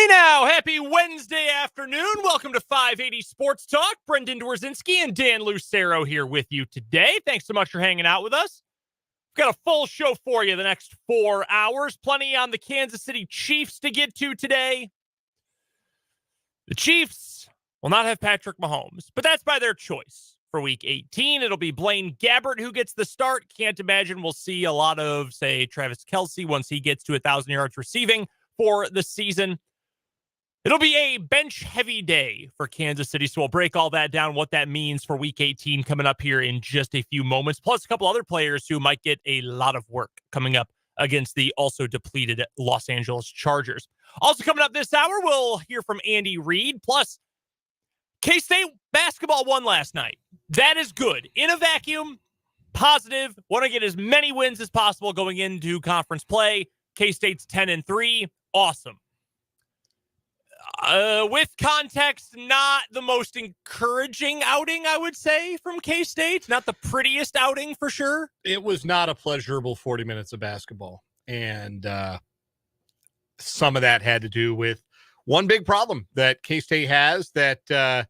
Hey now, happy Wednesday afternoon. Welcome to 580 Sports Talk. Brendan Dworzinski and Dan Lucero here with you today. Thanks so much for hanging out with us. We've got a full show for you the next 4 hours. Plenty on the Kansas City Chiefs to get to today. The Chiefs will not have Patrick Mahomes, but that's by their choice. For Week 18, it'll be Blaine Gabbert who gets the start. Can't imagine we'll see a lot of, say, Travis Kelce once he gets to 1,000 yards receiving for the season. It'll be a bench-heavy day for Kansas City, so we'll break all that down, what that means for Week 18 coming up here in just a few moments, plus a couple other players who might get a lot of work coming up against the also depleted Los Angeles Chargers. Also coming up this hour, we'll hear from Andy Reid, plus K-State basketball won last night. That is good. In a vacuum, positive. Want to get as many wins as possible going into conference play. K-State's 10-3. Awesome. With context, not the most encouraging outing, I would say, from K-State. Not the prettiest outing, for sure. It was not a pleasurable 40 minutes of basketball. And some of that had to do with one big problem that K-State has, that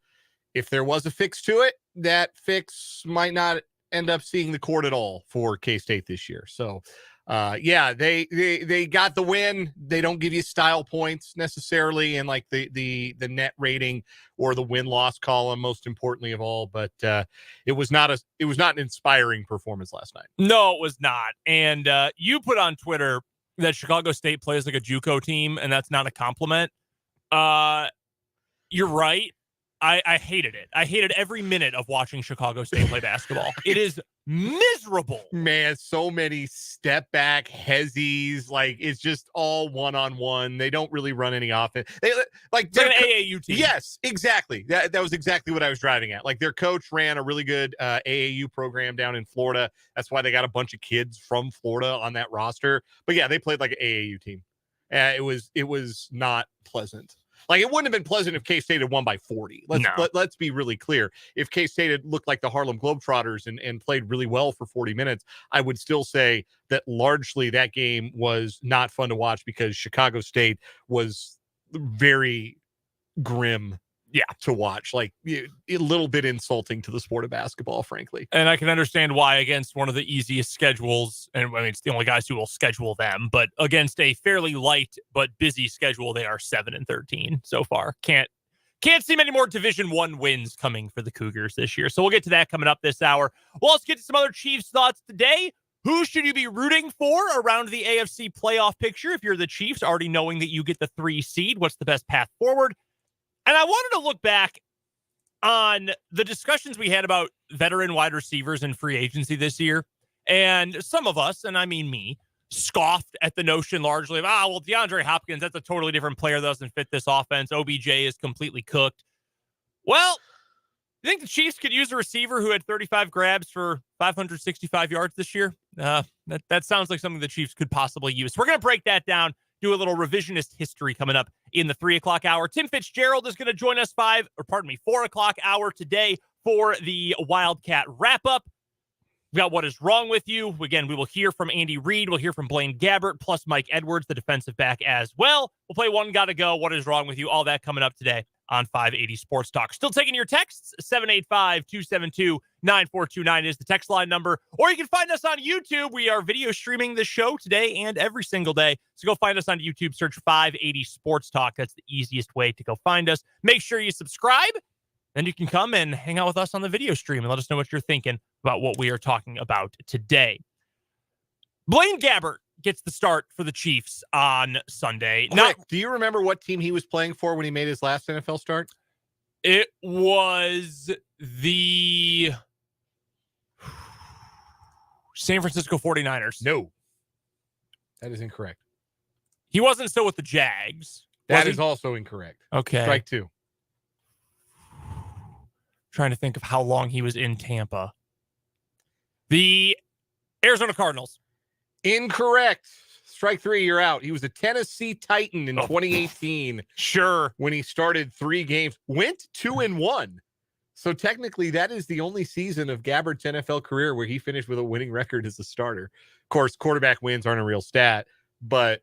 if there was a fix to it, that fix might not end up seeing the court at all for K-State this year. So, they got the win. They don't give you style points necessarily in like the net rating or the win-loss column, most importantly of all. But it was not an inspiring performance last night. No, it was not. And you put on Twitter that Chicago State plays like a JUCO team, and that's not a compliment. You're right. I hated it. I hated every minute of watching Chicago State play basketball. It is miserable. Man, so many step back hezzies. Like, it's just all one-on-one. They don't really run any offense. It's like an AAU team. Yes, exactly. That was exactly what I was driving at. Like, their coach ran a really good AAU program down in Florida. That's why they got a bunch of kids from Florida on that roster. But yeah, they played like an AAU team. It was not pleasant. Like, it wouldn't have been pleasant if K-State had won by 40. Let's be really clear. If K-State had looked like the Harlem Globetrotters and played really well for 40 minutes, I would still say that largely that game was not fun to watch because Chicago State was very grim to watch. Like, a little bit insulting to the sport of basketball, frankly. And I can understand why against one of the easiest schedules, and I mean, it's the only guys who will schedule them, but against a fairly light but busy schedule, they are 7-13 so far. Can't see many more Division I wins coming for the Cougars this year. So we'll get to that coming up this hour. We'll also get to some other Chiefs thoughts today. Who should you be rooting for around the AFC playoff picture? If you're the Chiefs, already knowing that you get the 3 seed, what's the best path forward? And I wanted to look back on the discussions we had about veteran wide receivers and free agency this year. And some of us, and I mean me, scoffed at the notion largely of, DeAndre Hopkins, that's a totally different player that doesn't fit this offense. OBJ is completely cooked. Well, you think the Chiefs could use a receiver who had 35 grabs for 565 yards this year? That sounds like something the Chiefs could possibly use. We're going to break that down. Do a little revisionist history coming up in the 3 o'clock hour. Tim Fitzgerald is going to join us 4 o'clock hour today for the Wildcat Wrap-up. We got What Is Wrong With You. Again, we will hear from Andy Reid. We'll hear from Blaine Gabbert, plus Mike Edwards, the defensive back as well. We'll play One Gotta Go, What Is Wrong With You, all that coming up today on 580 Sports Talk. Still taking your texts. 785-272-9429 is the text line number. Or you can find us on YouTube. We are video streaming the show today and every single day. So go find us on YouTube. Search 580 Sports Talk. That's the easiest way to go find us. Make sure you subscribe. Then you can come and hang out with us on the video stream and let us know what you're thinking about what we are talking about today. Blaine Gabbert gets the start for the Chiefs on Sunday. Now, do you remember what team he was playing for when he made his last NFL start? It was the San Francisco 49ers. No, that is incorrect. He wasn't still with the Jags. That is also incorrect. Okay. Strike 2. Trying to think of how long he was in Tampa. The Arizona Cardinals. Incorrect. Strike 3, you're out. He was a Tennessee Titan in 2018. Sure. When he started 3 games. Went 2-1. So technically, that is the only season of Gabbert's NFL career where he finished with a winning record as a starter. Of course, quarterback wins aren't a real stat, but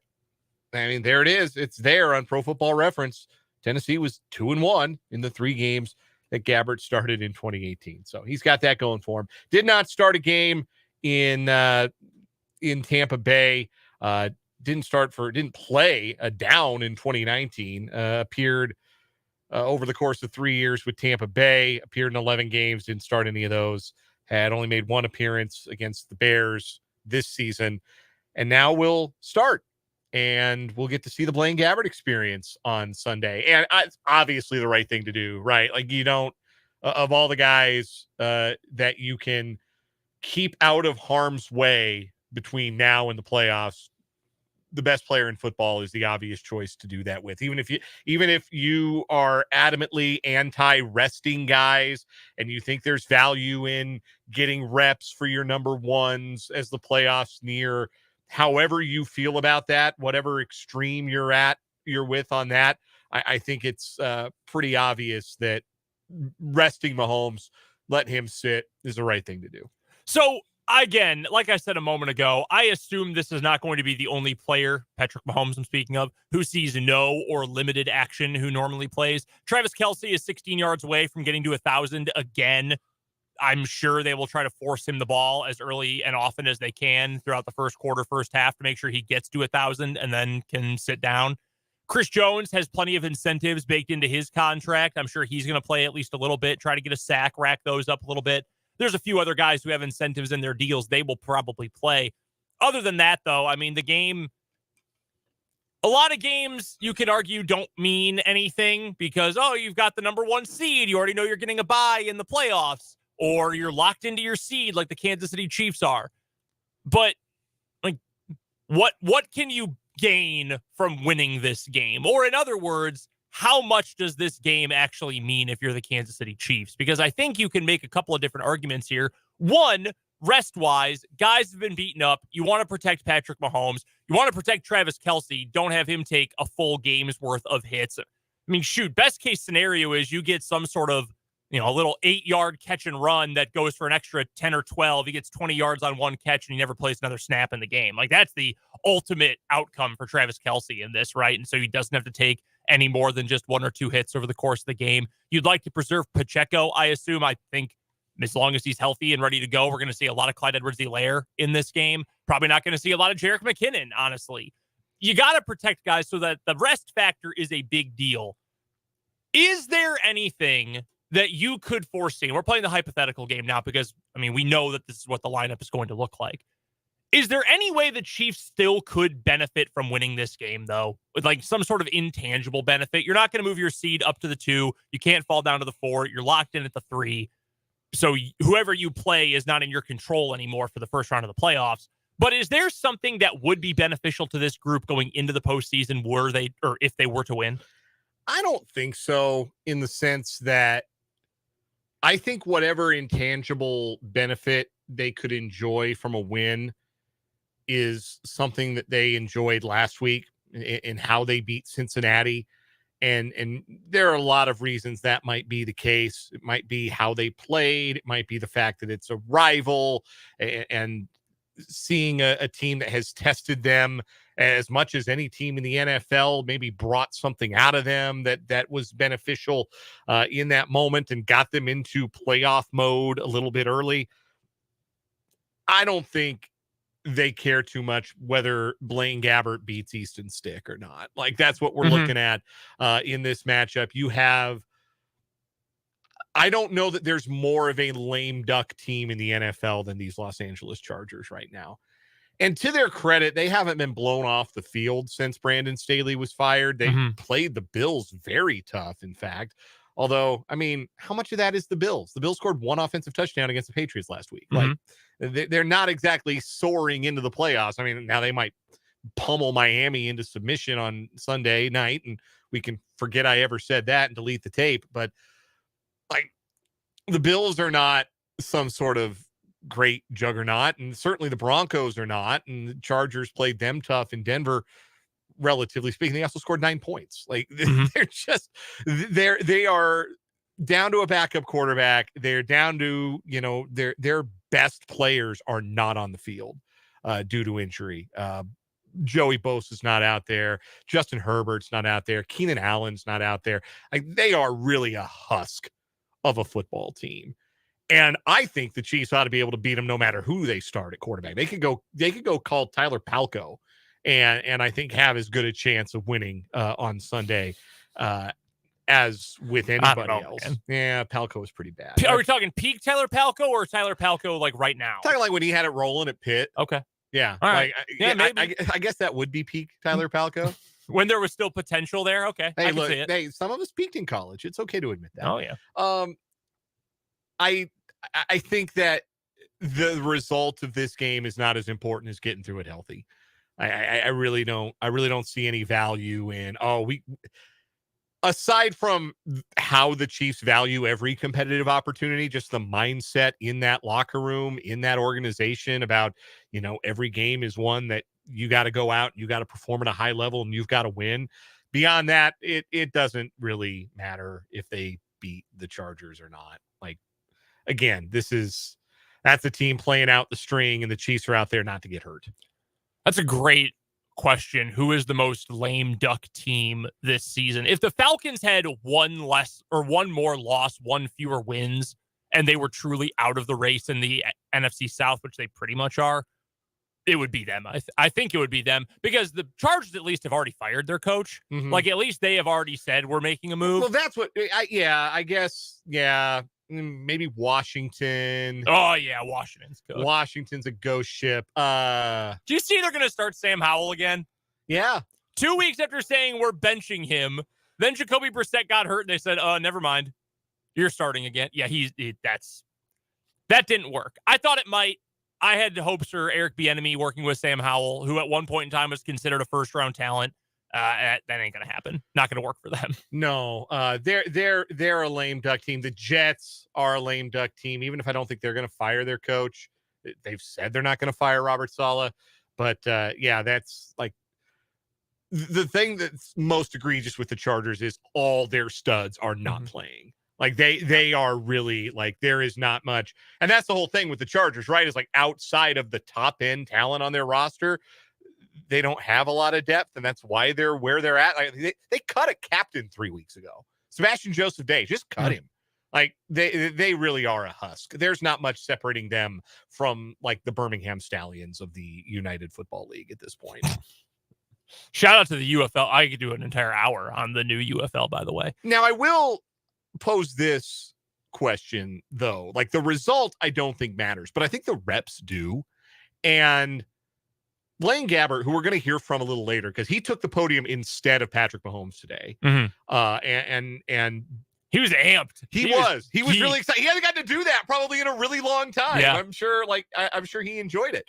I mean, there it is. It's there on Pro Football Reference. Tennessee was 2-1 in the 3 games that Gabbert started in 2018. So he's got that going for him. Did not start a game in Tampa Bay. Didn't play a down in 2019. Appeared over the course of 3 years with Tampa Bay. Appeared in 11 games. Didn't start any of those. Had only made 1 appearance against the Bears this season. And now will start. And we'll get to see the Blaine Gabbert experience on Sunday. And it's obviously the right thing to do, right? Like, you don't, of all the guys that you can keep out of harm's way between now and the playoffs, the best player in football is the obvious choice to do that with. Even if you are adamantly anti-resting guys and you think there's value in getting reps for your number ones as the playoffs near, however you feel about that, whatever extreme you're with on that, I think it's pretty obvious that resting Mahomes, let him sit, is the right thing to do. So again, like I said a moment ago, I assume this is not going to be the only player, Patrick Mahomes I'm speaking of, who sees no or limited action who normally plays. Travis Kelce is 16 yards away from getting to 1,000 again. I'm sure they will try to force him the ball as early and often as they can throughout the first quarter, first half to make sure he gets to 1,000 and then can sit down. Chris Jones has plenty of incentives baked into his contract. I'm sure he's going to play at least a little bit, try to get a sack, rack those up a little bit. There's a few other guys who have incentives in their deals. They will probably play. Other than that, though, I mean, the game, a lot of games you could argue don't mean anything because, you've got the number 1 seed. You already know you're getting a bye in the playoffs. Or you're locked into your seed like the Kansas City Chiefs are. But like, what can you gain from winning this game? Or in other words, how much does this game actually mean if you're the Kansas City Chiefs? Because I think you can make a couple of different arguments here. One, rest-wise, guys have been beaten up. You want to protect Patrick Mahomes. You want to protect Travis Kelce. Don't have him take a full game's worth of hits. I mean, shoot, best case scenario is you get some sort of a little 8-yard catch and run that goes for an extra 10 or 12. He gets 20 yards on one catch and he never plays another snap in the game. Like, that's the ultimate outcome for Travis Kelce in this, right? And so he doesn't have to take any more than just 1 or 2 hits over the course of the game. You'd like to preserve Pacheco, I assume. I think as long as he's healthy and ready to go, we're going to see a lot of Clyde Edwards-Helaire in this game. Probably not going to see a lot of Jerick McKinnon, honestly. You got to protect guys so that the rest factor is a big deal. Is there anything that you could foresee? We're playing the hypothetical game now because, I mean, we know that this is what the lineup is going to look like. Is there any way the Chiefs still could benefit from winning this game, though, with like some sort of intangible benefit? You're not going to move your seed up to the 2. You can't fall down to the 4. You're locked in at the 3. So whoever you play is not in your control anymore for the first round of the playoffs. But is there something that would be beneficial to this group going into the postseason if they were to win? I don't think so, in the sense that I think whatever intangible benefit they could enjoy from a win is something that they enjoyed last week in how they beat Cincinnati. And there are a lot of reasons that might be the case. It might be how they played. It might be the fact that it's a rival and seeing a team that has tested them as much as any team in the NFL, maybe brought something out of them that was beneficial in that moment and got them into playoff mode a little bit early. I don't think they care too much whether Blaine Gabbert beats Easton Stick or not. Like, that's what we're looking at in this matchup. I don't know that there's more of a lame duck team in the NFL than these Los Angeles Chargers right now. And to their credit, they haven't been blown off the field since Brandon Staley was fired. They played the Bills very tough, in fact. Although, I mean, how much of that is the Bills? The Bills scored 1 offensive touchdown against the Patriots last week. Like, they're not exactly soaring into the playoffs. I mean, now they might pummel Miami into submission on Sunday night, and we can forget I ever said that and delete the tape. But, like, the Bills are not some sort of great juggernaut, and certainly the Broncos are not, and the Chargers played them tough in Denver, relatively speaking. They also scored 9 points. Like, they are down to a backup quarterback. They're down to, their best players are not on the field due to injury. Joey Bosa's not out there. Justin Herbert's not out there. Keenan Allen's not out there. Like, they are really a husk of a football team. And I think the Chiefs ought to be able to beat them no matter who they start at quarterback. They could go call Tyler Palko and I think have as good a chance of winning on Sunday as with anybody else. Man. Yeah, Palko was pretty bad. Are we talking peak Tyler Palko or Tyler Palko like right now? Talking like when he had it rolling at Pitt. Okay. Yeah. All right. Maybe. I guess that would be peak Tyler Palko. When there was still potential there. Okay. Hey, I look, can see it. hey, some of us peaked in college. It's okay to admit that. Oh, yeah. I think that the result of this game is not as important as getting through it healthy. I really don't see any value in, aside from how the Chiefs value every competitive opportunity, just the mindset in that locker room, in that organization about, every game is one that you got to go out, you got to perform at a high level, and you've got to win. Beyond that, it doesn't really matter if they beat the Chargers or not. Like, again, that's a team playing out the string, and the Chiefs are out there not to get hurt. That's a great question. Who is the most lame duck team this season? If the Falcons had one more loss, one fewer wins, and they were truly out of the race in the NFC South, which they pretty much are, it would be them. I think it would be them because the Chargers at least have already fired their coach. Mm-hmm. Like, at least they have already said we're making a move. Well, that's what I guess. Yeah. Maybe Washington. Oh, yeah, Washington's good. Washington's a ghost ship. Do you see they're going to start Sam Howell again? Yeah. 2 weeks after saying we're benching him, then Jacoby Brissett got hurt, and they said, never mind. You're starting again. Yeah, that didn't work. I thought it might. I had hopes for Eric Bieniemy working with Sam Howell, who at one point in time was considered a first-round talent. That ain't gonna happen. Not gonna work for them. No, they're a lame duck team. The Jets are a lame duck team. Even if I don't think they're gonna fire their coach, they've said they're not gonna fire Robert Saleh. But that's like the thing that's most egregious with the Chargers is all their studs are not playing. Like they are really like there is not much, and that's the whole thing with the Chargers, right? Is like outside of the top end talent on their roster, they don't have a lot of depth, and that's why they're where they're at. Like, they cut a captain 3 weeks ago. Sebastian Joseph Day, just cut him. Like, they really are a husk. There's not much separating them from, like, the Birmingham Stallions of the United Football League at this point. Shout out to the UFL. I could do an entire hour on the new UFL, by the way. Now, I will pose this question, though. Like, the result, I don't think matters, but I think the reps do. And Blaine Gabbert, who we're going to hear from a little later, because he took the podium instead of Patrick Mahomes today. And he was amped. He was really excited. He hasn't gotten to do that probably in a really long time. Yeah. I'm sure he enjoyed it.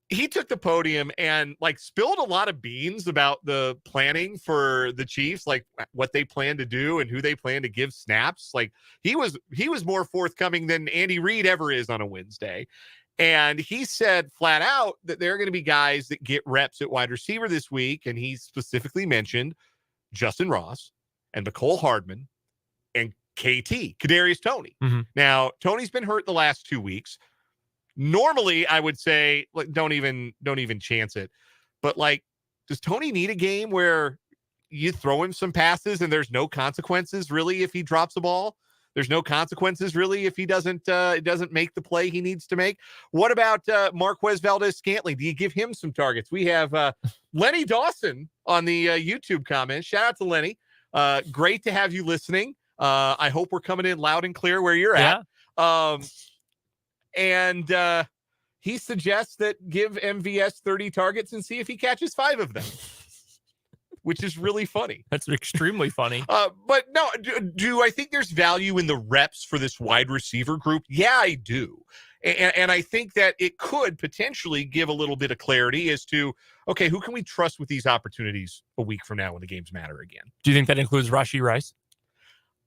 He took the podium and like spilled a lot of beans about the planning for the Chiefs, like what they plan to do and who they plan to give snaps. Like he was more forthcoming than Andy Reid ever is on a Wednesday. And he said flat out that there are going to be guys that get reps at wide receiver this week. And he specifically mentioned Justin Ross and Mecole Hardman and KT, Kadarius Toney. Now, Tony's been hurt the last 2 weeks. Normally, I would say, like, don't even chance it. But, like, does Toney need a game where you throw him some passes and there's no consequences, really, if he drops the ball? There's no consequences, really, if he doesn't make the play he needs to make. What about Marquez Valdez-Scantling? Do you give him some targets? We have Lenny Dawson on the YouTube comments. Shout out to Lenny. Great to have you listening. I hope we're coming in loud and clear where you're at. And he suggests that give MVS 30 targets and see if he catches 5 of them, which is really funny. That's extremely funny. But no, do I think there's value in the reps for this wide receiver group? Yeah, I do. And I think that it could potentially give a little bit of clarity as to, okay, who can we trust with these opportunities a week from now when the games matter again? Do you think that includes Rashee Rice?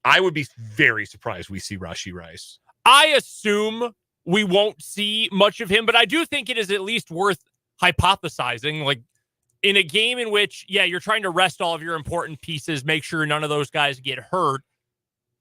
I would be very surprised we see Rashee Rice. I assume we won't see much of him, but I do think it is at least worth hypothesizing. Like in a game in which, you're trying to rest all of your important pieces, make sure none of those guys get hurt.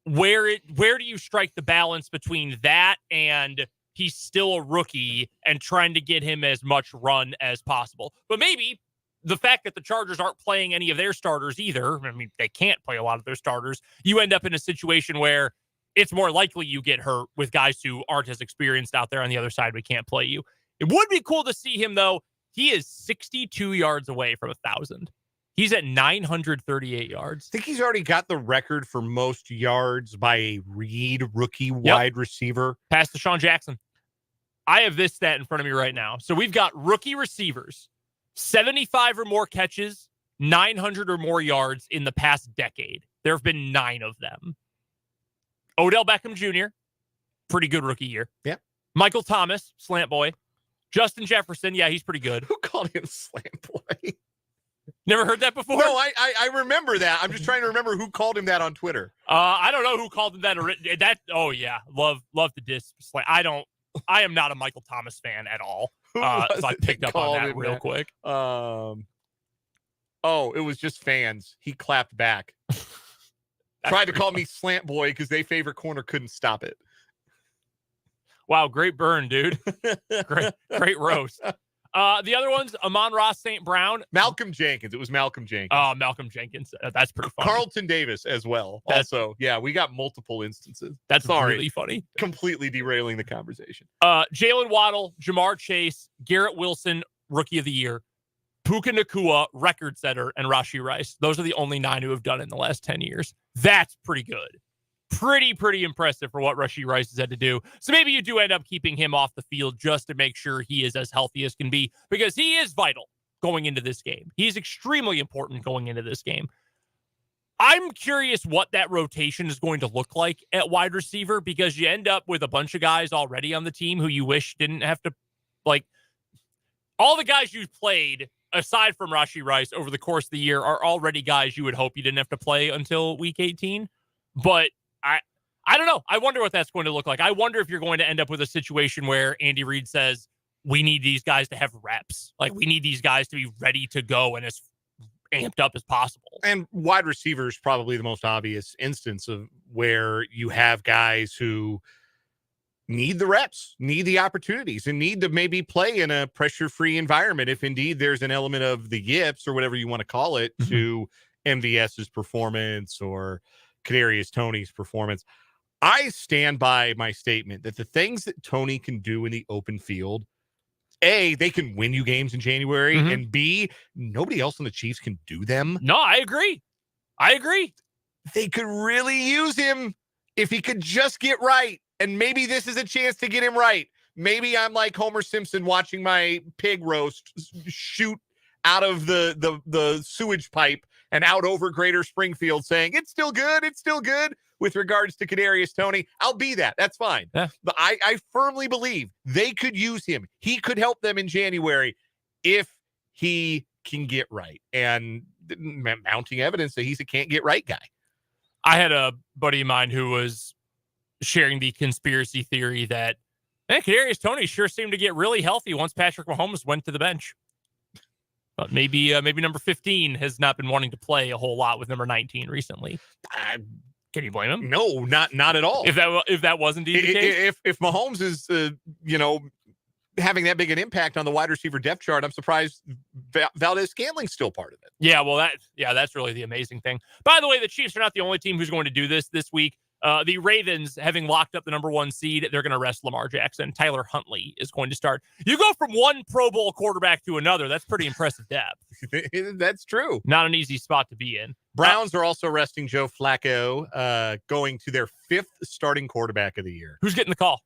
Where do you strike the balance between that and he's still a rookie and trying to get him as much run as possible. But maybe the fact that the Chargers aren't playing any of their starters either, I mean, they can't play a lot of their starters, you end up in a situation where it's more likely you get hurt with guys who aren't as experienced out there on the other side. We can't play you. It would be cool to see him, though. He is 62 yards away from 1,000. He's at 938 yards. I think he's already got the record for most yards by a Reid rookie wide receiver. Past Deshaun Jackson. I have this stat in front of me right now. So we've got rookie receivers, 75 or more catches, 900 or more yards in the past decade. There have been 9 of them. Odell Beckham Jr., pretty good rookie year. Yeah. Michael Thomas, slant boy. Justin Jefferson, yeah, he's pretty good. Who called him slant boy? Never heard that before? No, I remember that. I'm just trying to remember who called him that on Twitter. I don't know who called him that. Oh, yeah. Love to diss slant. I am not a Michael Thomas fan at all. So I picked up on that real quick. Oh, it was just fans. He clapped back. Tried to call me slant boy because they favorite corner couldn't stop it. Wow, great burn, dude. Great roast. The other ones, Amon-Ra St. Brown. Malcolm Jenkins. It was Malcolm Jenkins. Oh, Malcolm Jenkins. That's pretty funny. Carlton Davis as well. Also, yeah, we got multiple instances. That's really funny. Completely derailing the conversation. Jalen Waddle, Jamar Chase, Garrett Wilson, Rookie of the Year, Puka Nacua, record setter, and Rashee Rice. Those are the only 9 who have done it in the last 10 years. That's pretty good. Pretty impressive for what Rashee Rice has had to do. So maybe you do end up keeping him off the field just to make sure he is as healthy as can be, because he is vital going into this game. He's extremely important going into this game. I'm curious what that rotation is going to look like at wide receiver, because you end up with a bunch of guys already on the team who you wish didn't have to, like, all the guys you've played aside from Rashee Rice over the course of the year are already guys you would hope you didn't have to play until week 18. But I don't know. I wonder what that's going to look like. I wonder if you're going to end up with a situation where Andy Reid says, we need these guys to have reps. Like, we need these guys to be ready to go and as amped up as possible. And wide receiver is probably the most obvious instance of where you have guys who need the reps, need the opportunities, and need to maybe play in a pressure-free environment if indeed there's an element of the yips or whatever you want to call it to MVS's performance or Kadarius Toney's performance. I stand by my statement that the things that Toney can do in the open field, A, they can win you games in January, and B, nobody else on the Chiefs can do them. No, I agree. They could really use him if he could just get right. And maybe this is a chance to get him right. Maybe I'm like Homer Simpson watching my pig roast shoot out of the sewage pipe and out over Greater Springfield saying, it's still good with regards to Kadarius Toney. I'll be that. That's fine. Yeah. But I firmly believe they could use him. He could help them in January if he can get right. And mounting evidence that he's a can't get right guy. I had a buddy of mine who was sharing the conspiracy theory that Kadarius Toney sure seemed to get really healthy once Patrick Mahomes went to the bench. But maybe number 15 has not been wanting to play a whole lot with number 19 recently. Can you blame him? No, not at all. If that wasn't the case, if Mahomes is having that big an impact on the wide receiver depth chart, I'm surprised Valdez-Scantling's still part of it. Yeah, well, that's really the amazing thing. By the way, the Chiefs are not the only team who's going to do this week. The Ravens, having locked up the number 1 seed, they're going to rest Lamar Jackson. Tyler Huntley is going to start. You go from one Pro Bowl quarterback to another. That's pretty impressive depth. That's true. Not an easy spot to be in. Browns are also resting Joe Flacco, going to their 5th starting quarterback of the year. Who's getting the call?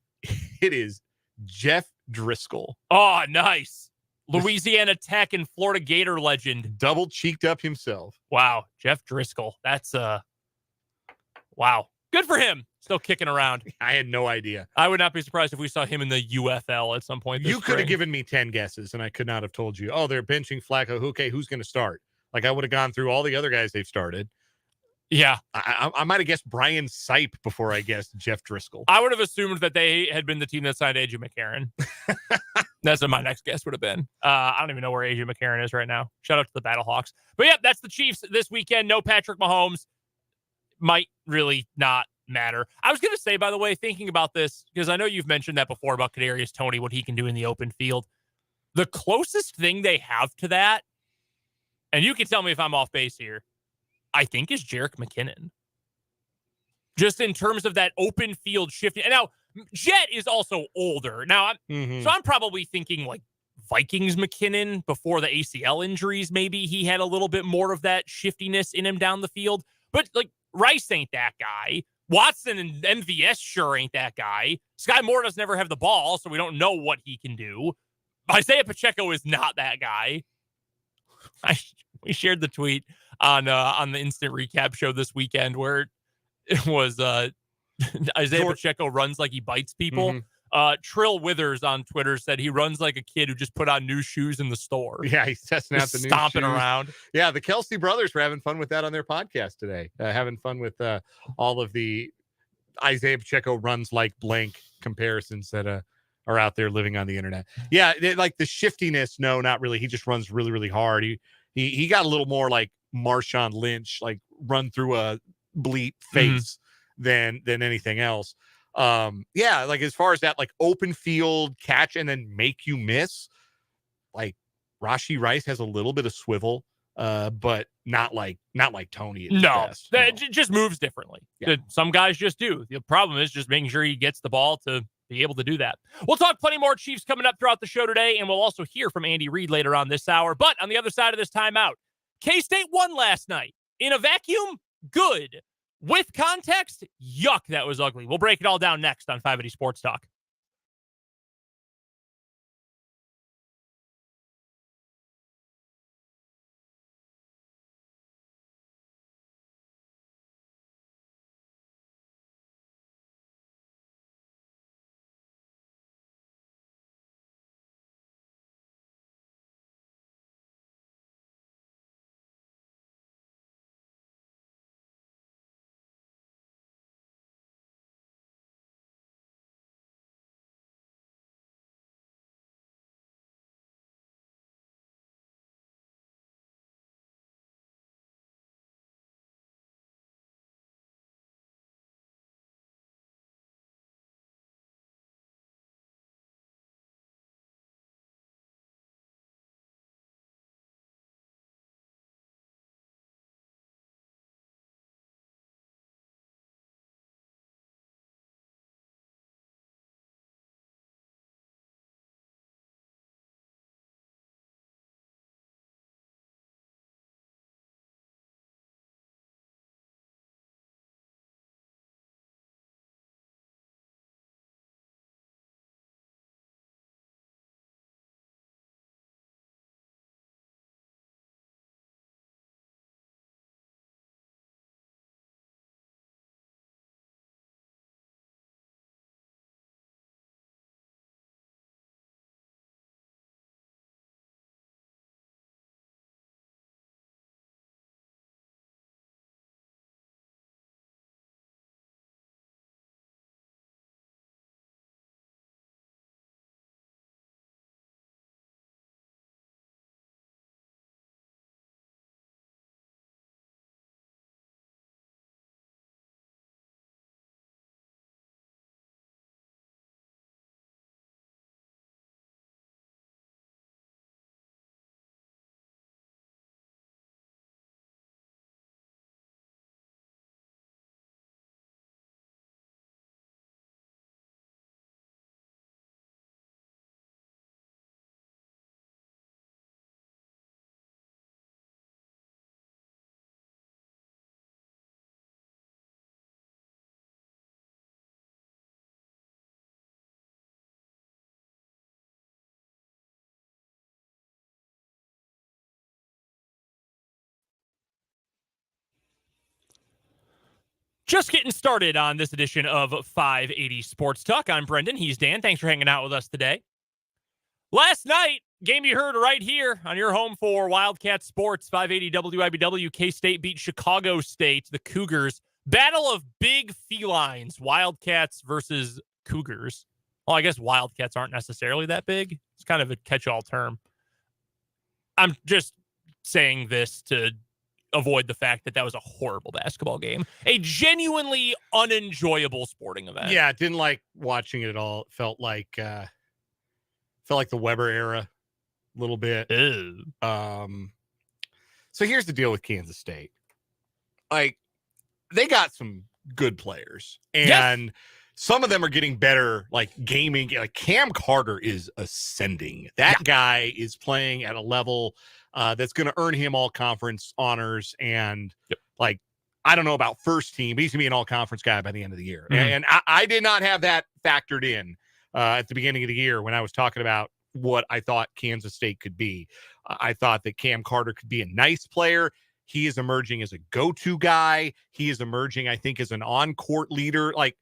It is Jeff Driscoll. Oh, nice. Louisiana Tech and Florida Gator legend. Double cheeked up himself. Wow. Jeff Driscoll. That's wow. Good for him. Still kicking around. I had no idea. I would not be surprised if we saw him in the UFL at some point. You could have given me 10 guesses, and I could not have told you, oh, they're benching Flacco. Okay, who's going to start? Like, I would have gone through all the other guys they've started. Yeah. I might have guessed Brian Sipe before I guessed Jeff Driscoll. I would have assumed that they had been the team that signed AJ McCarron. That's what my next guess would have been. I don't even know where AJ McCarron is right now. Shout out to the Battlehawks. But yeah, that's the Chiefs this weekend. No Patrick Mahomes. Might really not matter. I was going to say, by the way, thinking about this, because I know you've mentioned that before about Kadarius Toney, what he can do in the open field. The closest thing they have to that, and you can tell me if I'm off base here, I think is Jerick McKinnon. Just in terms of that open field shifting. And now, Jet is also older. Now, so I'm probably thinking like Vikings McKinnon before the ACL injuries. Maybe he had a little bit more of that shiftiness in him down the field. But like Rice ain't that guy. Watson and MVS sure ain't that guy. Sky Moore doesn't ever have the ball, so we don't know what he can do. Isaiah Pacheco is not that guy. We shared the tweet on the Instant Recap show this weekend where it was Isaiah Pacheco runs like he bites people. Trill Withers on Twitter said he runs like a kid who just put on new shoes in the store. Yeah, he's testing out the new shoes. Stomping around. Yeah, the Kelsey brothers were having fun with that on their podcast today. Having fun with all of the Isaiah Pacheco runs like blank comparisons that are out there living on the internet. Yeah, like the shiftiness, no, not really. He just runs really, really hard. He got a little more like Marshawn Lynch, like run through a bleep face than anything else. Yeah, like as far as that, like open field catch and then make you miss, like Rashee Rice has a little bit of swivel, but not like Toney. No, that just moves differently. Yeah. Some guys just do. The problem is just making sure he gets the ball to be able to do that. We'll talk plenty more Chiefs coming up throughout the show today, and we'll also hear from Andy Reid later on this hour. But on the other side of this timeout, K-State won last night. In a vacuum, good. With context, yuck, that was ugly. We'll break it all down next on 580 Sports Talk. Just getting started on this edition of 580 Sports Talk. I'm Brendan. He's Dan. Thanks for hanging out with us today. Last night, game you heard right here on your home for Wildcat Sports, 580 WIBW. K-State beat Chicago State, the Cougars. Battle of big felines, Wildcats versus Cougars. Well, I guess Wildcats aren't necessarily that big. It's kind of a catch-all term. I'm just saying this to avoid the fact that was a horrible basketball game. A genuinely unenjoyable sporting event. Yeah, didn't like watching it at all. It felt like the Weber era a little bit. Ew. So here's the deal with Kansas State. Like, they got some good players, and some of them are getting better, like gaming. Like, Cam Carter is ascending. That guy is playing at a level that's going to earn him all conference honors. And like, I don't know about first team, but he's going to be an all conference guy by the end of the year. And I did not have that factored in at the beginning of the year when I was talking about what I thought Kansas State could be. I thought that Cam Carter could be a nice player. He is emerging as a go-to guy. He is emerging, I think, as an on-court leader. Like,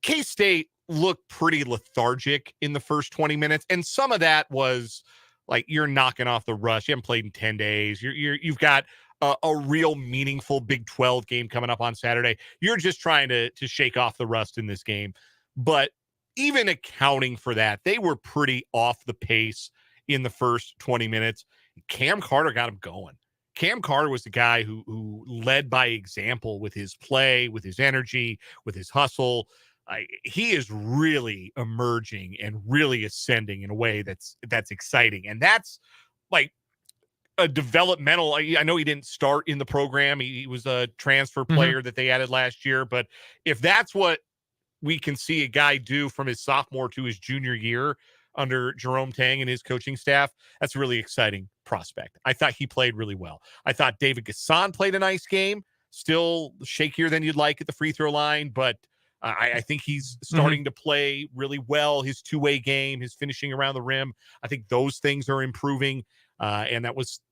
K-State looked pretty lethargic in the first 20 minutes, and some of that was like, you're knocking off the rust. You haven't played in 10 days. You've got a real meaningful Big 12 game coming up on Saturday. You're just trying to shake off the rust in this game. But even accounting for that, they were pretty off the pace in the first 20 minutes. Cam Carter got him going. Cam Carter was the guy who led by example with his play, with his energy, with his hustle. He is really emerging and really ascending in a way that's exciting. And that's like a developmental. I know he didn't start in the program. He was a transfer player that they added last year. But if that's what we can see a guy do from his sophomore to his junior year under Jerome Tang and his coaching staff, that's a really exciting prospect. I thought he played really well. I thought David Gasson played a nice game, still shakier than you'd like at the free throw line, but I think he's starting to play really well. His two-way game, his finishing around the rim, I think those things are improving. And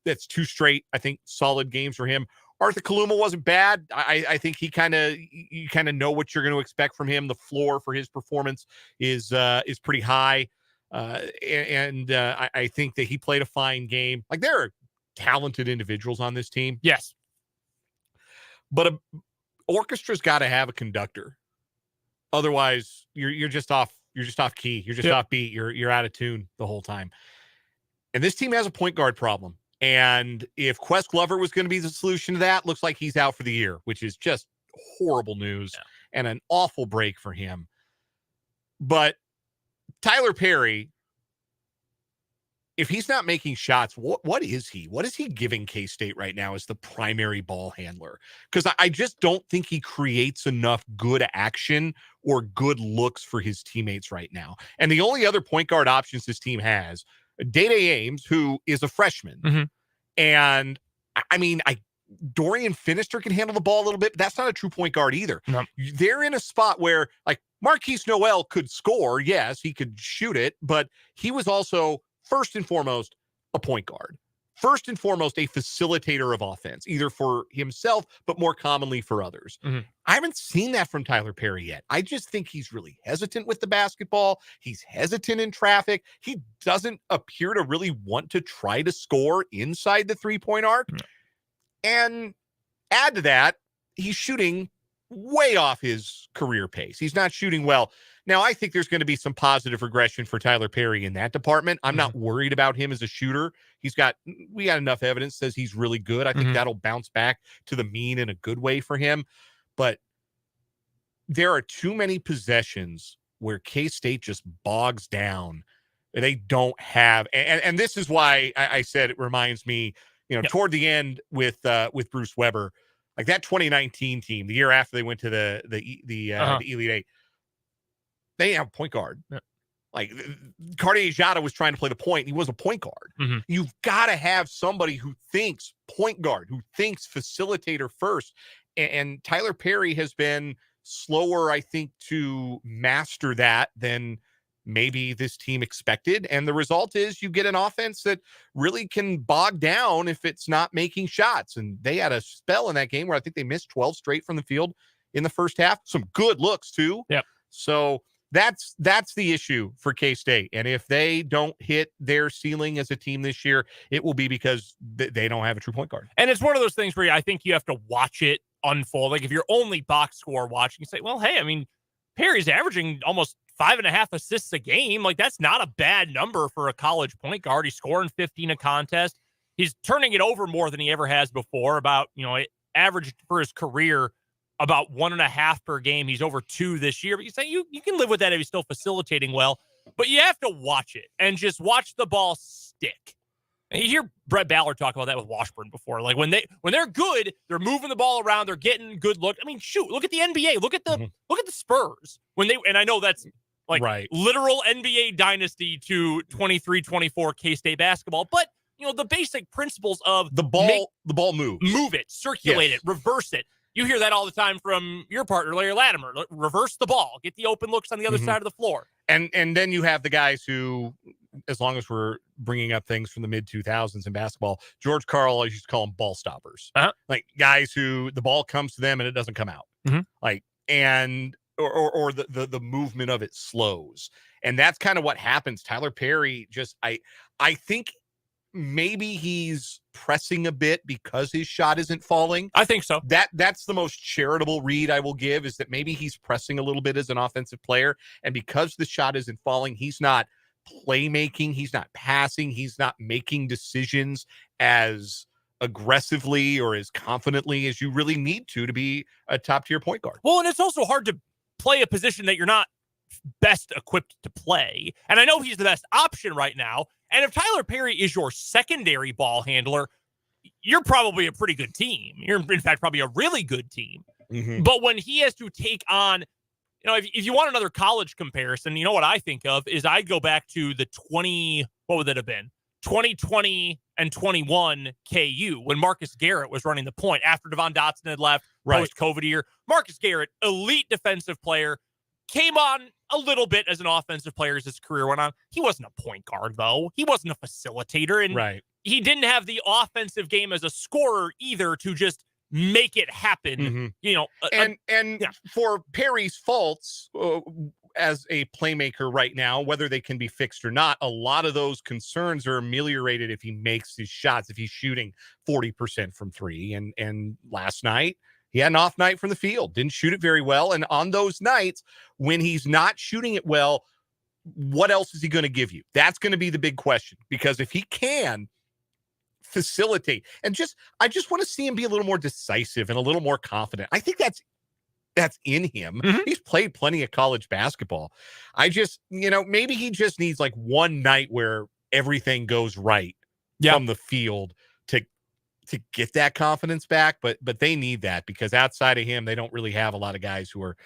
that's two straight, I think, solid games for him. Arthur Kaluma wasn't bad. I think you kind of know what you're going to expect from him. The floor for his performance is pretty high. I think that he played a fine game. Like, there are talented individuals on this team. Yes. But an orchestra's got to have a conductor. Otherwise, you're just off key. You're just off beat. You're out of tune the whole time. And this team has a point guard problem. And if Quest Glover was going to be the solution to that, looks like he's out for the year, which is just horrible news and an awful break for him. But Tyler Perry, if he's not making shots, what is he? What is he giving K-State right now as the primary ball handler? Because I just don't think he creates enough good action or good looks for his teammates right now. And the only other point guard options this team has, Day-Day Ames, who is a freshman. And I mean, Dorian Finister can handle the ball a little bit, but that's not a true point guard either. No. They're in a spot where, like, Marquise Noel could score. Yes, he could shoot it, but he was also, first and foremost, a point guard. First and foremost, a facilitator of offense, either for himself, but more commonly for others. I haven't seen that from Tyler Perry yet. I just think he's really hesitant with the basketball. He's hesitant in traffic. He doesn't appear to really want to try to score inside the three-point arc. And add to that, he's shooting way off his career pace. He's not shooting well. Now, I think there's going to be some positive regression for Tyler Perry in that department. I'm not worried about him as a shooter. We got enough evidence says he's really good. I think that'll bounce back to the mean in a good way for him. But there are too many possessions where K-State just bogs down. They don't have, and this is why I said it reminds me, toward the end with Bruce Weber, like that 2019 team, the year after they went to the Elite Eight, they didn't have a point guard. Like, Cartier Jada was trying to play the point. He was a point guard. You've got to have somebody who thinks point guard, who thinks facilitator first. And Tyler Perry has been slower, I think, to master that than maybe this team expected. And the result is you get an offense that really can bog down if it's not making shots. And they had a spell in that game where I think they missed 12 straight from the field in the first half. Some good looks too. So that's the issue for K-State. And if they don't hit their ceiling as a team this year, it will be because they don't have a true point guard. And it's one of those things where I think you have to watch it unfold. Like, if you're only box score watching, you say, well, hey, I mean, Perry's averaging almost 5.5 assists a game. Like, that's not a bad number for a college point guard. He's scoring 15 a contest. He's turning it over more than he ever has before. About, average for his career about 1.5 per game. He's over 2 this year. But you say you can live with that if he's still facilitating well. But you have to watch it and just watch the ball stick. And you hear Brett Ballard talk about that with Washburn before. Like when they're good, they're moving the ball around, they're getting good look. I mean, shoot, look at the NBA. Look at the Spurs. And I know that's like literal NBA dynasty to 23-24 K-State basketball, but the basic principles of the ball move it, circulate it, reverse it. You hear that all the time from your partner, Larry Latimer. Reverse the ball, get the open looks on the other side of the floor. And then you have the guys who, as long as we're bringing up things from the mid-2000s in basketball, George Karl, I used to call them ball stoppers. Like guys who the ball comes to them and it doesn't come out. Like, and or the movement of it slows. And that's kind of what happens. Tyler Perry just, I think maybe he's pressing a bit because his shot isn't falling. I think so. That's the most charitable read I will give, is that maybe he's pressing a little bit as an offensive player. And because the shot isn't falling, he's not playmaking, he's not passing, he's not making decisions as aggressively or as confidently as you really need to be a top tier point guard. Well, and it's also hard to play a position that you're not best equipped to play. And I know he's the best option right now. And if Tyler Perry is your secondary ball handler, you're probably a pretty good team. You're, in fact, probably a really good team. But when he has to take on, if you want another college comparison, what I think of is I'd go back to the 2020 and 21 KU when Marcus Garrett was running the point after Devon Dotson had left, post-COVID year. Marcus Garrett, elite defensive player, came on a little bit as an offensive player as his career went on. He wasn't a point guard, though. He wasn't a facilitator. And he didn't have the offensive game as a scorer either to just make it happen. For Perry's faults as a playmaker right now, whether they can be fixed or not, a lot of those concerns are ameliorated if he makes his shots, if he's shooting 40% from 3. And last night, he had an off night from the field, didn't shoot it very well. And on those nights, when he's not shooting it well, what else is he going to give you? That's going to be the big question, because if he can facilitate and I just want to see him be a little more decisive and a little more confident. I think that's in him. He's played plenty of college basketball. I just, maybe he just needs like one night where everything goes right from the field to get that confidence back, but they need that, because outside of him, they don't really have a lot of guys who are,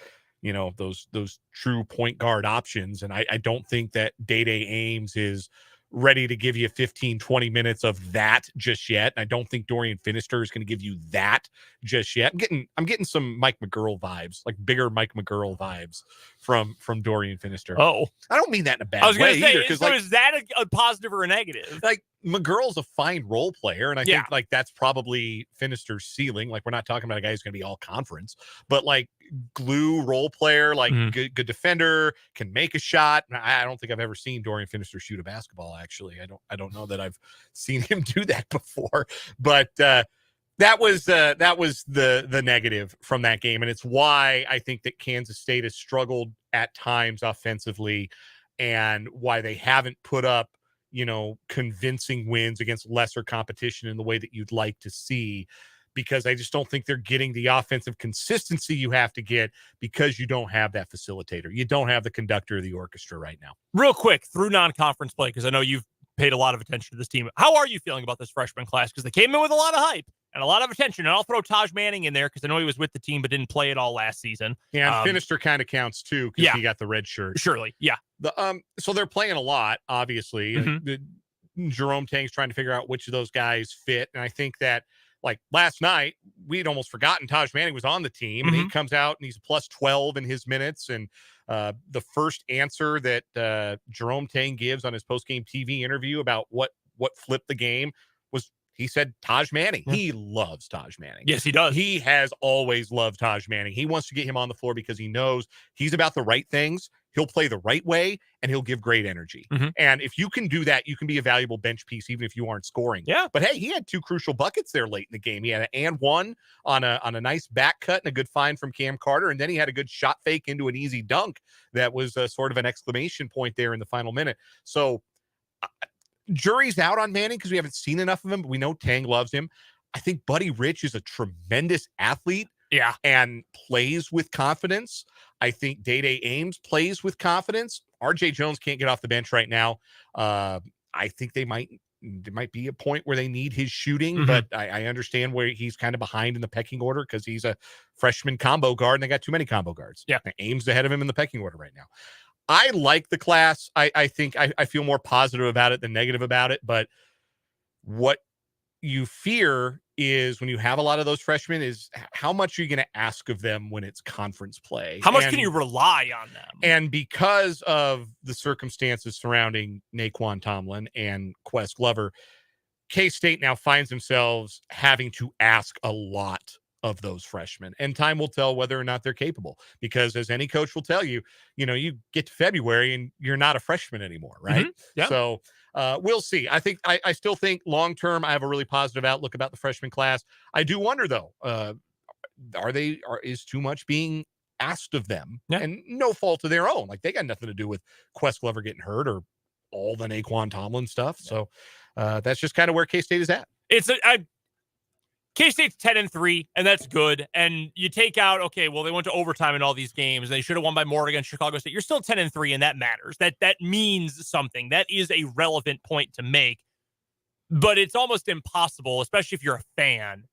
those true point guard options. And I don't think that Day-Day Ames is ready to give you 15, 20 minutes of that just yet. I don't think Dorian Finister is going to give you that just yet. I'm getting some Mike McGurl vibes, like bigger Mike McGurl vibes from Dorian Finister. Oh, I don't mean that in a bad way. I was going to say, either, so is that a positive or a negative? Like, McGurl's a fine role player, and I think like that's probably Finister's ceiling. Like, we're not talking about a guy who's going to be all conference, but like glue role player, like good defender, can make a shot. I don't think I've ever seen Dorian Finister shoot a basketball. Actually, I don't know that I've seen him do that before. But that was the negative from that game, and it's why I think that Kansas State has struggled at times offensively, and why they haven't put up convincing wins against lesser competition in the way that you'd like to see, because I just don't think they're getting the offensive consistency you have to get, because you don't have that facilitator. You don't have the conductor of the orchestra right now. Real quick, through non-conference play, because I know you've paid a lot of attention to this team. How are you feeling about this freshman class? Because they came in with a lot of hype and a lot of attention. And I'll throw Taj Manning in there because I know he was with the team but didn't play at all last season. Yeah, and Finister kind of counts too, because he got the red shirt. Surely, yeah. So they're playing a lot, obviously. Jerome Tang's trying to figure out which of those guys fit. And I think that, like, last night, we'd almost forgotten Taj Manning was on the team, and he comes out and he's plus 12 in his minutes. And the first answer that Jerome Tang gives on his post-game TV interview about what flipped the game was, he said Taj Manning. He loves Taj Manning. Yes, he does. He has always loved Taj Manning. He wants to get him on the floor because he knows he's about the right things. He'll play the right way, and he'll give great energy. And if you can do that, you can be a valuable bench piece, even if you aren't scoring. Yeah. But hey, he had 2 crucial buckets there late in the game. He had an and one on a nice back cut and a good find from Cam Carter. And then he had a good shot fake into an easy dunk that was sort of an exclamation point there in the final minute. So jury's out on Manning because we haven't seen enough of him, but we know Tang loves him. I think Buddy Rich is a tremendous athlete. Yeah. And plays with confidence. I think Day-Day Ames plays with confidence. RJ Jones can't get off the bench right now. I think there might be a point where they need his shooting, but I understand where he's kind of behind in the pecking order because he's a freshman combo guard and they got too many combo guards. Yeah. Ames ahead of him in the pecking order right now. I like the class. I think I feel more positive about it than negative about it, but what you fear is when you have a lot of those freshmen is how much are you going to ask of them when it's conference play? How much can you rely on them? And because of the circumstances surrounding Naquan Tomlin and Quest Glover, K-State now finds themselves having to ask a lot of those freshmen, and time will tell whether or not they're capable, because as any coach will tell you, you get to February and you're not a freshman anymore. Right. Yeah. So we'll see. I still think long-term, I have a really positive outlook about the freshman class. I do wonder though, is too much being asked of them, and no fault of their own. Like they got nothing to do with Quest Glover getting hurt or all the Naquan Tomlin stuff. So that's just kind of where K-State is at. K-State's 10-3, and that's good. And you take out, okay, well, they went to overtime in all these games. They should have won by more against Chicago State. You're still 10-3, and that matters. That means something. That is a relevant point to make. But it's almost impossible, especially if you're a fan,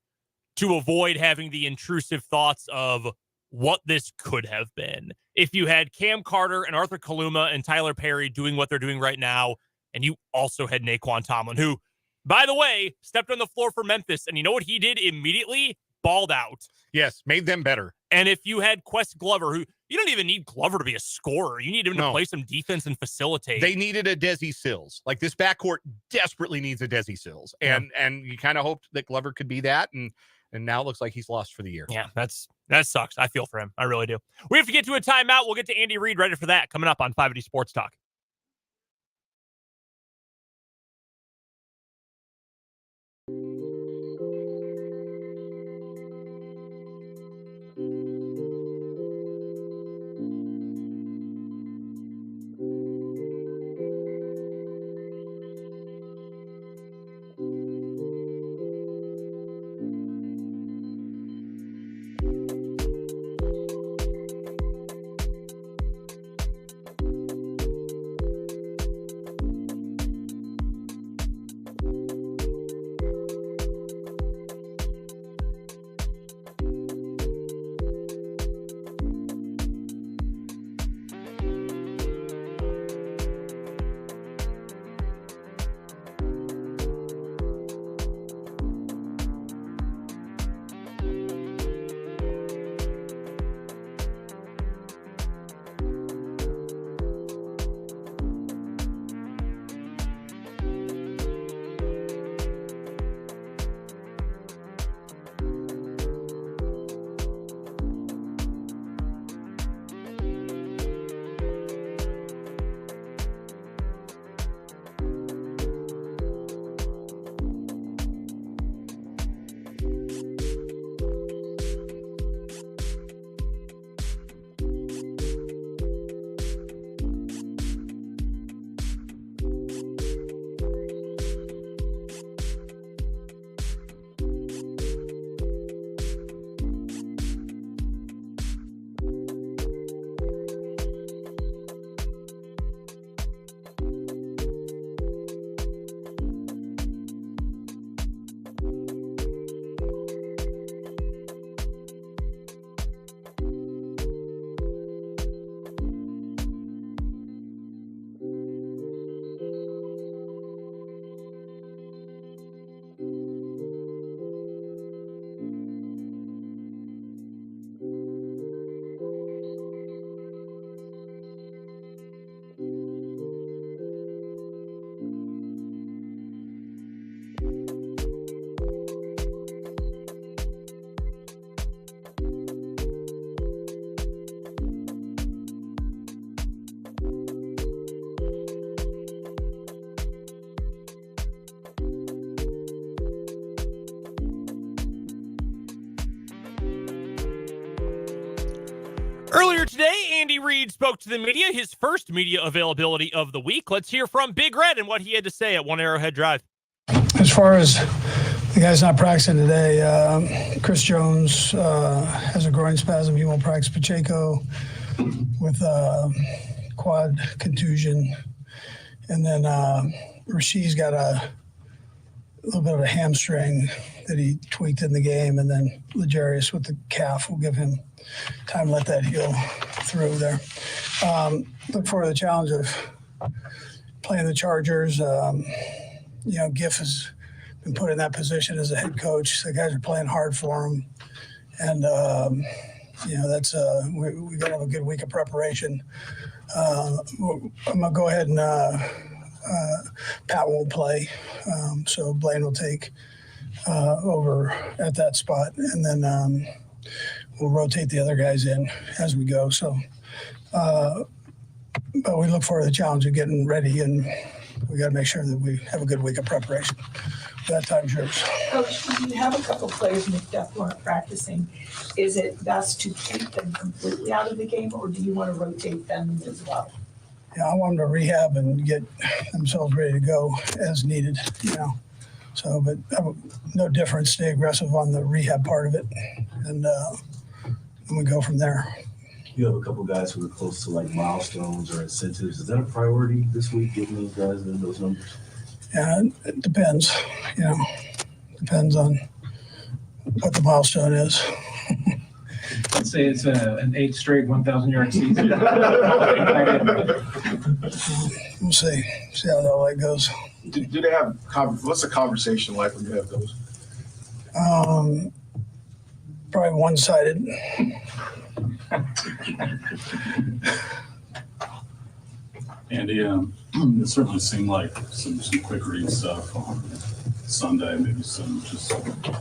to avoid having the intrusive thoughts of what this could have been. If you had Cam Carter and Arthur Kaluma and Tyler Perry doing what they're doing right now, and you also had Naquan Tomlin, who, by the way, stepped on the floor for Memphis, and you know what he did immediately? Balled out. Yes, made them better. And if you had Quest Glover, who you don't even need Glover to be a scorer. You need him to play some defense and facilitate. They needed a Desi Sills. Like this backcourt desperately needs a Desi Sills. And you kind of hoped that Glover could be that. And now it looks like he's lost for the year. Yeah, that sucks. I feel for him. I really do. We have to get to a timeout. We'll get to Andy Reid right after that coming up on 580 Sports Talk. Earlier today, Andy Reid spoke to the media, his first media availability of the week. Let's hear from Big Red and what he had to say at One Arrowhead Drive. As far as the guys not practicing today, Chris Jones has a groin spasm. He won't practice. Pacheco with quad contusion. And then Rasheed's got a little bit of a hamstring that he tweaked in the game. And then L'Jarius with the calf will give him time to let that heal through there. Look for the challenge of playing the Chargers. Giff has been put in that position as a head coach. The guys are playing hard for him. And, that's we got to have a good week of preparation. I'm going to go ahead and Pat won't play. So Blaine will take over at that spot. And then we'll rotate the other guys in as we go. So, but we look forward to the challenge of getting ready, and we got to make sure that we have a good week of preparation. That time's yours. Coach, when you have a couple players moved up who aren't practicing, is it best to keep them completely out of the game, or do you want to rotate them as well? Yeah, I want them to rehab and get themselves ready to go as needed, So, but no difference. Stay aggressive on the rehab part of it, and we go from there. You have a couple guys who are close to like milestones or incentives. Is that a priority this week, getting those guys in those numbers? Yeah, it depends. Depends on what the milestone is. Let's say it's an 8th straight 1,000-yard season. We'll see how that goes. Do they have what's the conversation like when you have those? Probably one-sided. Andy, it certainly seemed like some quick read stuff on Sunday, maybe some just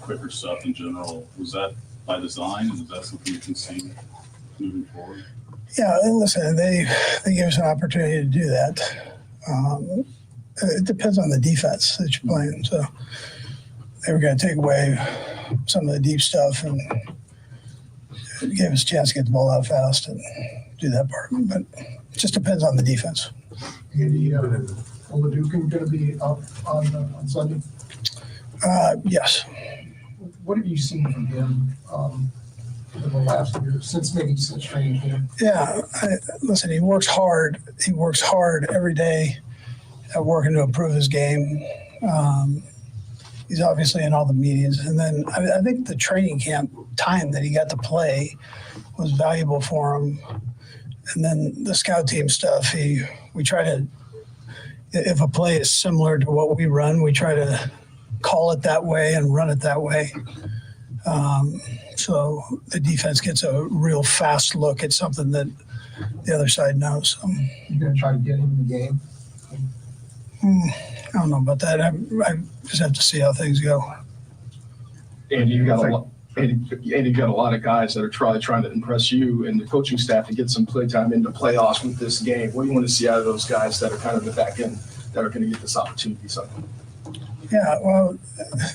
quicker stuff in general. Was that by design, and is that something you can see moving forward? Yeah, listen, they give us an opportunity to do that. It depends on the defense that you're playing. So they were going to take away some of the deep stuff, and it gave us a chance to get the ball out fast and do that part. But it just depends on the defense. Andy, Oladukin going to be up on Sunday? Yes. What have you seen from him in the last year, since training camp? Yeah, listen, he works hard. He works hard every day at working to improve his game. He's obviously in all the meetings. And then I think the training camp time that he got to play was valuable for him. And then the scout team stuff, we try to, if a play is similar to what we run, we try to call it that way and run it that way. So the defense gets a real fast look at something that the other side knows. So, You're going to try to get him in the game? I don't know about that. I just have to see how things go. Andy, you got a lot of guys that are trying to impress you and the coaching staff to get some playtime into playoffs with this game. What do you want to see out of those guys that are kind of the back end that are going to get this opportunity? Something. Yeah, well,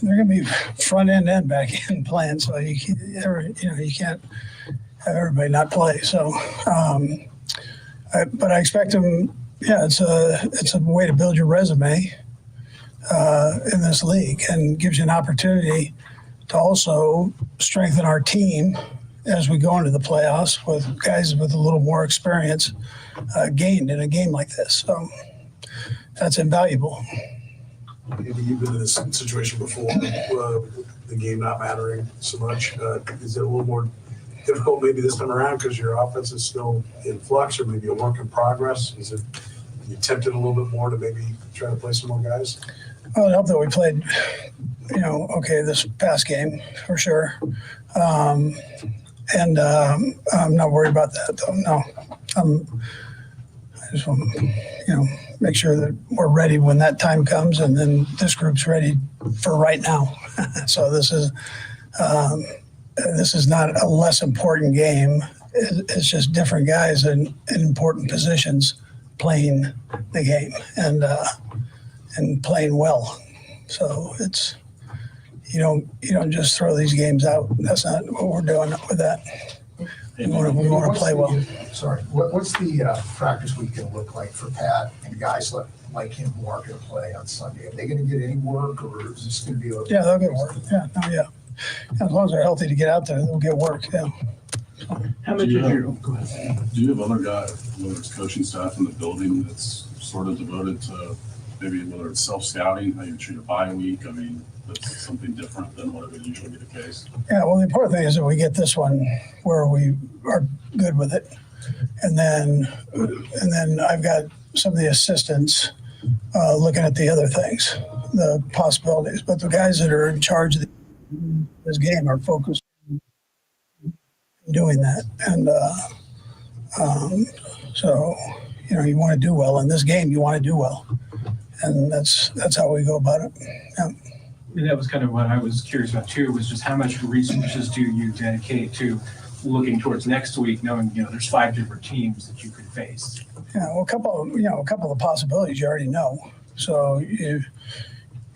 they're going to be front end and back end playing, so you can't have everybody not play. So, but I expect them. Yeah, it's a way to build your resume in this league, and gives you an opportunity to also strengthen our team as we go into the playoffs with guys with a little more experience gained in a game like this. So that's invaluable. Maybe you've been in this situation before, the game not mattering so much. Is it a little more difficult maybe this time around because your offense is still in flux, or maybe a work in progress? Is it you tempted a little bit more to maybe try to play some more guys? Well, it helped that we played, okay this past game for sure. And I'm not worried about that, though. No. I just want to, make sure that we're ready when that time comes, and then this group's ready for right now. So this is not a less important game. It's just different guys in important positions playing the game and playing well. So it's you don't just throw these games out. That's not what we're doing with that. We want to play well. Sorry, what's the practice week going to look like for Pat and guys like him who aren't going to play on Sunday? Are they going to get any work, or is this going to be a... Yeah, they'll get work. Yeah. As long as they're healthy to get out there, they'll get work. Yeah. How much Do of you your, go ahead. Do you have other guys, whether it's coaching staff in the building that's sort of devoted to maybe whether it's self-scouting, how you treat a bye week? I mean, that's something different than what would usually be the case. Yeah, well, the important thing is that we get this one where we are good with it. And then I've got some of the assistants looking at the other things, the possibilities. But the guys that are in charge of this game are focused on doing that. And so, you want to do well. In this game, you want to do well. And that's how we go about it. Yeah. That was kind of what I was curious about too, was just how much resources do you dedicate to looking towards next week, knowing, there's 5 different teams that you could face? Yeah, well, a couple of possibilities you already know. So you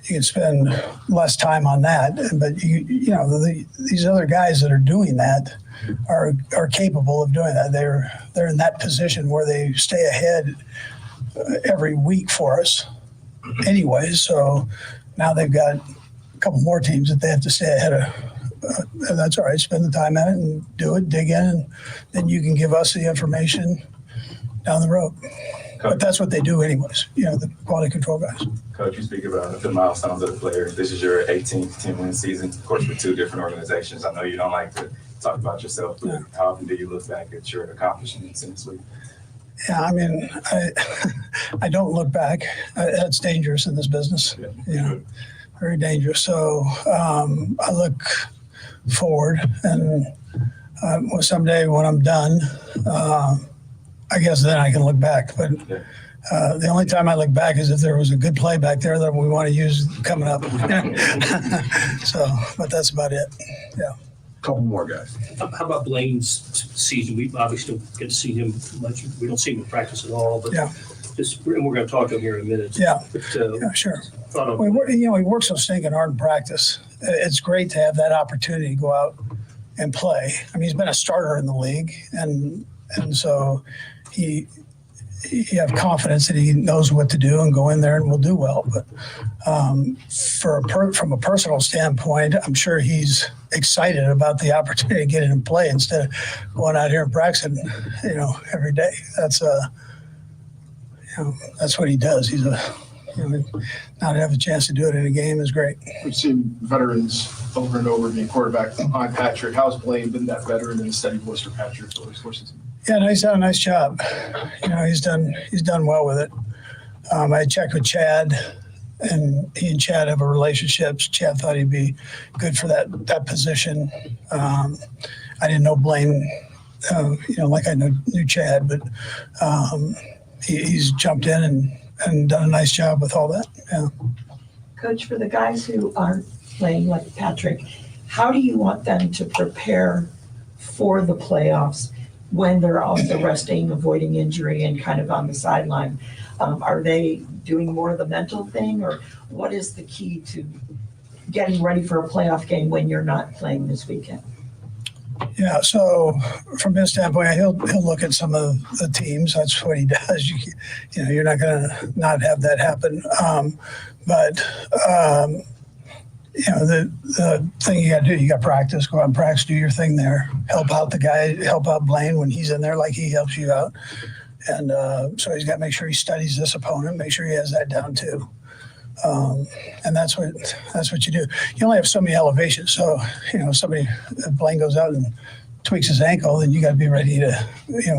can spend less time on that, but these other guys that are doing that are capable of doing that. They're in that position where they stay ahead every week for us anyways. So now they've got a couple more teams that they have to stay ahead of. And that's all right. Spend the time at it and do it, dig in, and then you can give us the information down the road. But that's what they do anyways, the quality control guys. Coach, you speak about the milestones of the players. This is your 18th 10-win season, of course, with 2 different organizations. I know you don't like to talk about yourself, but how often do you look back at your accomplishments in this week? Yeah, I mean, I don't look back. That's dangerous in this business, very dangerous. So I look forward, and someday when I'm done, I guess then I can look back. But the only time I look back is if there was a good play back there that we want to use coming up. So, but that's about it. Yeah. Couple more guys. How about Blaine's season? We obviously don't get to see him much. We don't see him in practice at all. But we're going to talk to him here in a minute. Yeah. But, Sure. He works so stinking hard in practice. It's great to have that opportunity to go out and play. I mean, he's been a starter in the league, and so you have confidence that he knows what to do and go in there and will do well. But from a personal standpoint, I'm sure he's excited about the opportunity to get in and play instead of going out here and practicing, every day. That's what he does. He's not to have a chance to do it in a game is great. We've seen veterans over and over being quarterback on Patrick. How's Blaine been that veteran and steady voice for Patrick for these courses? Yeah, he's done a nice job. He's done well with it. I checked with Chad, and he and Chad have a relationship. Chad thought he'd be good for that position. I didn't know Blaine, like I knew Chad, but he's jumped in and done a nice job with all that. Yeah. Coach, for the guys who aren't playing like Patrick, how do you want them to prepare for the playoffs when they're also resting, avoiding injury, and kind of on the sideline? Are they doing more of the mental thing, or what is the key to getting ready for a playoff game when you're not playing this weekend? Yeah, so from his standpoint, he'll look at some of the teams. That's what he does. You're not going to not have that happen. But the thing you got to do, you got to practice. Go out and practice. Do your thing there. Help out the guy. Help out Blaine when he's in there, like he helps you out. And so he's got to make sure he studies this opponent. Make sure he has that down too. And that's what you do. You only have so many elevations. So, if Blaine goes out and tweaks his ankle, then you got to be ready to,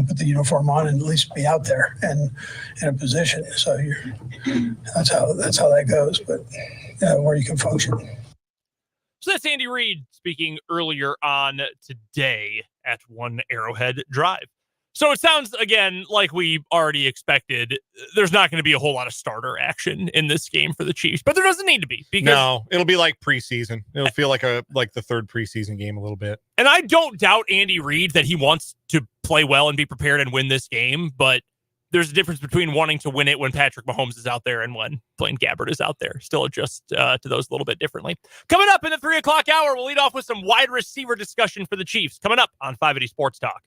put the uniform on and at least be out there and in a position. So that's how that goes, but where you can function. So that's Andy Reid speaking earlier on today at One Arrowhead Drive. So it sounds, again, like we already expected. There's not going to be a whole lot of starter action in this game for the Chiefs, but there doesn't need to be. Because no, it'll be like preseason. It'll feel like the third preseason game a little bit. And I don't doubt Andy Reid that he wants to play well and be prepared and win this game, but there's a difference between wanting to win it when Patrick Mahomes is out there and when Blaine Gabbert is out there. Still adjust to those a little bit differently. Coming up in the 3 o'clock hour, we'll lead off with some wide receiver discussion for the Chiefs. Coming up on 580 Sports Talk.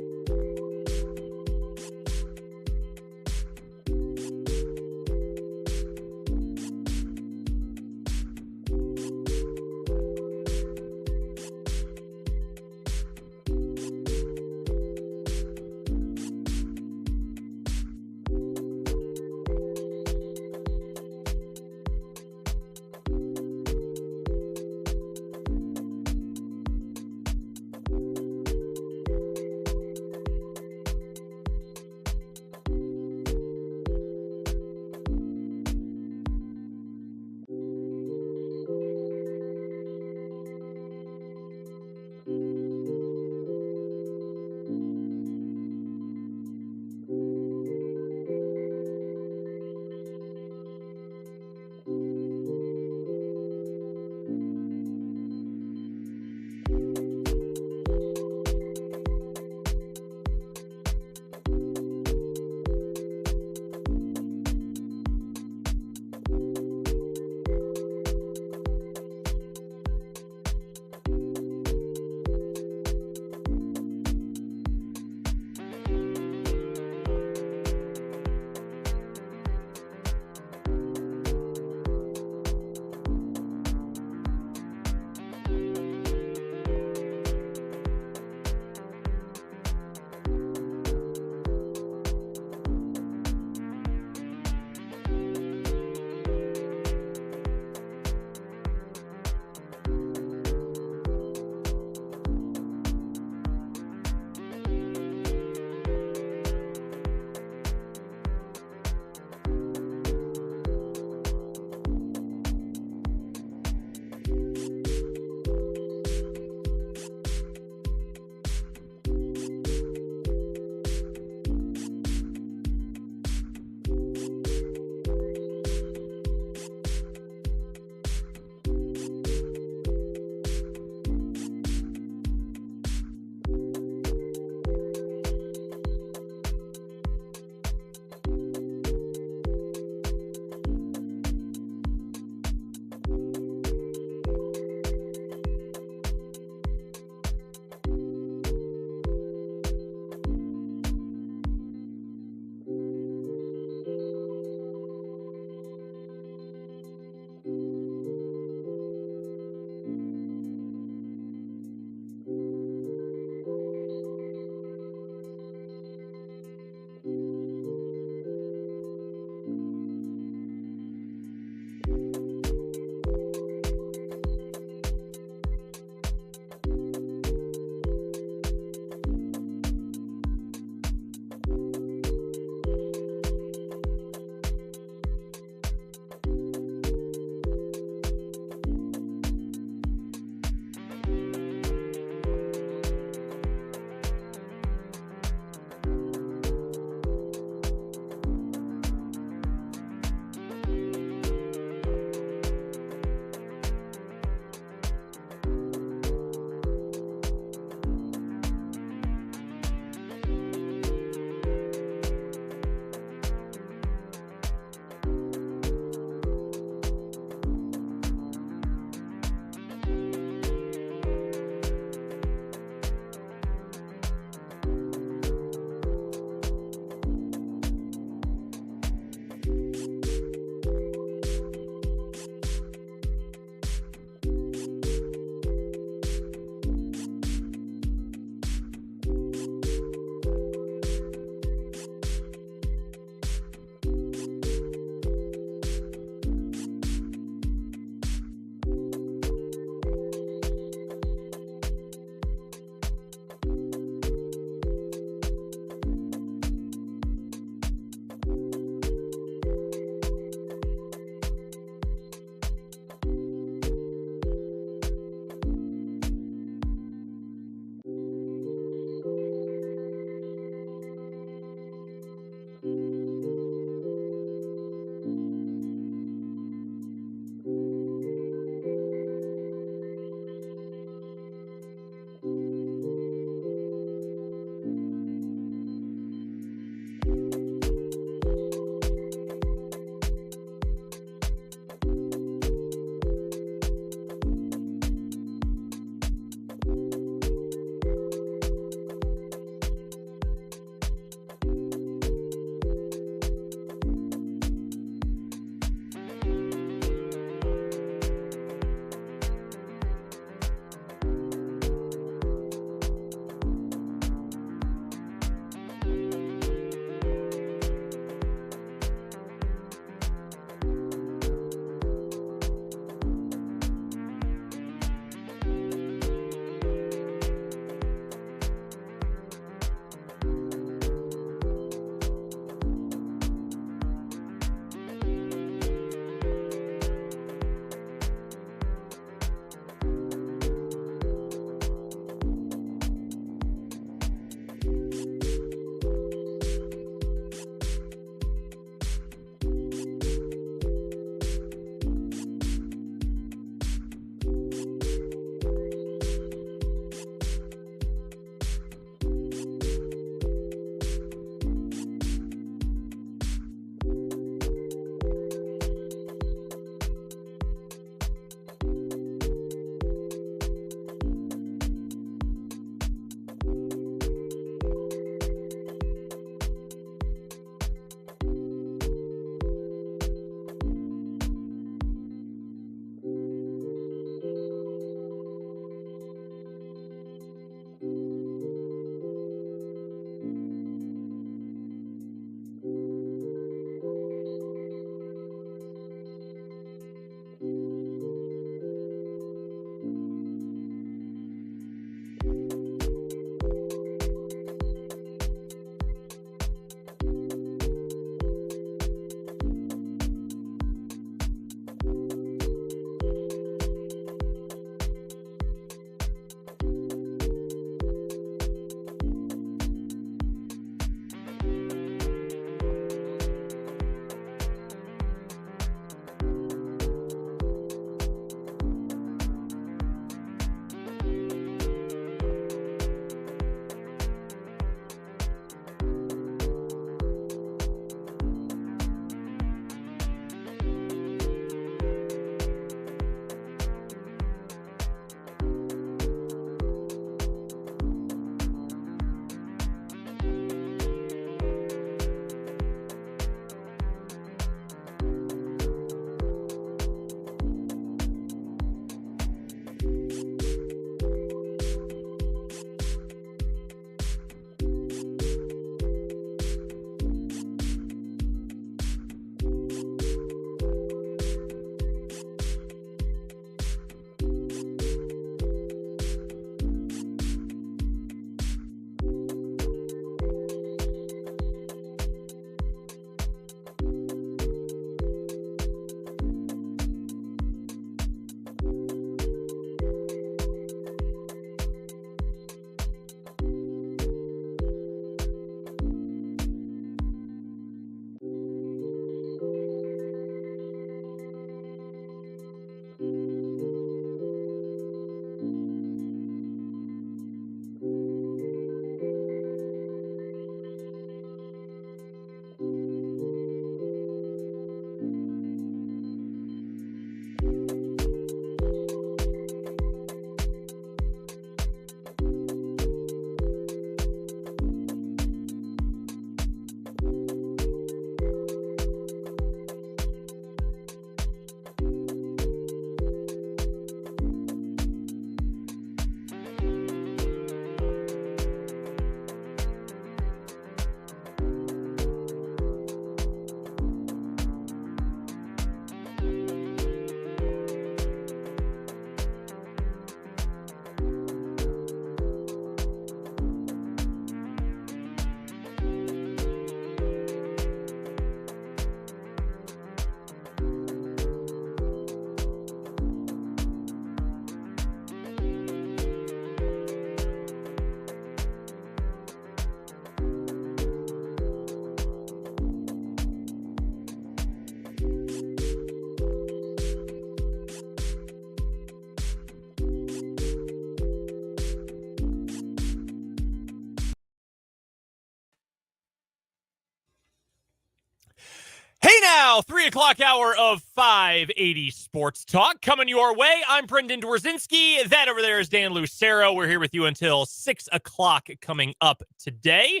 now, 3 o'clock hour of 580 Sports Talk coming your way. I'm Brendan Dworzinski. That over there is Dan Lucero. We're here with you until 6 o'clock coming up today.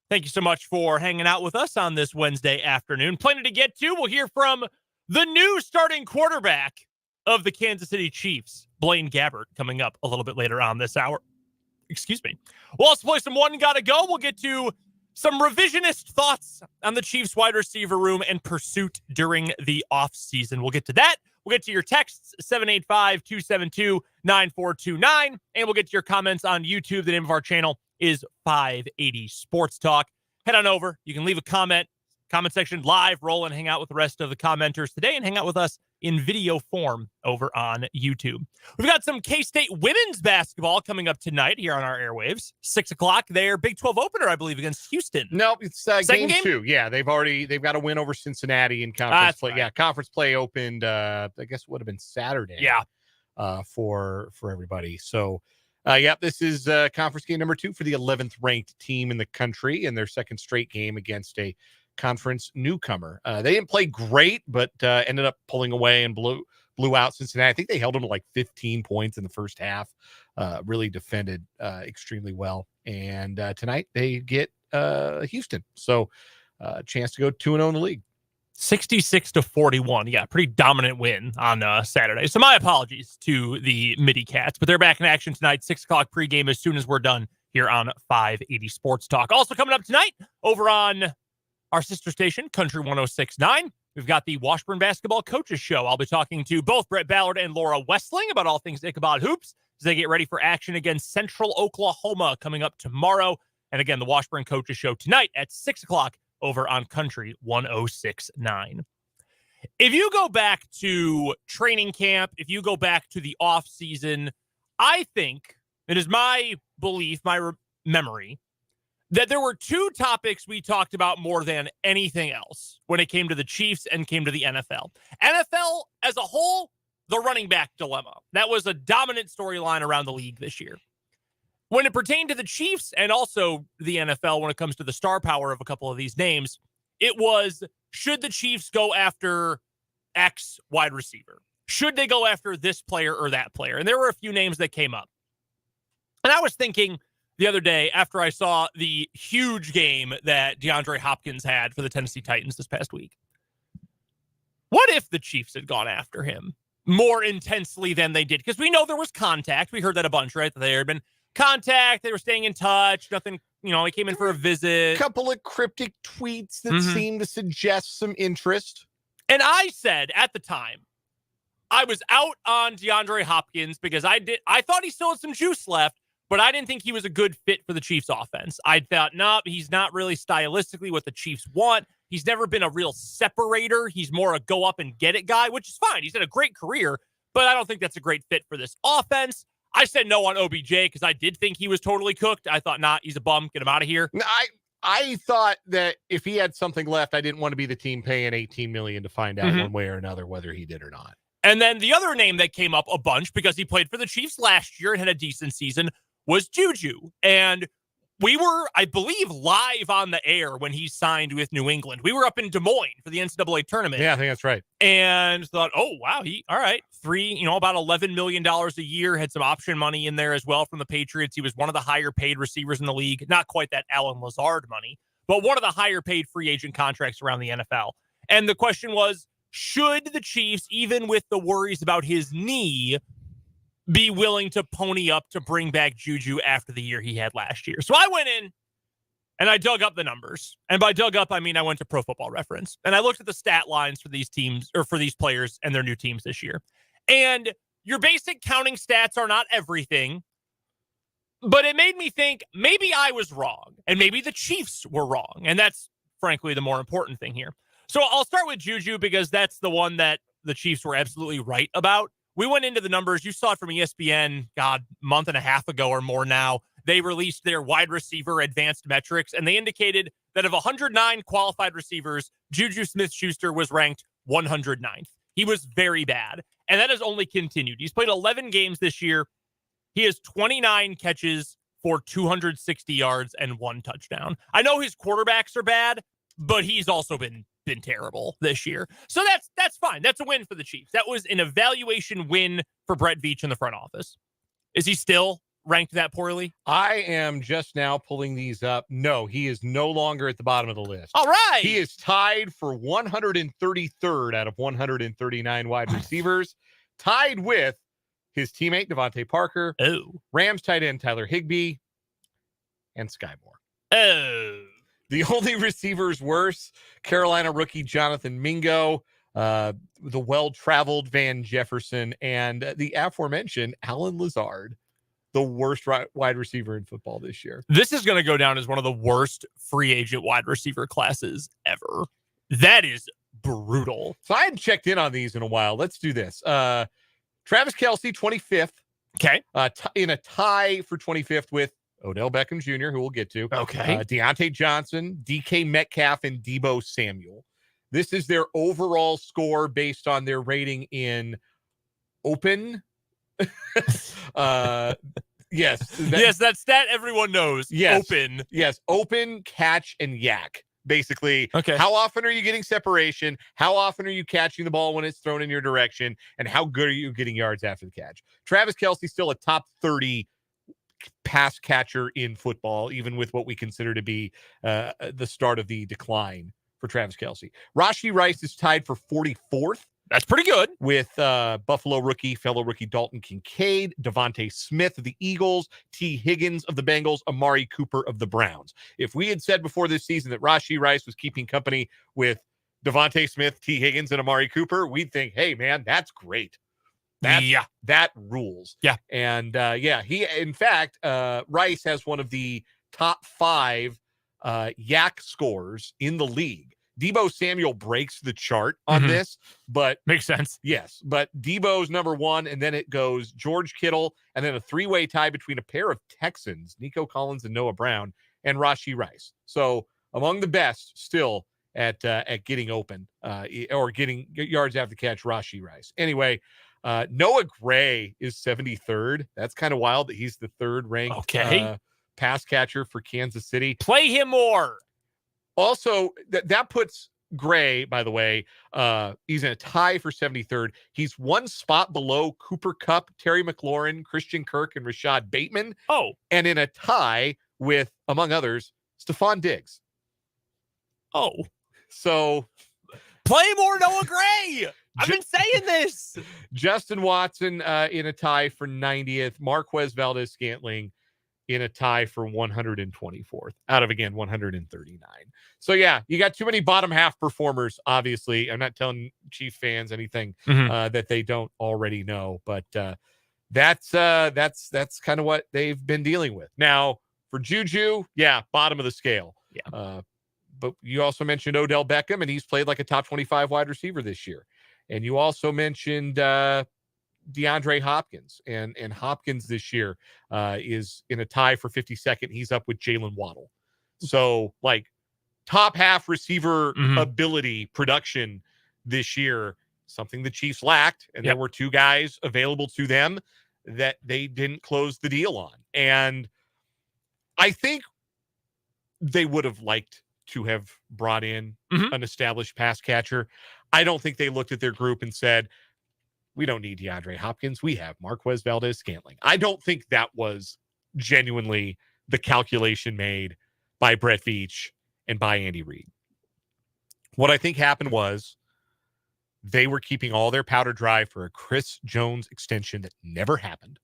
Thank you so much for hanging out with us on this Wednesday afternoon. Plenty to get to. We'll hear from the new starting quarterback of the Kansas City Chiefs, Blaine Gabbert, coming up a little bit later on this hour. Excuse me. We'll also play some One Gotta Go. We'll get to some revisionist thoughts on the Chiefs wide receiver room and pursuit during the offseason. We'll get to that. We'll get to your texts, 785-272-9429. And we'll get to your comments on YouTube. The name of our channel is 580 Sports Talk. Head on over. You can leave a comment section live, roll and hang out with the rest of the commenters today and hang out with us in video form over on YouTube. We've got some K-State women's basketball coming up tonight here on our airwaves. 6 o'clock, their Big 12 opener, I believe, against Houston. Nope, it's game 2. Yeah, they've got a win over Cincinnati in conference play. Right. Yeah, conference play opened, I guess it would have been Saturday. Yeah. For everybody. So, this is conference game number 2 for the 11th ranked team in the country and their second straight game against a conference newcomer. They didn't play great, but ended up pulling away and blew out Cincinnati. I think they held them to like 15 points in the first half. Really defended extremely well. And tonight they get Houston. So chance to go 2-0 in the league. 66-41. Yeah, pretty dominant win on Saturday. So my apologies to the Midi Cats, but they're back in action tonight. 6 o'clock pregame as soon as we're done here on 580 Sports Talk. Also coming up tonight over on our sister station, Country 106.9. We've got the Washburn Basketball Coaches Show. I'll be talking to both Brett Ballard and Laura Westling about all things Ichabod Hoops as they get ready for action against Central Oklahoma coming up tomorrow. And again, the Washburn Coaches Show tonight at 6 o'clock over on Country 106.9. If you go back to training camp, if you go back to the offseason, I think, it is my belief, my memory, that there were 2 topics we talked about more than anything else when it came to the Chiefs and came to the NFL. NFL as a whole, the running back dilemma. That was a dominant storyline around the league this year. When it pertained to the Chiefs and also the NFL, when it comes to the star power of a couple of these names, it was, should the Chiefs go after X wide receiver? Should they go after this player or that player? And there were a few names that came up. And I was thinking the other day, after I saw the huge game that DeAndre Hopkins had for the Tennessee Titans this past week, what if the Chiefs had gone after him more intensely than they did? Because we know there was contact. We heard that a bunch, right? There had been contact. They were staying in touch. Nothing, he came in for a visit. A couple of cryptic tweets that seemed to suggest some interest. And I said at the time, I was out on DeAndre Hopkins because I thought he still had some juice left, but I didn't think he was a good fit for the Chiefs offense. I thought, no, he's not really stylistically what the Chiefs want. He's never been a real separator. He's more a go up and get it guy, which is fine. He's had a great career, but I don't think that's a great fit for this offense. I said no on OBJ because I did think he was totally cooked. I thought, he's a bum. Get him out of here. I thought that if he had something left, I didn't want to be the team paying $18 million to find out one way or another whether he did or not. And then the other name that came up a bunch because he played for the Chiefs last year and had a decent season was Juju. And we were, I believe, live on the air when he signed with New England. We were up in Des Moines for the NCAA tournament. Yeah, I think that's right. And thought, oh, wow, all right. About $11 million a year, had some option money in there as well from the Patriots. He was one of the higher paid receivers in the league. Not quite that Allen Lazard money, but one of the higher paid free agent contracts around the NFL. And the question was, should the Chiefs, even with the worries about his knee, be willing to pony up to bring back Juju after the year he had last year? So I went in and I dug up the numbers. And by dug up, I mean I went to Pro Football Reference. And I looked at the stat lines for these teams, or for these players and their new teams this year. And your basic counting stats are not everything. But it made me think maybe I was wrong. And maybe the Chiefs were wrong. And that's, frankly, the more important thing here. So I'll start with Juju because that's the one that the Chiefs were absolutely right about. We went into the numbers. You saw it from ESPN, month and a half ago or more now. They released their wide receiver advanced metrics, and they indicated that of 109 qualified receivers, Juju Smith-Schuster was ranked 109th. He was very bad, and that has only continued. He's played 11 games this year. He has 29 catches for 260 yards and 1 touchdown. I know his quarterbacks are bad, but he's also been been terrible this year. So that's fine. That's a win for the Chiefs. That was an evaluation win for Brett Veach in the front office. Is he still ranked that poorly? I am just now pulling these up. No, he is no longer at the bottom of the list. All right. He is tied for 133rd out of 139 wide receivers, tied with his teammate Devontae Parker, Rams tight end Tyler Higbee, and Sky Moore. The only receivers worse, Carolina rookie Jonathan Mingo, the well-traveled Van Jefferson, and the aforementioned Alan Lazard, the worst wide receiver in football this year. This is going to go down as one of the worst free agent wide receiver classes ever. That is brutal. So I hadn't checked in on these in a while. Let's do this. Travis Kelce, 25th. Okay. In a tie for 25th with Odell Beckham Jr., who we'll get to. Okay. Deontay Johnson, DK Metcalf, and Deebo Samuel. This is their overall score based on their rating in open. Yes. Yes, that stat everyone knows. Yes. Open. Yes. Open, catch, and yak. Basically, okay. How often are you getting separation? How often are you catching the ball when it's thrown in your direction? And how good are you getting yards after the catch? Travis Kelce still a top 30 pass catcher in football, even with what we consider to be the start of the decline for Travis Kelce. Rashee Rice is tied for 44th. That's pretty good. With Buffalo fellow rookie Dalton Kincaid, Devontae Smith of the Eagles, T. Higgins of the Bengals, Amari Cooper of the Browns. If we had said before this season that Rashee Rice was keeping company with Devontae Smith, T. Higgins, and Amari Cooper, we'd think, hey, man, that's great. That rules. Yeah. And in fact, Rice has one of the top 5 yak scores in the league. Deebo Samuel breaks the chart on this, but makes sense. Yes, but Deebo's number 1, and then it goes George Kittle, and then a 3-way tie between a pair of Texans, Nico Collins and Noah Brown, and Rashee Rice. So among the best still at getting open or getting yards after the catch, Rashee Rice. Anyway, Noah Gray is 73rd. That's kind of wild that he's the 3rd ranked pass catcher for Kansas City. Play him more. Also, that puts Gray, by the way, he's in a tie for 73rd. He's one spot below Cooper Kupp, Terry McLaurin, Christian Kirk, and Rashad Bateman. Oh. And in a tie with, among others, Stephon Diggs. Oh. So play more Noah Gray. I've been saying this. Justin Watson in a tie for 90th. Marquez Valdez-Scantling in a tie for 124th out of, again, 139. So, yeah, you got too many bottom half performers, obviously. I'm not telling Chief fans anything that they don't already know, but that's kind of what they've been dealing with. Now, for Juju, bottom of the scale. Yeah. But you also mentioned Odell Beckham, and he's played like a top 25 wide receiver this year. And you also mentioned DeAndre Hopkins, and Hopkins this year is in a tie for 52nd. He's up with Jalen Waddle. So, like, top half receiver ability production this year, something the Chiefs lacked, and there were 2 guys available to them that they didn't close the deal on. And I think they would have liked to have brought in an established pass catcher. I don't think they looked at their group and said, we don't need DeAndre Hopkins. We have Marquez Valdez-Scantling. I don't think that was genuinely the calculation made by Brett Veach and by Andy Reid. What I think happened was they were keeping all their powder dry for a Chris Jones extension that never happened.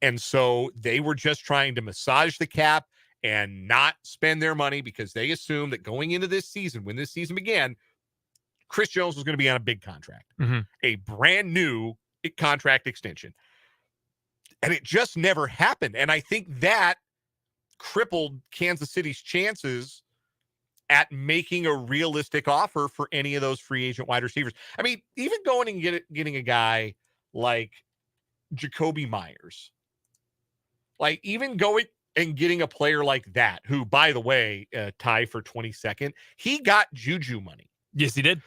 And so they were just trying to massage the cap and not spend their money because they assumed that going into this season, when this season began, Chris Jones was going to be on a big contract, a brand new contract extension. And it just never happened. And I think that crippled Kansas City's chances at making a realistic offer for any of those free agent wide receivers. I mean, even going and getting a guy like Jacoby Myers, like even going and getting a player like that, who, by the way, tie for 22nd, he got Juju money. Yes, he did.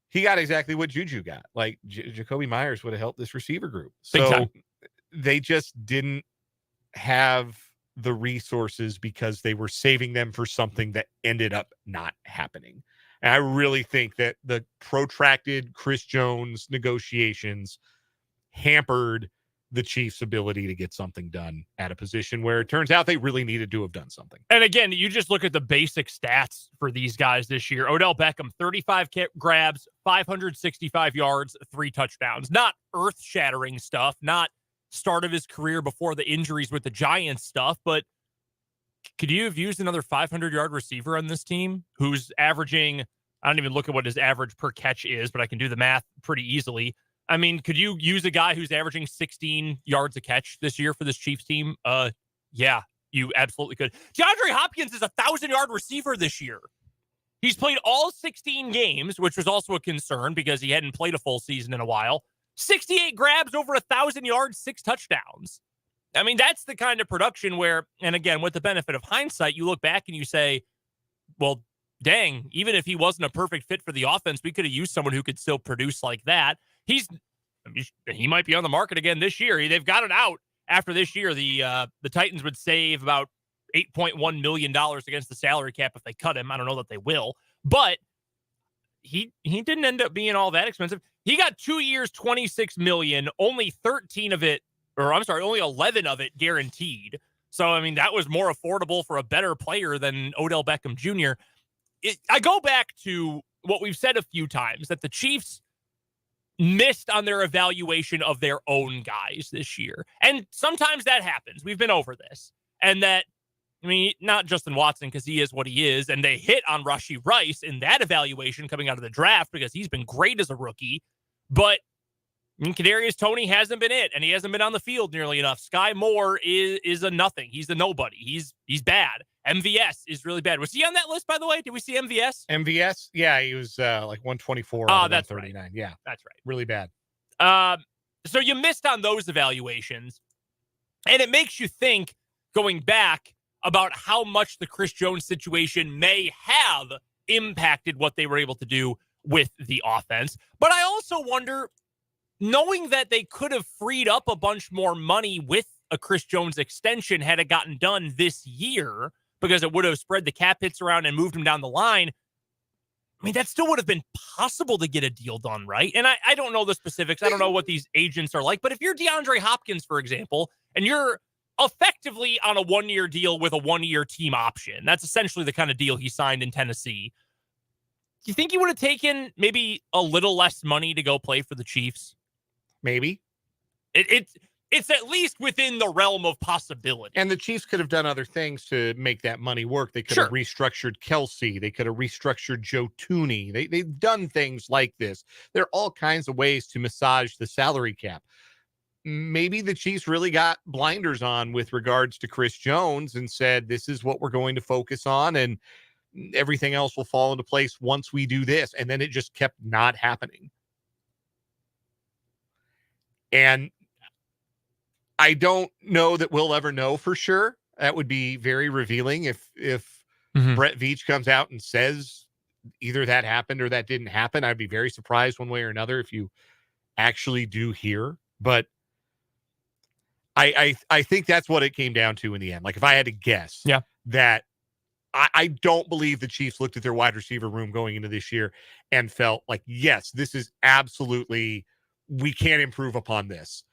He got exactly what Juju got. Like Jacoby Myers would have helped this receiver group. Big So time. they just didn't have the resources because they were saving them for something that ended up not happening. And I really think that the protracted Chris Jones negotiations hampered the Chiefs' ability to get something done at a position where it turns out they really needed to have done something. And again, you just look at the basic stats for these guys this year. Odell Beckham, 35 grabs, 565 yards, 3 touchdowns. Not earth-shattering stuff, not start of his career before the injuries with the Giants stuff, but could you have used another 500-yard receiver on this team who's averaging, I don't even look at what his average per catch is, but I can do the math pretty easily. I mean, could you use a guy who's averaging 16 yards a catch this year for this Chiefs team? Yeah, you absolutely could. DeAndre Hopkins is a 1,000-yard receiver this year. He's played all 16 games, which was also a concern because he hadn't played a full season in a while. 68 grabs, over 1,000 yards, 6 touchdowns. I mean, that's the kind of production where, and again, with the benefit of hindsight, you look back and you say, well, dang, even if he wasn't a perfect fit for the offense, we could have used someone who could still produce like that. He might be on the market again this year. They've got it out after this year. The Titans would save about $8.1 million against the salary cap if they cut him. I don't know that they will, but he didn't end up being all that expensive. He got 2 years, $26 million, only 13 of it, or I'm sorry, only 11 of it guaranteed. So, I mean, that was more affordable for a better player than Odell Beckham Jr. I go back to what we've said a few times, that the Chiefs missed on their evaluation of their own guys this year. And sometimes that happens. We've been over this. And that, I mean, not Justin Watson, because he is what he is, and they hit on Rashee Rice in that evaluation coming out of the draft because he's been great as a rookie. But I mean, Kadarius Toney hasn't been it, and he hasn't been on the field nearly enough. Sky Moore is a nothing. He's a nobody. He's bad. MVS is really bad. Was he on that list, by the way? Did we see MVS? MVS? Yeah, he was like 124. Oh, that's 139. right. Yeah, that's right. Really bad. So you missed on those evaluations, and it makes you think, going back, about how much the Chris Jones situation may have impacted what they were able to do with the offense. But I also wonder, knowing that they could have freed up a bunch more money with a Chris Jones extension had it gotten done this year, because it would have spread the cap hits around and moved him down the line. I mean, that still would have been possible to get a deal done, right? And I don't know the specifics. I don't know what these agents are like. But if you're DeAndre Hopkins, for example, and you're effectively on a 1-year deal with a 1-year team option, that's essentially the kind of deal he signed in Tennessee. Do you think he would have taken maybe a little less money to go play for the Chiefs? Maybe. It's at least within the realm of possibility. And the Chiefs could have done other things to make that money work. They could have restructured Kelsey. They could have restructured Joe Tooney. They've done things like this. There are all kinds of ways to massage the salary cap. Maybe the Chiefs really got blinders on with regards to Chris Jones and said, this is what we're going to focus on, and everything else will fall into place once we do this. And then it just kept not happening. And I don't know that we'll ever know for sure. That would be very revealing if Brett Veach comes out and says either that happened or that didn't happen. I'd be very surprised one way or another if you actually do hear. But I think that's what it came down to in the end. Like, if I had to guess, that I don't believe the Chiefs looked at their wide receiver room going into this year and felt like, yes, this is absolutely, we can't improve upon this.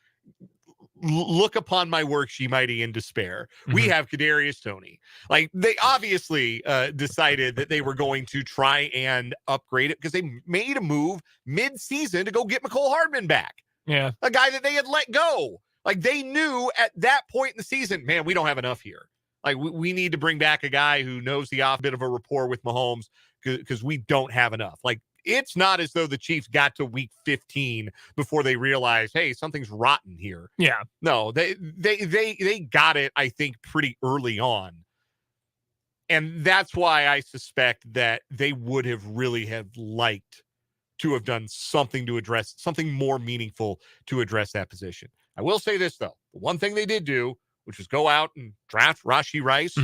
Look upon my works, ye mighty, in despair. We have Kadarius Toney. Like, they obviously decided that they were going to try and upgrade it because they made a move mid-season to go get McCole Hardman back. Yeah. A guy that they had let go. Like, they knew at that point in the season, man, we don't have enough here. Like, we need to bring back a guy who knows the off bit of a rapport with Mahomes because we don't have enough. Like, it's not as though the Chiefs got to week 15 before they realized, hey, something's rotten here. Yeah. No, they got it, I think, pretty early on. And that's why I suspect that they would have really have liked to have done something to address, something more meaningful to address that position. I will say this, though. The one thing they did do, which was go out and draft Rashee Rice,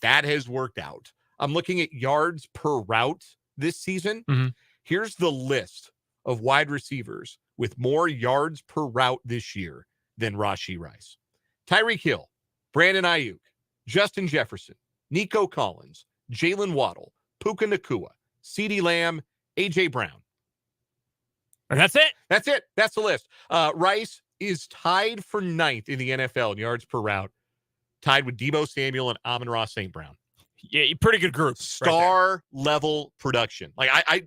that has worked out. I'm looking at yards per route this season. Here's the list of wide receivers with more yards per route this year than Rashee Rice. Tyreek Hill, Brandon Ayuk, Justin Jefferson, Nico Collins, Jalen Waddle, Puka Nacua, CeeDee Lamb, A.J. Brown. And that's it. That's it. That's the list. Rice is tied for 9th in the NFL in yards per route, tied with Deebo Samuel and Amon-Ra St. Brown. Yeah, pretty good group. Star level production. Like I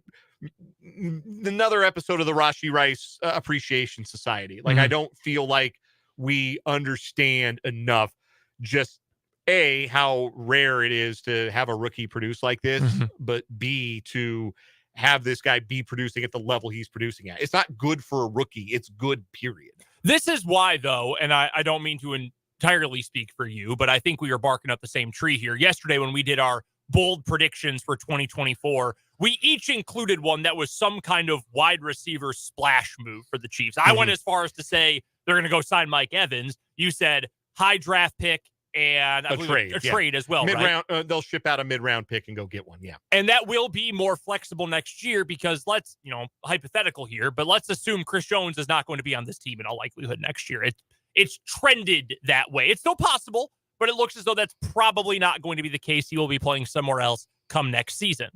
another episode of the Rashee Rice Appreciation Society. Like I don't feel like we understand enough just A, how rare it is to have a rookie produce like this, but B, to have this guy be producing at the level he's producing at. It's not good for a rookie. It's good, period. This is why, though, and I don't mean to entirely speak for you, but I think we are barking up the same tree here. Yesterday, when we did our bold predictions for 2024, we each included one that was some kind of wide receiver splash move for the Chiefs. I went as far as to say they're going to go sign Mike Evans. You said high draft pick and a trade as well. Mid-round, they'll ship out a mid-round pick and go get one. Yeah. And that will be more flexible next year because let's, hypothetical here, but let's assume Chris Jones is not going to be on this team in all likelihood next year. It's trended that way. It's still possible, but it looks as though that's probably not going to be the case. He will be playing somewhere else come next season.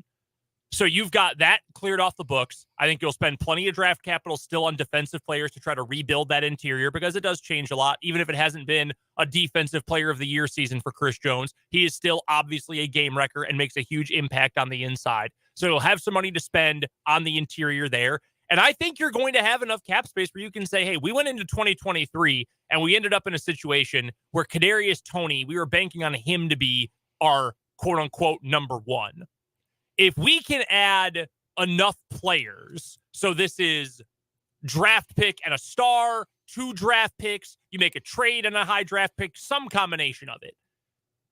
So you've got that cleared off the books. I think you'll spend plenty of draft capital still on defensive players to try to rebuild that interior because it does change a lot. Even if it hasn't been a defensive player of the year season for Chris Jones, he is still obviously a game wrecker and makes a huge impact on the inside. So you'll have some money to spend on the interior there. And I think you're going to have enough cap space where you can say, hey, we went into 2023 and we ended up in a situation where Kadarius Toney, we were banking on him to be our quote unquote number one. If we can add enough players, so this is draft pick and a star, 2 draft picks, you make a trade and a high draft pick, some combination of it,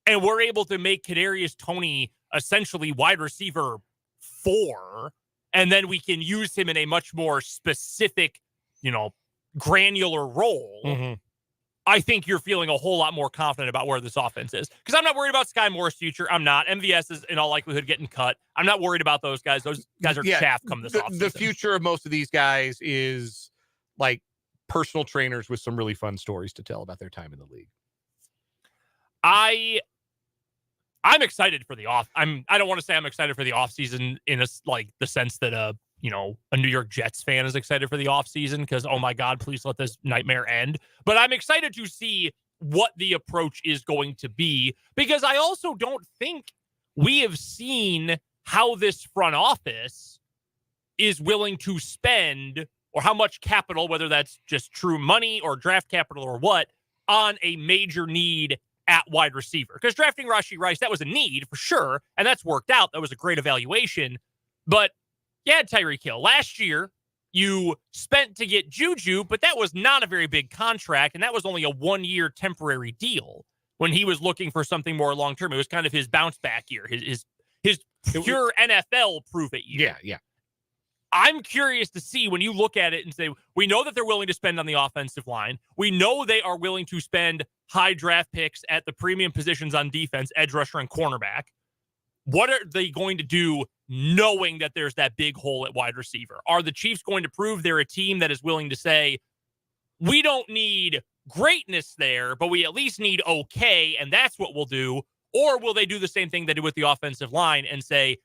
and we're able to make Kadarius Toney essentially wide receiver 4, and then we can use him in a much more specific, granular role, I think you're feeling a whole lot more confident about where this offense is. Because I'm not worried about Sky Moore's future. I'm not. MVS is in all likelihood getting cut. I'm not worried about those guys. Those guys are chaff come this offseason. The future of most of these guys is like personal trainers with some really fun stories to tell about their time in the league. I'm excited for the I don't want to say I'm excited for the offseason in the sense that a New York Jets fan is excited for the offseason because, oh my God, please let this nightmare end. But I'm excited to see what the approach is going to be because I also don't think we have seen how this front office is willing to spend or how much capital, whether that's just true money or draft capital or what, on a major need at wide receiver. Because drafting Rashee Rice, that was a need for sure, and that's worked out. That was a great evaluation. But you had Tyreek Hill. Last year, you spent to get Juju, but that was not a very big contract, and that was only a 1-year temporary deal when he was looking for something more long-term. It was kind of his bounce-back year, his pure NFL prove-it year. Yeah. I'm curious to see when you look at it and say, we know that they're willing to spend on the offensive line. We know they are willing to spend high draft picks at the premium positions on defense, edge rusher and cornerback. What are they going to do knowing that there's that big hole at wide receiver? Are the Chiefs going to prove they're a team that is willing to say, we don't need greatness there, but we at least need okay, and that's what we'll do? Or will they do the same thing they did with the offensive line and say,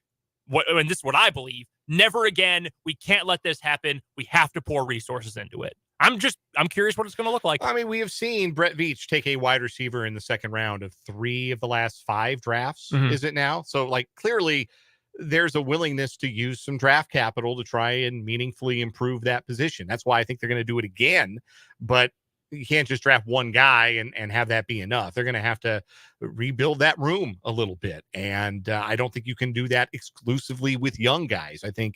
and this is what I believe, never again, we can't let this happen. We have to pour resources into it. I'm curious what it's going to look like. I mean, we have seen Brett Veach take a wide receiver in the second round of 3 of the last 5 drafts, is it now? So, clearly there's a willingness to use some draft capital to try and meaningfully improve that position. That's why I think they're going to do it again, but you can't just draft one guy and have that be enough. They're going to have to rebuild that room a little bit. And I don't think you can do that exclusively with young guys. I think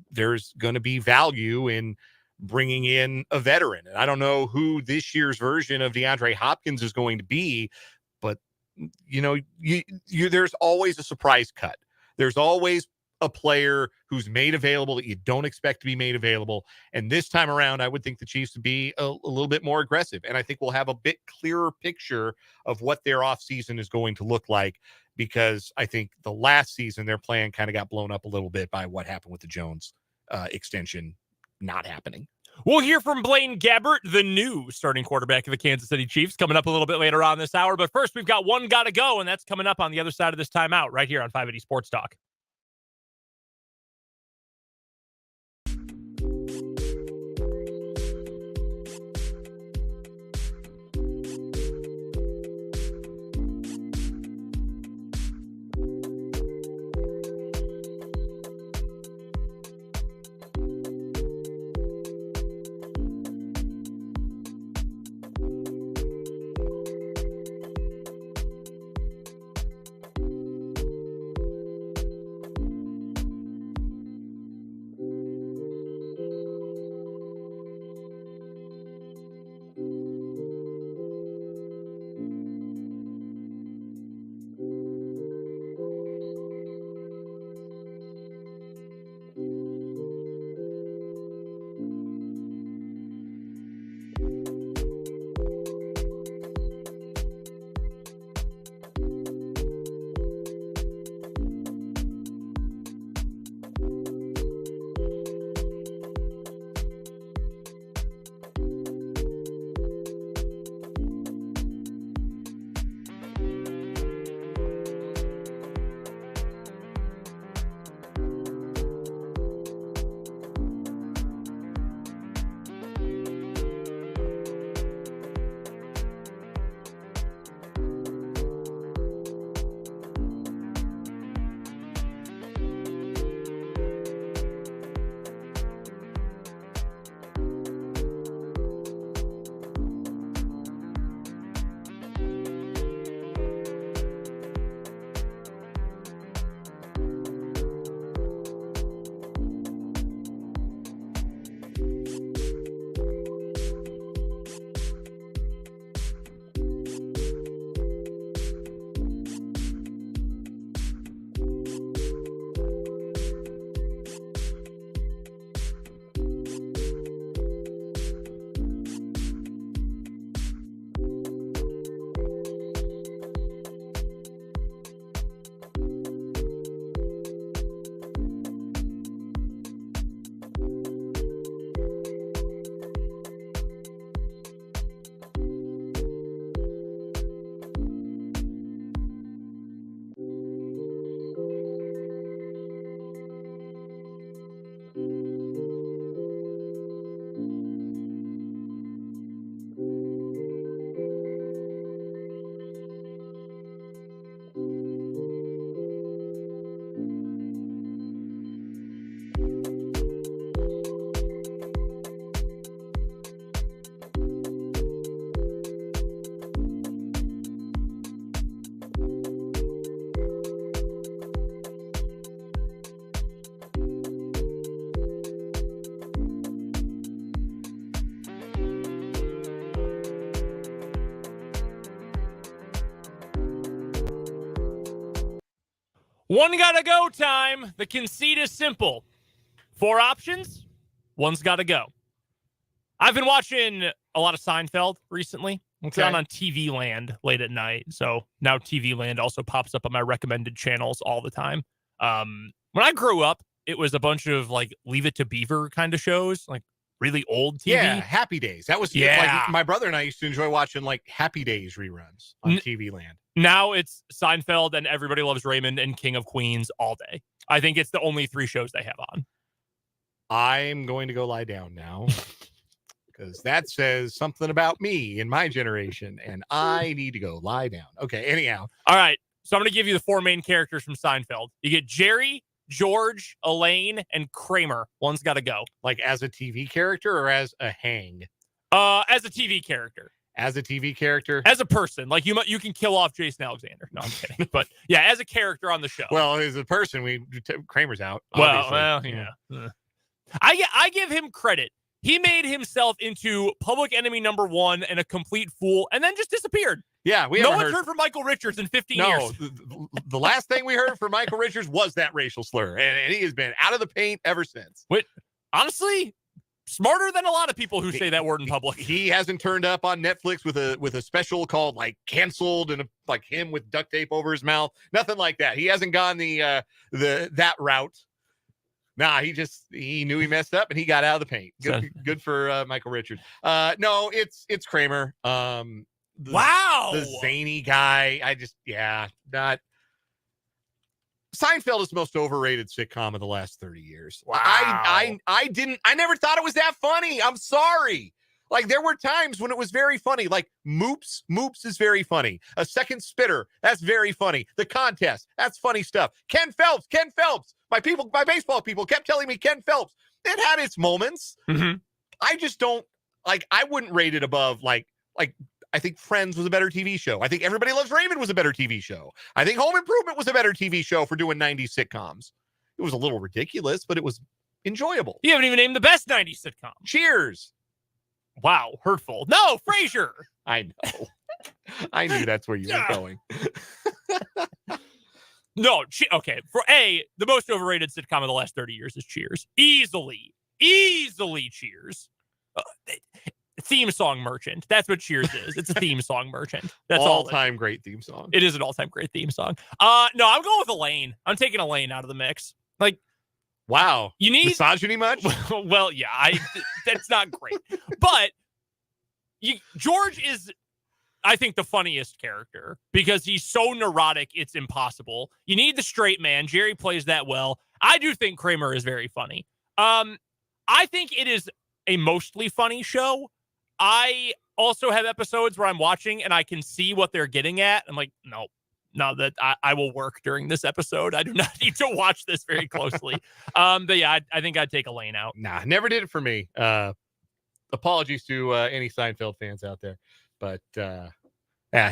there's going to be value in bringing in a veteran. And I don't know who this year's version of DeAndre Hopkins is going to be, but there's always a surprise cut. There's always a player who's made available that you don't expect to be made available. And this time around, I would think the Chiefs would be a little bit more aggressive. And I think we'll have a bit clearer picture of what their offseason is going to look like, because I think the last season, their plan kind of got blown up a little bit by what happened with the Jones extension not happening. We'll hear from Blaine Gabbert, the new starting quarterback of the Kansas City Chiefs, coming up a little bit later on this hour. But first, we've got one gotta go, and that's coming up on the other side of this timeout right here on 580 Sports Talk. One gotta go time. The conceit is simple. 4 options, one's gotta go. I've been watching a lot of Seinfeld recently. It's on TV Land late at night. So now TV Land also pops up on my recommended channels all the time. When I grew up, it was a bunch of like Leave It to Beaver kind of shows, like really old TV. Yeah, Happy Days. That was like my brother and I used to enjoy watching like Happy Days reruns on TV Land. Now it's Seinfeld and Everybody Loves Raymond and King of Queens all day. I think it's the only 3 shows they have on. I'm going to go lie down now because that says something about me in my generation, and I need to go lie down. Okay, anyhow. All right, so I'm going to give you the 4 main characters from Seinfeld. You get Jerry, George, Elaine, and Kramer. One's got to go. Like as a TV character or as a hang? As a TV character. As a TV character? As a person. Like you can kill off Jason Alexander. No, I'm kidding. But yeah, as a character on the show. Well, as a person, Kramer's out. Well, yeah. I give him credit. He made himself into public enemy number 1 and a complete fool and then just disappeared. Yeah, no one's heard from Michael Richards in 15 years. No, the last thing we heard from Michael Richards was that racial slur, and he has been out of the paint ever since. Wait, honestly, smarter than a lot of people who say that word in public. He hasn't turned up on Netflix with a special called like Canceled and like him with duct tape over his mouth. Nothing like that. He hasn't gone that route. Nah, he knew he messed up and he got out of the paint. Good for Michael Richards. No, it's Kramer. The zany guy. Not. Seinfeld is the most overrated sitcom of the last 30 years. Wow. I never thought it was that funny. I'm sorry. Like, there were times when it was very funny. Like, Moops is very funny. A Second Spitter, that's very funny. The Contest, that's funny stuff. Ken Phelps. My baseball people kept telling me Ken Phelps. It had its moments. Mm-hmm. I just don't, like, I wouldn't rate it above, like, I think Friends was a better TV show. I think Everybody Loves Raymond was a better TV show. I think Home Improvement was a better TV show for doing 90s sitcoms. It was a little ridiculous, but it was enjoyable. You haven't even named the best 90s sitcom. Cheers. Wow, hurtful. No, Frasier. I know. I knew that's where you were going. No, okay. The most overrated sitcom of the last 30 years is Cheers. Easily Cheers. Theme song merchant. That's what Cheers is. It's a theme song merchant. That's all-time great theme song. It is an all-time great theme song. No, I'm going with Elaine. I'm taking Elaine out of the mix. Like, wow. You need misogyny much? Well, yeah, that's not great. But George is, I think, the funniest character because he's so neurotic, it's impossible. You need the straight man. Jerry plays that well. I do think Kramer is very funny. I think it is a mostly funny show. I also have episodes where I'm watching and I can see what they're getting at. I'm like, no, that I will work during this episode. I do not need to watch this very closely. But yeah, I think I'd take Elaine out. Nah, never did it for me. Apologies to any Seinfeld fans out there, but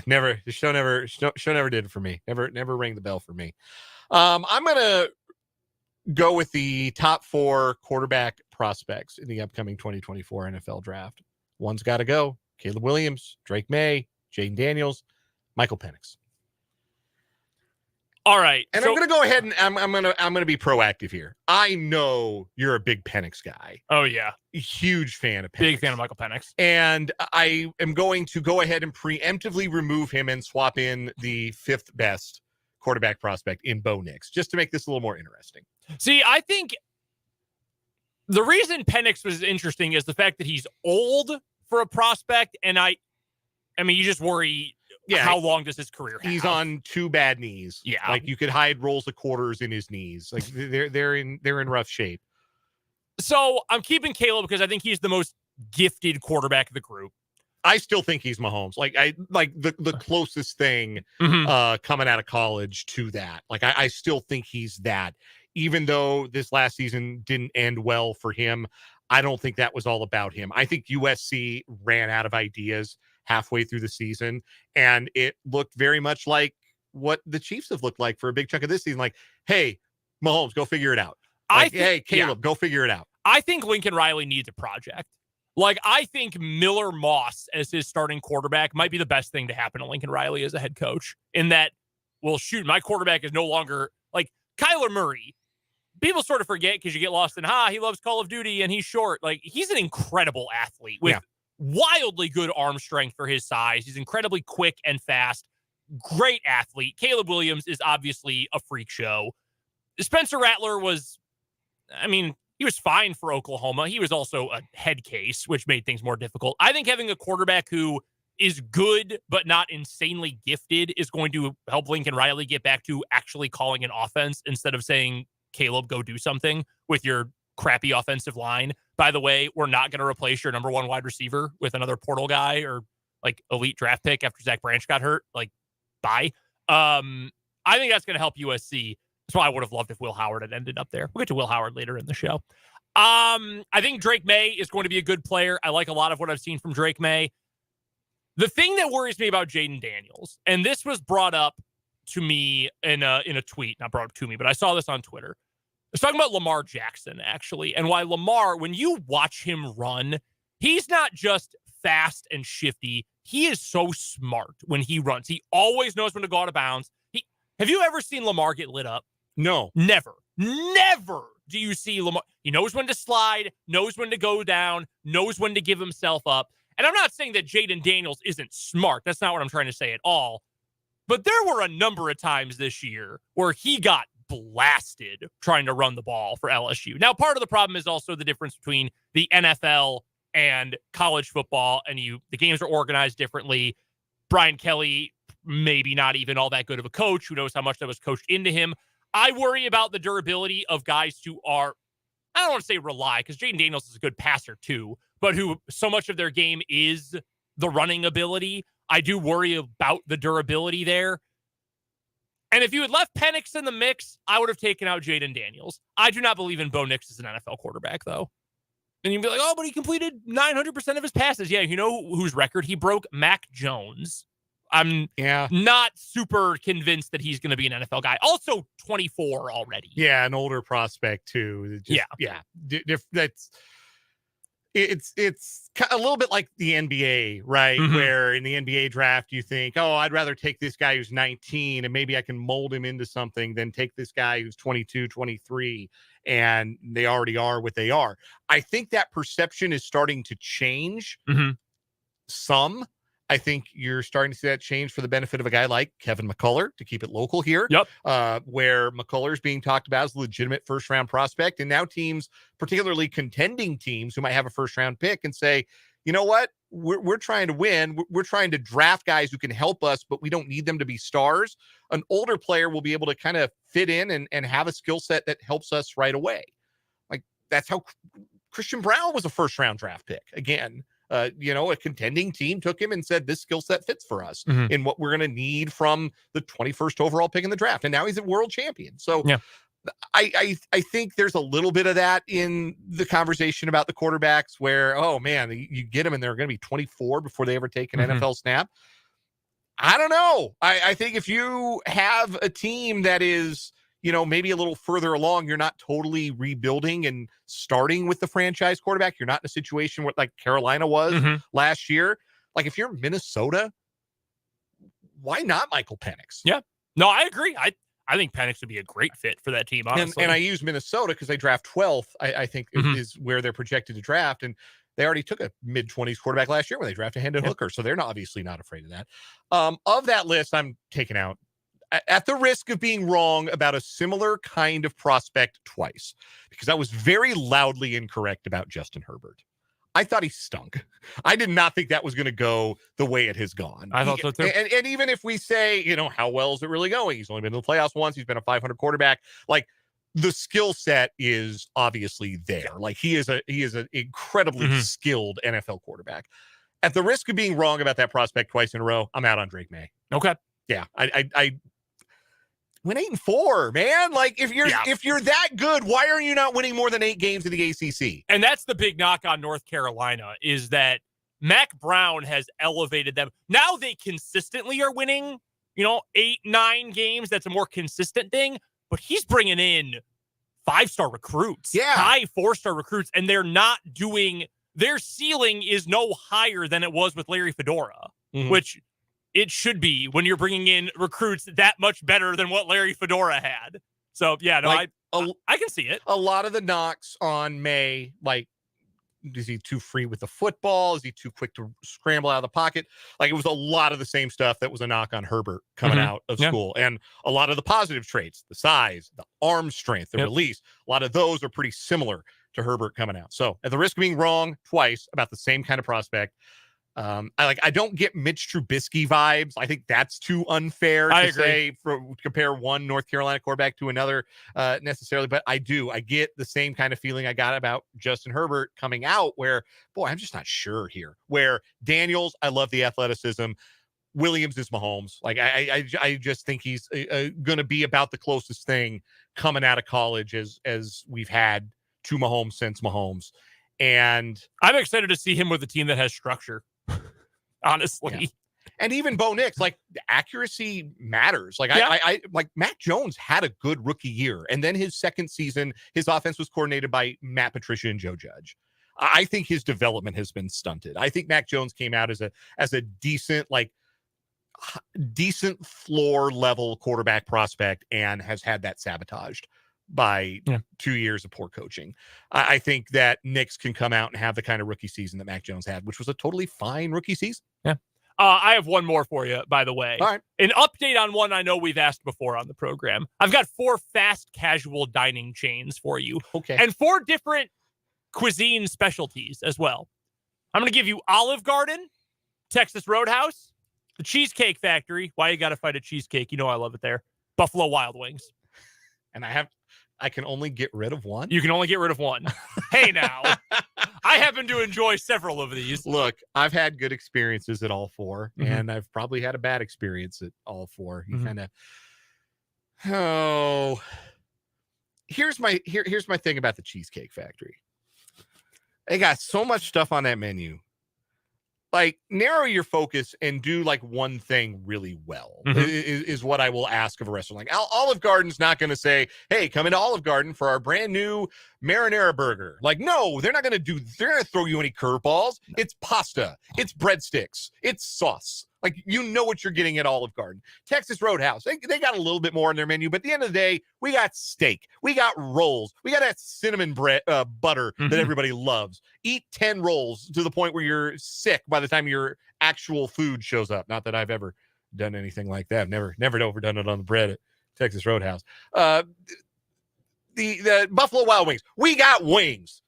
never. The show never did it for me. Never rang the bell for me. I'm gonna go with the top 4 quarterback prospects in the upcoming 2024 NFL draft. One's got to go. Caleb Williams, Drake May, Jaden Daniels, Michael Penix. All right. And I'm going to go ahead and I'm going to be proactive here. I know you're a big Penix guy. Oh yeah. Huge fan of Penix. Big fan of Michael Penix. And I am going to go ahead and preemptively remove him and swap in the 5th best quarterback prospect in Bo Nix, just to make this a little more interesting. See, I think the reason Penix was interesting is the fact that he's old for a prospect, and I mean, you just worry, how long does his career have? He's on 2 bad knees. Yeah, like you could hide rolls of quarters in his knees. Like they're in rough shape. So I'm keeping Caleb because I think he's the most gifted quarterback of the group. I still think he's Mahomes. Like the closest thing coming out of college to that. Like I still think he's that. Even though this last season didn't end well for him, I don't think that was all about him. I think USC ran out of ideas halfway through the season, and it looked very much like what the Chiefs have looked like for a big chunk of this season. Like, hey, Mahomes, go figure it out. Hey, Caleb, go figure it out. I think Lincoln Riley needs a project. Like, I think Miller Moss as his starting quarterback might be the best thing to happen to Lincoln Riley as a head coach, in that, well, shoot, my quarterback is no longer like Kyler Murray. People sort of forget because you get lost in, he loves Call of Duty and he's short. Like, he's an incredible athlete with wildly good arm strength for his size. He's incredibly quick and fast. Great athlete. Caleb Williams is obviously a freak show. Spencer Rattler was, he was fine for Oklahoma. He was also a head case, which made things more difficult. I think having a quarterback who is good but not insanely gifted is going to help Lincoln Riley get back to actually calling an offense instead of saying, Caleb, go do something with your crappy offensive line. By the way, we're not going to replace your number 1 wide receiver with another portal guy or like elite draft pick after Zach Branch got hurt. Like, bye. I think that's going to help USC. That's why I would have loved if Will Howard had ended up there. We'll get to Will Howard later in the show. I think Drake May is going to be a good player. I like a lot of what I've seen from Drake May. The thing that worries me about Jaden Daniels, and this was brought up to me in a tweet, not brought up to me, but I saw this on Twitter. I was talking about Lamar Jackson, actually, and why Lamar, when you watch him run, he's not just fast and shifty. He is so smart when he runs. He always knows when to go out of bounds. Have you ever seen Lamar get lit up? No. Never do you see Lamar. He knows when to slide, knows when to go down, knows when to give himself up. And I'm not saying that Jaden Daniels isn't smart. That's not what I'm trying to say at all. But there were a number of times this year where he got blasted trying to run the ball for LSU. Now, part of the problem is also the difference between the NFL and college football, and the games are organized differently. Brian Kelly, maybe not even all that good of a coach. Who knows how much that was coached into him. I worry about the durability of guys who are, I don't want to say rely, because Jaden Daniels is a good passer too, but who so much of their game is the running ability. I do worry about the durability there. And if you had left Penix in the mix, I would have taken out Jaden Daniels. I do not believe in Bo Nix as an NFL quarterback, though. And you'd be like, oh, but he completed 900% of his passes. Yeah, you know whose record he broke? Mac Jones. I'm not super convinced that he's going to be an NFL guy. Also 24 already. Yeah, an older prospect, too. It's a little bit like the NBA, right? Mm-hmm. Where in the NBA draft, you think, oh, I'd rather take this guy who's 19 and maybe I can mold him into something than take this guy who's 22, 23, and they already are what they are. I think that perception is starting to change some. I think you're starting to see that change for the benefit of a guy like Kevin McCullough, to keep it local here. Yep. Where McCullough's being talked about as a legitimate first-round prospect. And now teams, particularly contending teams who might have a first-round pick, and say, you know what? We're trying to win. We're trying to draft guys who can help us, but we don't need them to be stars. An older player will be able to kind of fit in and have a skill set that helps us right away. Like, that's how Christian Brown was a first-round draft pick. Again, a contending team took him and said, this skill set fits for us in what we're going to need from the 21st overall pick in the draft. And now he's a world champion. So I think there's a little bit of that in the conversation about the quarterbacks where, oh man, you get them and they're going to be 24 before they ever take an NFL snap. I don't know. I think if you have a team that is, maybe a little further along, you're not totally rebuilding and starting with the franchise quarterback. You're not in a situation where like Carolina was last year. Like if you're Minnesota, why not Michael Penix? Yeah. No, I agree. I think Penix would be a great fit for that team, honestly. And I use Minnesota because they draft 12th, I think is where they're projected to draft. And they already took a mid-20s quarterback last year when they drafted Hendon Hooker. So they're obviously not afraid of that. Of that list, I'm taking out, at the risk of being wrong about a similar kind of prospect twice, because I was very loudly incorrect about Justin Herbert. I thought he stunk. I did not think that was going to go the way it has gone. I thought so too. And even if we say, how well is it really going? He's only been to the playoffs once. He's been a 500 quarterback. Like the skill set is obviously there. Like he is an incredibly skilled NFL quarterback. At the risk of being wrong about that prospect twice in a row, I'm out on Drake May. Okay. Yeah. I win 8-4, man. Like if you're that good, why are you not winning more than 8 games in the ACC? And that's the big knock on North Carolina, is that Mac Brown has elevated them. Now they consistently are winning, 8-9 games. That's a more consistent thing, but he's bringing in 5-star recruits, high 4-star recruits, and they're not doing, their ceiling is no higher than it was with Larry Fedora, which it should be when you're bringing in recruits that much better than what Larry Fedora had. So, yeah, no, I can see it. A lot of the knocks on May, like, is he too free with the football? Is he too quick to scramble out of the pocket? Like, it was a lot of the same stuff that was a knock on Herbert coming out of school. And a lot of the positive traits, the size, the arm strength, the release, a lot of those are pretty similar to Herbert coming out. So, at the risk of being wrong twice about the same kind of prospect, I don't get Mitch Trubisky vibes. I think that's too unfair to say compare one North Carolina quarterback to another necessarily, but I get the same kind of feeling I got about Justin Herbert coming out where, boy, I'm just not sure here. Where Daniels, I love the athleticism. Williams is Mahomes. Like I just think he's going to be about the closest thing coming out of college as we've had to Mahomes since Mahomes. And I'm excited to see him with a team that has structure. Honestly. Yeah. And even Bo Nix, like accuracy matters. Like I like Mac Jones had a good rookie year. And then his second season, his offense was coordinated by Matt Patricia and Joe Judge. I think his development has been stunted. I think Mac Jones came out as a decent floor level quarterback prospect and has had that sabotaged by 2 years of poor coaching. I think that Nix can come out and have the kind of rookie season that Mac Jones had, which was a totally fine rookie season. Yeah. I have one more for you, by the way. All right. An update on one I know we've asked before on the program. I've got 4 fast casual dining chains for you. Okay. And 4 different cuisine specialties as well. I'm going to give you Olive Garden, Texas Roadhouse, the Cheesecake Factory. Why you got to fight a cheesecake? You know I love it there. Buffalo Wild Wings. And I can only get rid of one? You can only get rid of one. Hey, now. I happen to enjoy several of these. Look, I've had good experiences at all 4, and I've probably had a bad experience at all 4. You kind of, here's my thing about the Cheesecake Factory. They got so much stuff on that menu. Like, narrow your focus and do like one thing really well is what I will ask of a restaurant. Like Olive Garden's not going to say, hey, come into Olive Garden for our brand new marinara burger. Like, no, they're not going to throw you any curveballs. No. It's pasta. It's breadsticks. It's sauce. Like, you know what you're getting at Olive Garden. Texas Roadhouse, they got a little bit more on their menu, but at the end of the day, we got steak. We got rolls. We got that cinnamon bread, butter that everybody loves. Eat 10 rolls to the point where you're sick by the time your actual food shows up. Not that I've ever done anything like that. Never overdone it on the bread at Texas Roadhouse. The Buffalo Wild Wings. We got wings.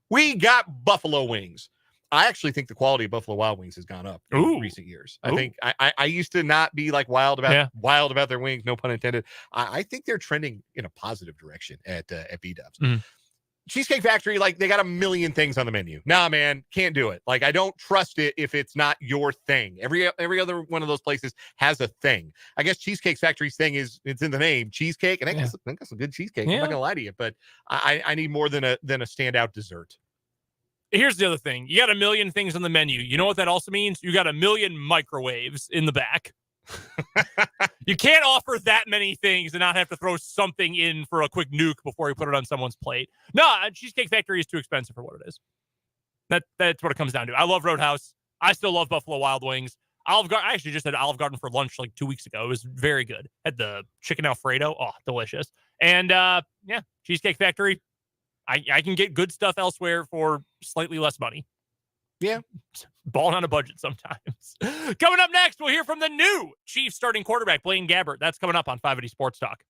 We got buffalo wings. I actually think the quality of Buffalo Wild Wings has gone up in recent years. I think I used to not be like wild about their wings, no pun intended. I think they're trending in a positive direction at B-Dubs. Cheesecake Factory, like, they got a million things on the menu. Nah, man, can't do it. Like, I don't trust it if it's not your thing. Every other one of those places has a thing. I guess Cheesecake Factory's thing is, it's in the name, cheesecake, and I got some good cheesecake. I'm not gonna lie to you, but I need more than a standout dessert. Here's the other thing. You got a million things on the menu. You know what that also means? You got a million microwaves in the back. You can't offer that many things and not have to throw something in for a quick nuke before you put it on someone's plate. No, Cheesecake Factory is too expensive for what it is. That's what it comes down to. I love Roadhouse. I still love Buffalo Wild Wings. Olive Garden. I actually just had Olive Garden for lunch like 2 weeks ago. It was very good. Had the chicken Alfredo. Oh, delicious. And Cheesecake Factory. I can get good stuff elsewhere for slightly less money. Yeah. Balling on a budget sometimes. Coming up next, we'll hear from the new Chiefs starting quarterback, Blaine Gabbert. That's coming up on 580 Sports Talk.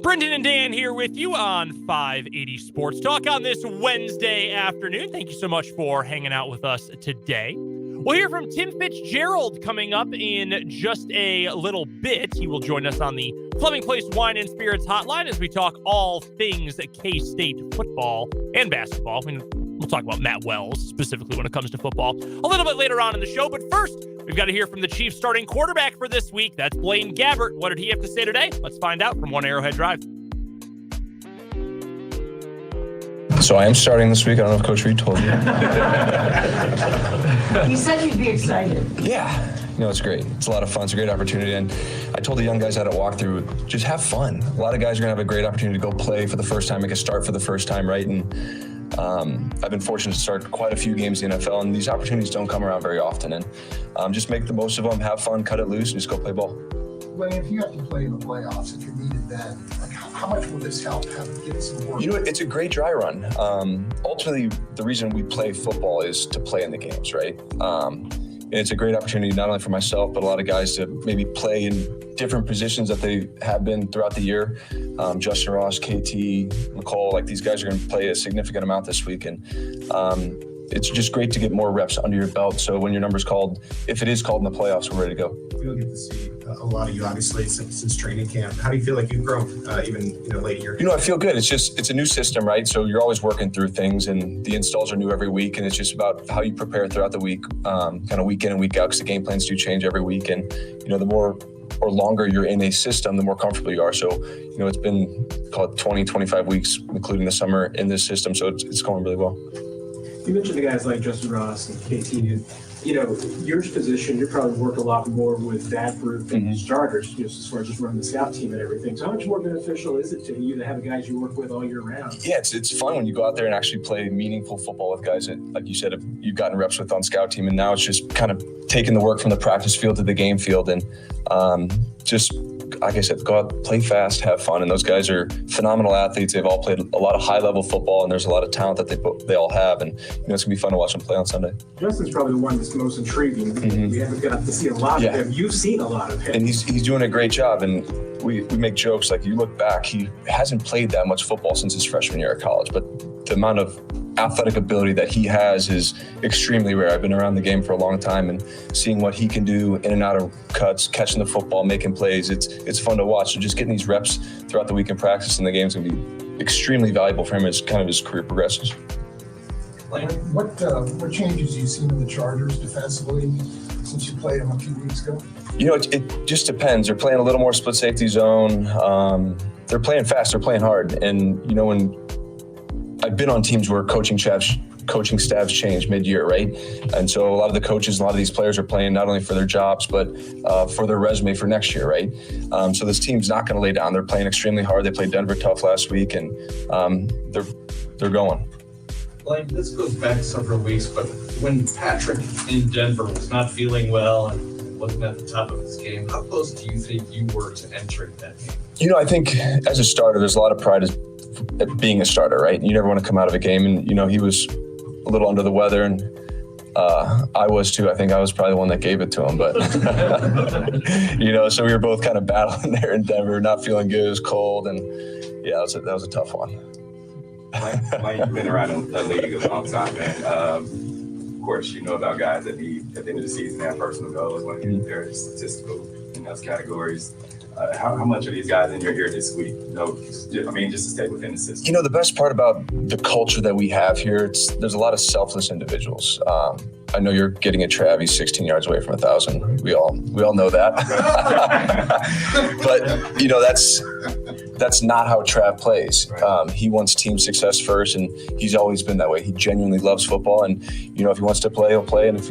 Brendan and Dan here with you on 580 Sports Talk on this Wednesday afternoon. Thank you so much for hanging out with us today. We'll hear from Tim Fitzgerald coming up in just a little bit. He will join us on the Fleming Place Wine and Spirits hotline as we talk all things K-State football and basketball. I mean, we'll talk about Matt Wells specifically when it comes to football a little bit later on in the show. But first, we've got to hear from the Chiefs starting quarterback for this week. That's Blaine Gabbert. What did he have to say today? Let's find out from One Arrowhead Drive. So I am starting this week. I don't know if Coach Reid told you. You said you'd be excited. Yeah. It's great. It's a lot of fun. It's a great opportunity. And I told the young guys at a walkthrough, just have fun. A lot of guys are going to have a great opportunity to go play for the first time, make a start for the first time, right? And I've been fortunate to start quite a few games in the NFL, and these opportunities don't come around very often. And just make the most of them, have fun, cut it loose, and just go play ball. Blaine, if you have to play in the playoffs, if you're needed then, like how much will this help get some work? It's a great dry run. Ultimately, the reason we play football is to play in the games, right? And it's a great opportunity not only for myself, but a lot of guys to maybe play in different positions that they have been throughout the year. Justin Ross, KT, McCall, like these guys are going to play a significant amount this week. And it's just great to get more reps under your belt. So when your number's called, if it is called in the playoffs, we're ready to go. We'll get to see a lot of you, obviously, since training camp. How do you feel like you've grown, even late year? I feel good. It's a new system, right? So you're always working through things, and the installs are new every week, and it's just about how you prepare throughout the week, kind of week in and week out, because the game plans do change every week. And, the more or longer you're in a system, the more comfortable you are. So, it's been called 20, 25 weeks, including the summer in this system. So it's going really well. You mentioned the guys like Justin Ross and KT. Your position, you probably work a lot more with that group than starters, just as far as just running the scout team and everything. So how much more beneficial is it to you to have the guys you work with all year round? Yeah, it's fun when you go out there and actually play meaningful football with guys that, like you said, you've gotten reps with on scout team, and now it's just kind of taking the work from the practice field to the game field, and just, like I said, go out, play fast, have fun. And those guys are phenomenal athletes. They've all played a lot of high-level football, and there's a lot of talent that they all have. And it's going to be fun to watch them play on Sunday. Justin's probably the one that's most intriguing. We haven't got to see a lot of him. You've seen a lot of him. And he's doing a great job. And we make jokes, like, you look back, he hasn't played that much football since his freshman year at college. But the amount of athletic ability that he has is extremely rare. I've been around the game for a long time, and seeing what he can do in and out of cuts, catching the football, making plays, it's fun to watch. So just getting these reps throughout the week in practice and the game's going to be extremely valuable for him as kind of his career progresses. What changes have you seen in the Chargers defensively since you played them a few weeks ago? It just depends. They're playing a little more split safety zone. They're playing fast. They're playing hard. And, when I've been on teams where coaching staffs change mid-year, right? And so a lot of the coaches, a lot of these players are playing not only for their jobs, but for their resume for next year, right? So this team's not going to lay down. They're playing extremely hard. They played Denver tough last week, and they're going. Blaine, this goes back several weeks, but when Patrick in Denver was not feeling well and wasn't at the top of his game, how close do you think you were to entering that game? I think as a starter, there's a lot of pride at being a starter, right? You never want to come out of a game, and he was a little under the weather, and I was too. I think I was probably the one that gave it to him, but so we were both kind of battling there in Denver, not feeling good. It was cold, and yeah, that was a tough one. Mike, you've been around the league a long time, man. Of course, about guys that need at the end of the season have personal goals, want to get their statistical in those categories. How much are these guys in your ear this week? Just to stay within the system. The best part about the culture that we have here, there's a lot of selfless individuals. I know you're getting at Trav. He's 16 yards away from 1,000. We all know that. But that's not how Trav plays. He wants team success first, and he's always been that way. He genuinely loves football, and if he wants to play, he'll play, and if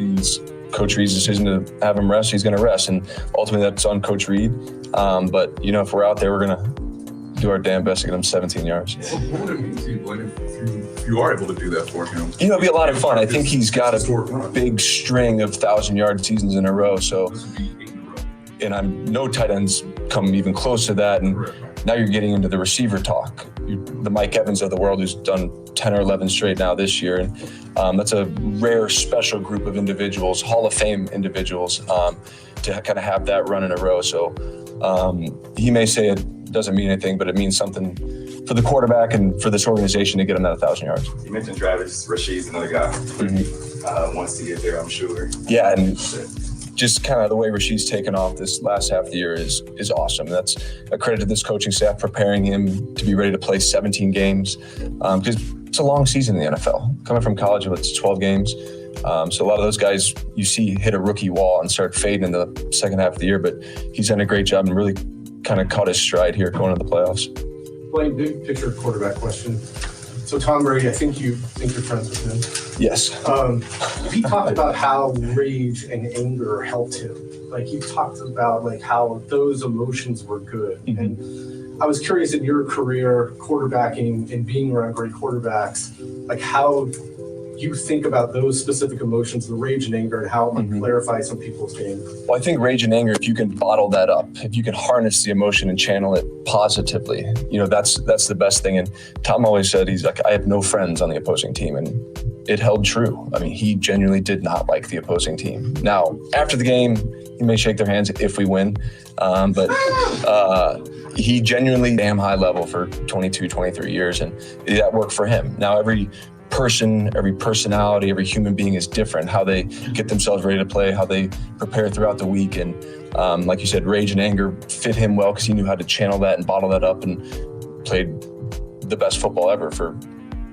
Coach Reid's decision to have him rest, he's going to rest, and ultimately that's on Coach Reid. But if we're out there, we're going to do our damn best to get him 17 yards. What would it mean to you, Blaine, if you are able to do that for him? It'd be a lot of fun. I think he's got a big string of 1,000-yard seasons in a row. So, and no tight ends come even close to that. And now you're getting into the receiver talk. The Mike Evans of the world, who's done 10 or 11 straight now this year. And that's a rare, special group of individuals, Hall of Fame individuals, to kind of have that run in a row. So he may say it doesn't mean anything, but it means something for the quarterback and for this organization to get him that 1,000 yards. You mentioned Travis Rasheed's another guy wants to get there, I'm sure. Yeah, and just kind of the way Rasheed's taken off this last half of the year is awesome. That's a credit to this coaching staff preparing him to be ready to play 17 games because it's a long season in the NFL. Coming from college, it's 12 games. So a lot of those guys you see hit a rookie wall and start fading in the second half of the year, but he's done a great job and really kind of caught his stride here going into the playoffs. Blaine, big picture quarterback question. So Tom Brady, I think you're friends with him. Yes. He talked about how rage and anger helped him. Like you talked about like how those emotions were good. Mm-hmm. And I was curious in your career, quarterbacking and being around great quarterbacks, like how you think about those specific emotions, the rage and anger, and how it might clarify some people's game. Well, I think rage and anger, if you can bottle that up, if you can harness the emotion and channel it positively, that's the best thing. And Tom always said, he's like, I have no friends on the opposing team. And it held true. I mean, he genuinely did not like the opposing team. Now, after the game, he may shake their hands if we win. But he genuinely damn high level for 22, 23 years. And that worked for him. Now, every person, every personality, every human being is different, how they get themselves ready to play, how they prepare throughout the week. And like you said, rage and anger fit him well because he knew how to channel that and bottle that up and played the best football ever for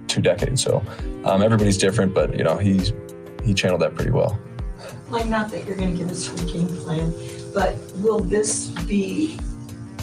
2 decades. So everybody's different, but he channeled that pretty well. Like, not that you're going to give us a game plan, but will this be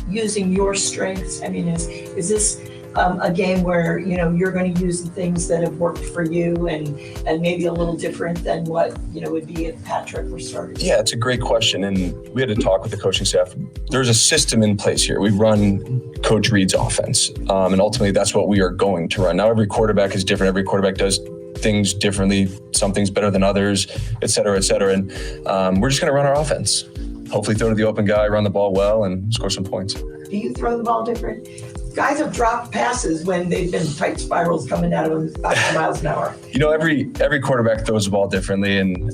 using your strengths? I mean, is this a game where you're going to use the things that have worked for you and maybe a little different than what would be if Patrick were started? Yeah, it's a great question, and we had to talk with the coaching staff. There's a system in place here. We run Coach Reid's offense, and ultimately that's what we are going to run. Now every quarterback is different. Every quarterback does things differently. Some things better than others, et cetera, et cetera. And we're just going to run our offense. Hopefully throw to the open guy, run the ball well, and score some points. Do you throw the ball different? Guys have dropped passes when they've been tight spirals coming out of them 5 miles an hour. Every quarterback throws the ball differently, and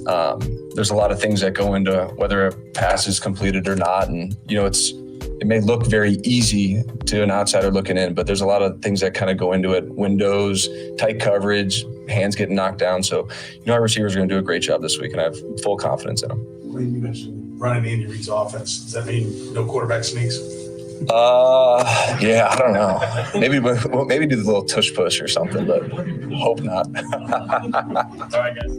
there's a lot of things that go into whether a pass is completed or not. And it may look very easy to an outsider looking in, but there's a lot of things that kind of go into it. Windows, tight coverage, hands getting knocked down. So our receivers are going to do a great job this week, and I have full confidence in them. When you mentioned running Andy Reid's offense, does that mean no quarterback sneaks? Yeah, I don't know. Maybe do the little tush push or something, but hope not. All right, guys.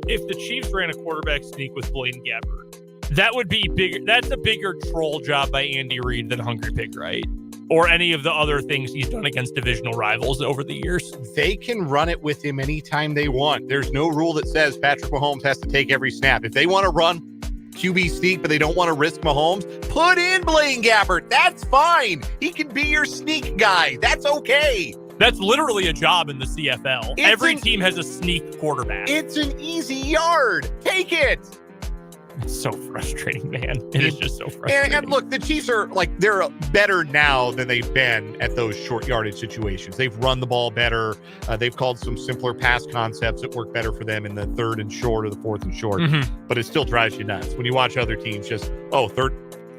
If the Chiefs ran a quarterback sneak with Blaine Gabbert, that would be bigger. That's a bigger troll job by Andy Reid than Hungry Pig, right? Or any of the other things he's done against divisional rivals over the years. They can run it with him anytime they want. There's no rule that says Patrick Mahomes has to take every snap. If they want to run QB sneak, but they don't want to risk Mahomes, put in Blaine Gabbert. That's fine. He can be your sneak guy. That's okay. That's literally a job in the CFL. Every team has a sneak quarterback. It's an easy yard. Take it. It's so frustrating, man. It is just so frustrating. And look, the Chiefs are they're better now than they've been at those short yardage situations. They've run the ball better. They've called some simpler pass concepts that work better for them in the 3rd and short or the 4th and short. Mm-hmm. But it still drives you nuts when you watch other teams just,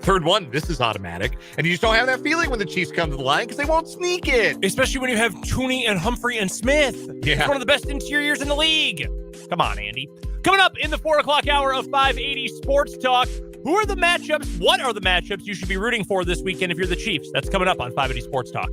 third one, this is automatic. And you just don't have that feeling when the Chiefs come to the line because they won't sneak it. Especially when you have Tooney and Humphrey and Smith. Yeah. It's one of the best interiors in the league. Come on, Andy. Coming up in the 4 o'clock hour of 580 Sports Talk, who are the matchups? What are the matchups you should be rooting for this weekend if you're the Chiefs? That's coming up on 580 Sports Talk.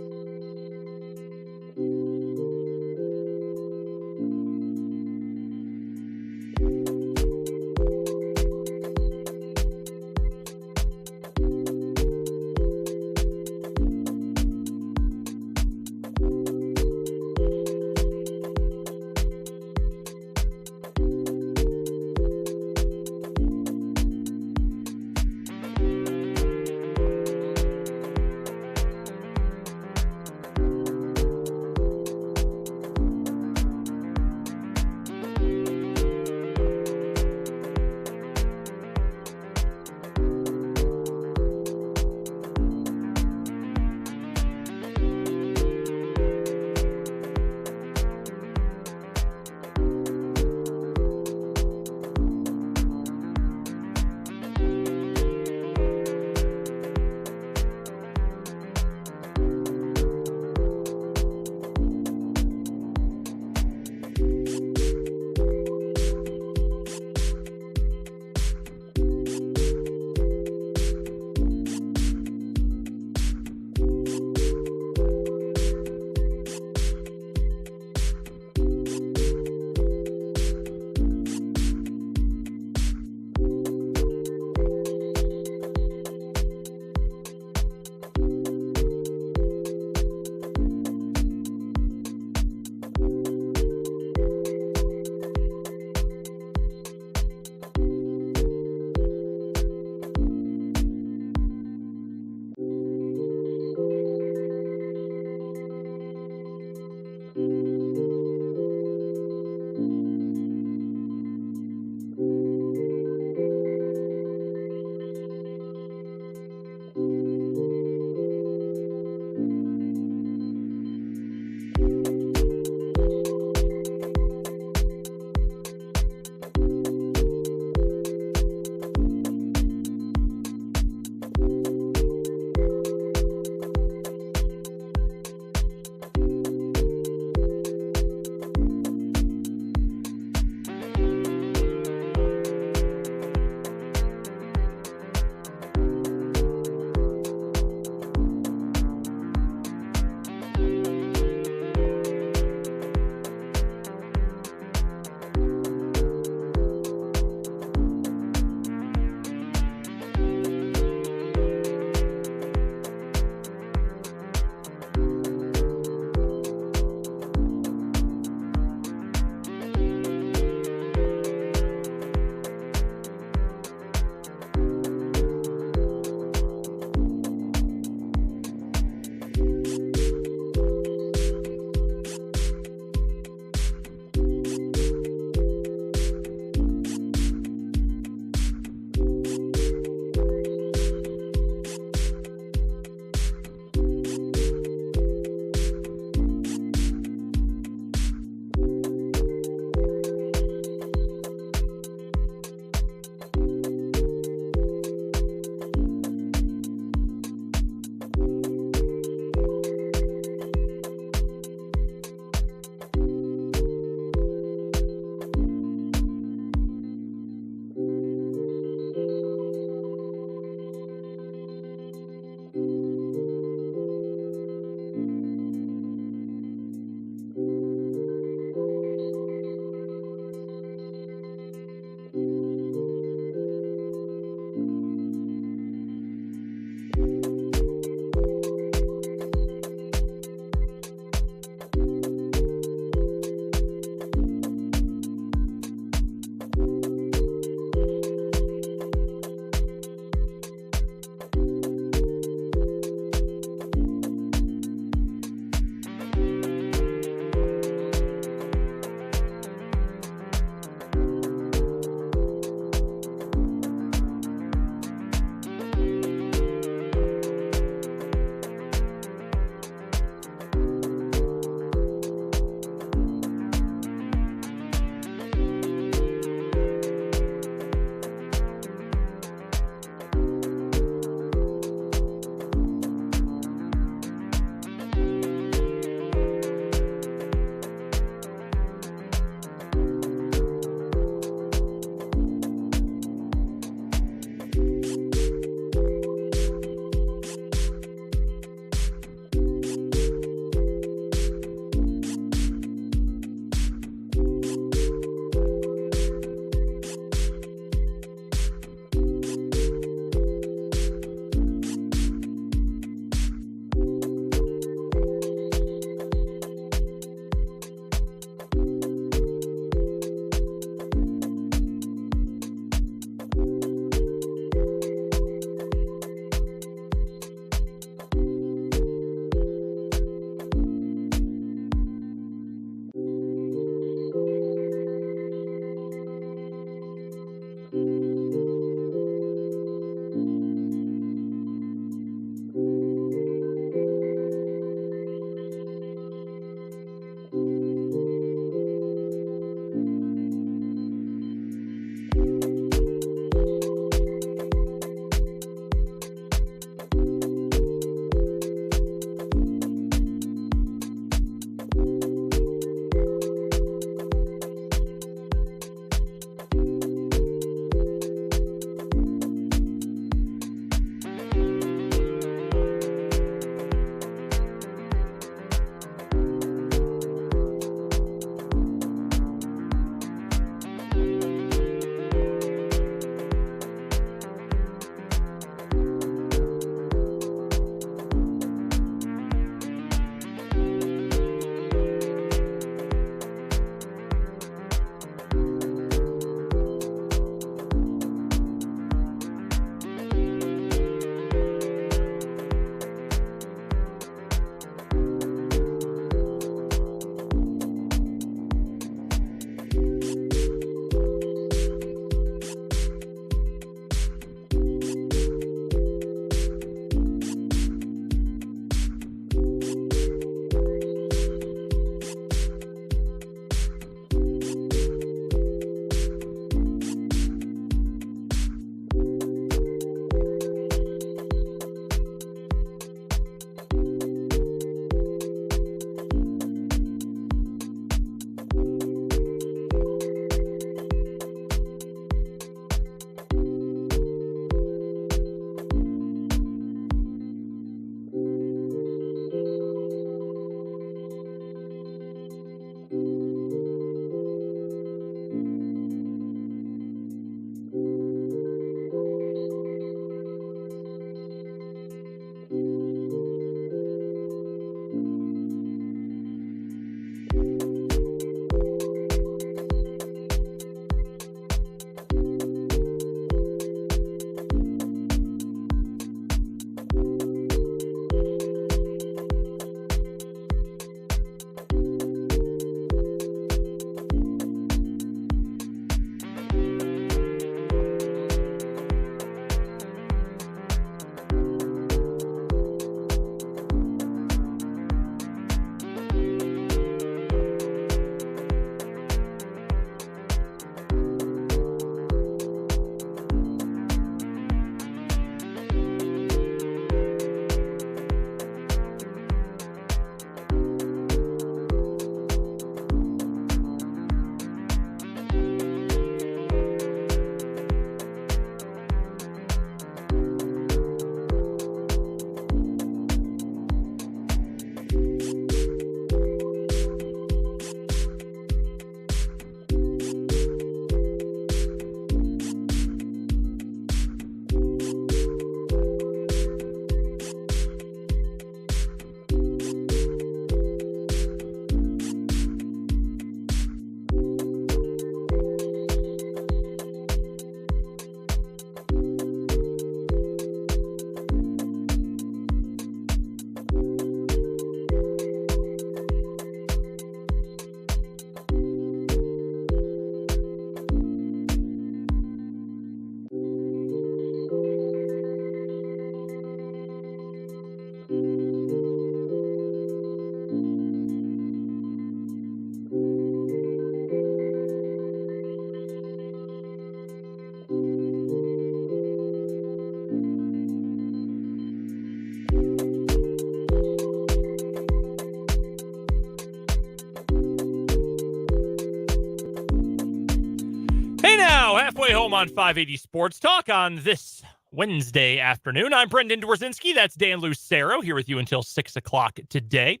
home on 580 Sports Talk on this Wednesday afternoon. I'm Brendan Dworzinski. That's Dan Lucero here with you until 6 o'clock today.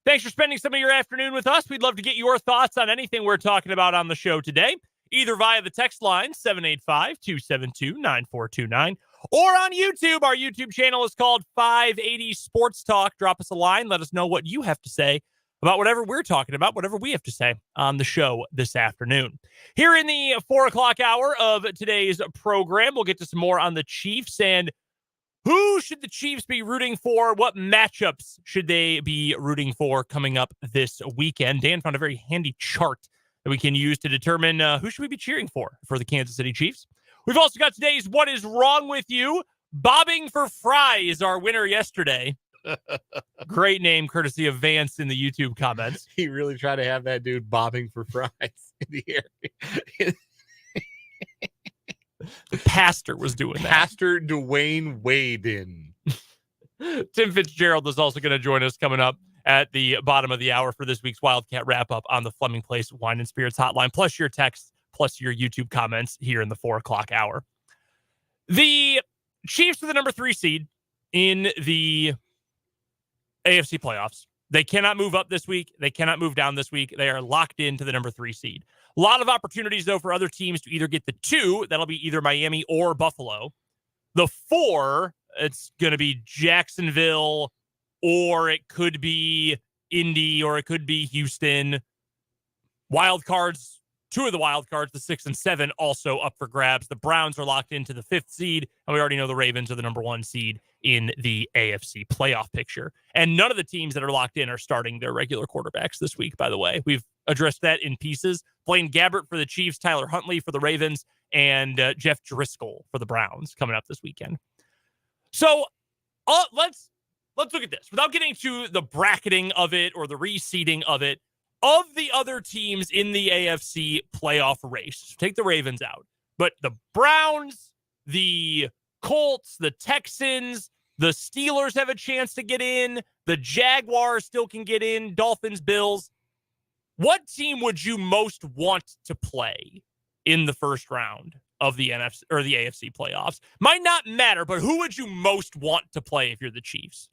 Thanks for spending some of your afternoon with us. We'd love to get your thoughts on anything we're talking about on the show today, either via the text line 785-272-9429 or on YouTube. Our YouTube channel is called 580 Sports Talk. Drop us a line. Let us know what you have to say about whatever we're talking about, whatever we have to say on the show this afternoon. Here in the 4 o'clock hour of today's program, we'll get to some more on the Chiefs and who should the Chiefs be rooting for? What matchups should they be rooting for coming up this weekend? Dan found a very handy chart that we can use to determine who should we be cheering for the Kansas City Chiefs. We've also got today's What is Wrong with You? Bobbing for Fries, our winner yesterday. Great name, courtesy of Vance in the YouTube comments. He really tried to have that dude bobbing for fries in the air. The pastor was doing that. Pastor Dwayne Waden. Tim Fitzgerald is also going to join us coming up at the bottom of the hour for this week's Wildcat Wrap-up on the Fleming Place Wine and Spirits hotline, plus your texts, plus your YouTube comments here in the 4 o'clock hour. The Chiefs are the number 3 seed in the AFC playoffs. They cannot move up this week. They cannot move down this week. They are locked into the number 3 seed. A lot of opportunities, though, for other teams to either get the 2, that'll be either Miami or Buffalo. The 4, it's going to be Jacksonville, or it could be Indy, or it could be Houston. Wild cards, 2 of the wild cards, the 6 and 7, also up for grabs. The Browns are locked into the 5th seed, and we already know the Ravens are the number 1 seed in the AFC playoff picture. And none of the teams that are locked in are starting their regular quarterbacks this week, by the way. We've addressed that in pieces. Blaine Gabbert for the Chiefs, Tyler Huntley for the Ravens, and Jeff Driscoll for the Browns coming up this weekend. So let's look at this. Without getting to the bracketing of it or the reseeding of it, of the other teams in the AFC playoff race, take the Ravens out, but the Browns, the Colts, the Texans, the Steelers have a chance to get in. The Jaguars still can get in. Dolphins, Bills. What team would you most want to play in the first round of the NFC or the AFC playoffs? Might not matter, but who would you most want to play if you're the Chiefs?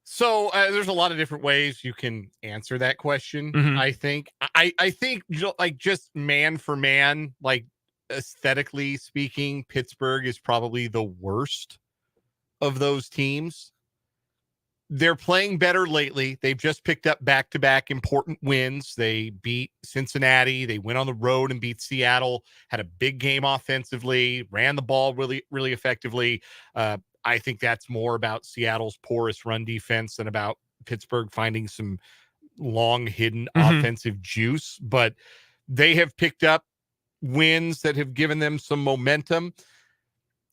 So there's a lot of different ways you can answer that question. Mm-hmm. I think like just man for man, like aesthetically speaking, Pittsburgh is probably the worst of those teams. They're playing better lately. They've just picked up back-to-back important wins. They beat Cincinnati. They went on the road and beat Seattle, had a big game offensively, ran the ball really, really effectively. I think that's more about Seattle's porous run defense than about Pittsburgh finding some long hidden offensive juice. But they have picked up wins that have given them some momentum.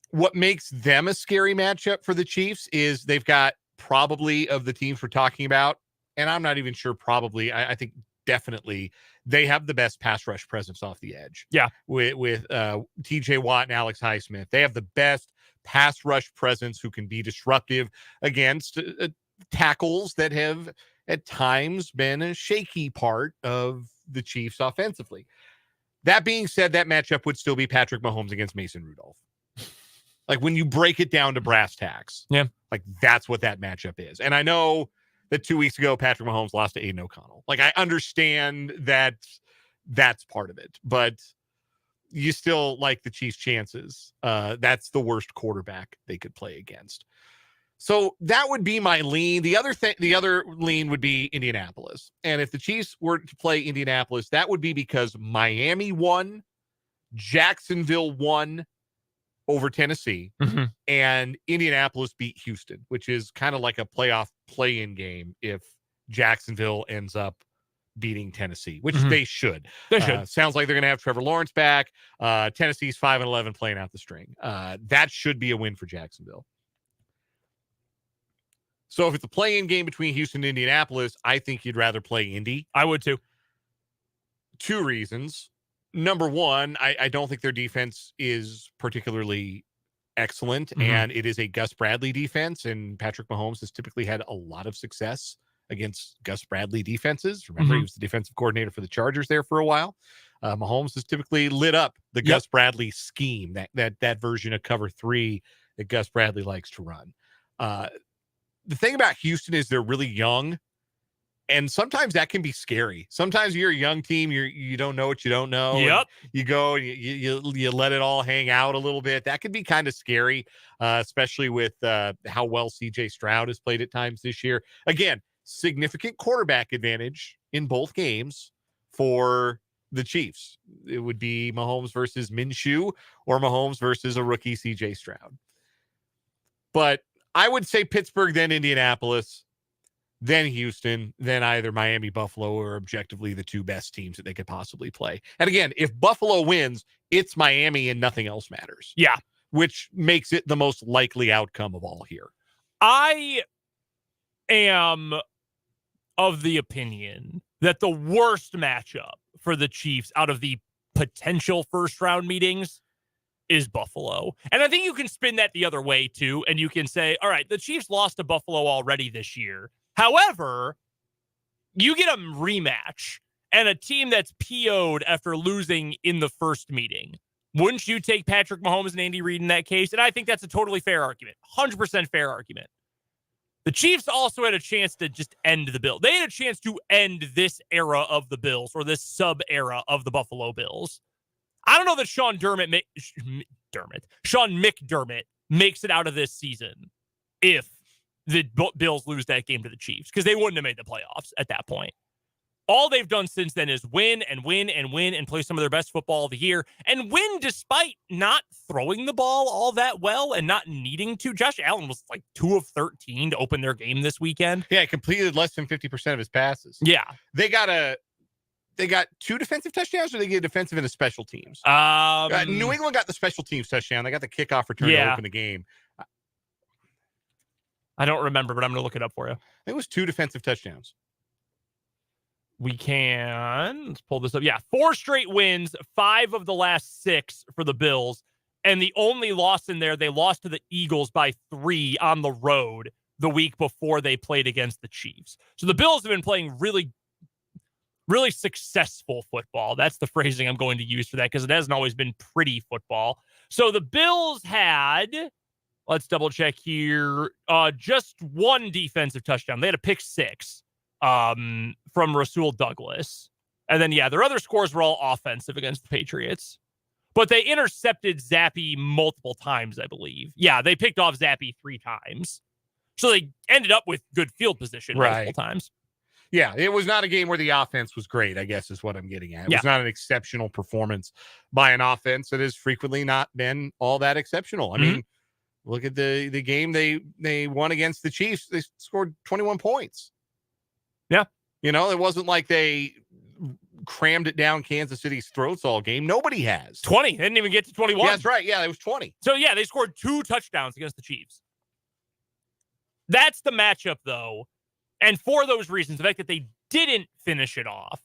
What makes them a scary matchup for the Chiefs is they've got probably of the teams we're talking about, and I'm not even sure probably, I think definitely they have the best pass rush presence off the edge. Yeah. With TJ Watt and Alex Highsmith. They have the best pass rush presence who can be disruptive against tackles that have at times been a shaky part of the Chiefs offensively. That being said, that matchup would still be Patrick Mahomes against Mason Rudolph. Like when you break it down to brass tacks, yeah, like that's what that matchup is. And I know that 2 weeks ago, Patrick Mahomes lost to Aiden O'Connell. Like I understand that that's part of it, but you still like the Chiefs' chances. That's the worst quarterback they could play against. So that would be my lean. The other lean would be Indianapolis. And if the Chiefs were to play Indianapolis, that would be because Miami won, Jacksonville won over Tennessee, and Indianapolis beat Houston, which is kind of like a playoff play-in game if Jacksonville ends up beating Tennessee, which they should. They should. Sounds like they're going to have Trevor Lawrence back. Tennessee's 5-11 playing out the string. That should be a win for Jacksonville. So if it's a play-in game between Houston and Indianapolis, I think you'd rather play Indy. I would too. 2 reasons. Number one, I don't think their defense is particularly excellent, and it is a Gus Bradley defense, and Patrick Mahomes has typically had a lot of success against Gus Bradley defenses. Remember, he was the defensive coordinator for the Chargers there for a while. Mahomes has typically lit up the Gus Bradley scheme, that version of cover 3 that Gus Bradley likes to run. The thing about Houston is they're really young, and sometimes that can be scary. Sometimes you're a young team, you don't know what you don't know. Yep. You go and you let it all hang out a little bit. That can be kind of scary, especially with how well CJ Stroud has played at times this year. Again, significant quarterback advantage in both games for the Chiefs. It would be Mahomes versus Minshew or Mahomes versus a rookie CJ Stroud. But I would say Pittsburgh, then Indianapolis, then Houston, then either Miami, Buffalo, or objectively the 2 best teams that they could possibly play. And again, if Buffalo wins, it's Miami and nothing else matters. Yeah. Which makes it the most likely outcome of all here. I am of the opinion that the worst matchup for the Chiefs out of the potential first round meetings is Buffalo. And I think you can spin that the other way too. And you can say, all right, the Chiefs lost to Buffalo already this year. However, you get a rematch and a team that's PO'd after losing in the first meeting. Wouldn't you take Patrick Mahomes and Andy Reid in that case? And I think that's a totally fair argument. 100% fair argument. The Chiefs also had a chance to just end the Bills. They had a chance to end this era of the Bills or this sub-era of the Buffalo Bills. I don't know that Sean McDermott makes it out of this season if the Bills lose that game to the Chiefs, because they wouldn't have made the playoffs at that point. All they've done since then is win and win and win and play some of their best football of the year and win despite not throwing the ball all that well and not needing to. Josh Allen was like 2 of 13 to open their game this weekend. Yeah, completed less than 50% of his passes. Yeah. They got 2 defensive touchdowns, or they get defensive and a special teams? New England got the special teams touchdown. They got the kickoff return to open the game. I don't remember, but I'm going to look it up for you. I think it was 2 defensive touchdowns. Let's pull this up. Yeah, 4 straight wins, 5 of the last 6 for the Bills. And the only loss in there, they lost to the Eagles by 3 on the road the week before they played against the Chiefs. So the Bills have been playing really, really successful football. That's the phrasing I'm going to use for that, because it hasn't always been pretty football. So the Bills had, let's double check here, just 1 defensive touchdown. They had a pick 6. From Rasul Douglas. And then, their other scores were all offensive against the Patriots. But they intercepted Zappy multiple times, I believe. Yeah, they picked off Zappy 3 times. So they ended up with good field position multiple times. Yeah, it was not a game where the offense was great, I guess is what I'm getting at. It was not an exceptional performance by an offense that has frequently not been all that exceptional. I mean, look at the game they won against the Chiefs. They scored 21 points. Yeah. It wasn't like they crammed it down Kansas City's throats all game. Nobody has. 20. They didn't even get to 21. Yeah, that's right. Yeah, it was 20. So, they scored 2 touchdowns against the Chiefs. That's the matchup, though. And for those reasons, the fact that they didn't finish it off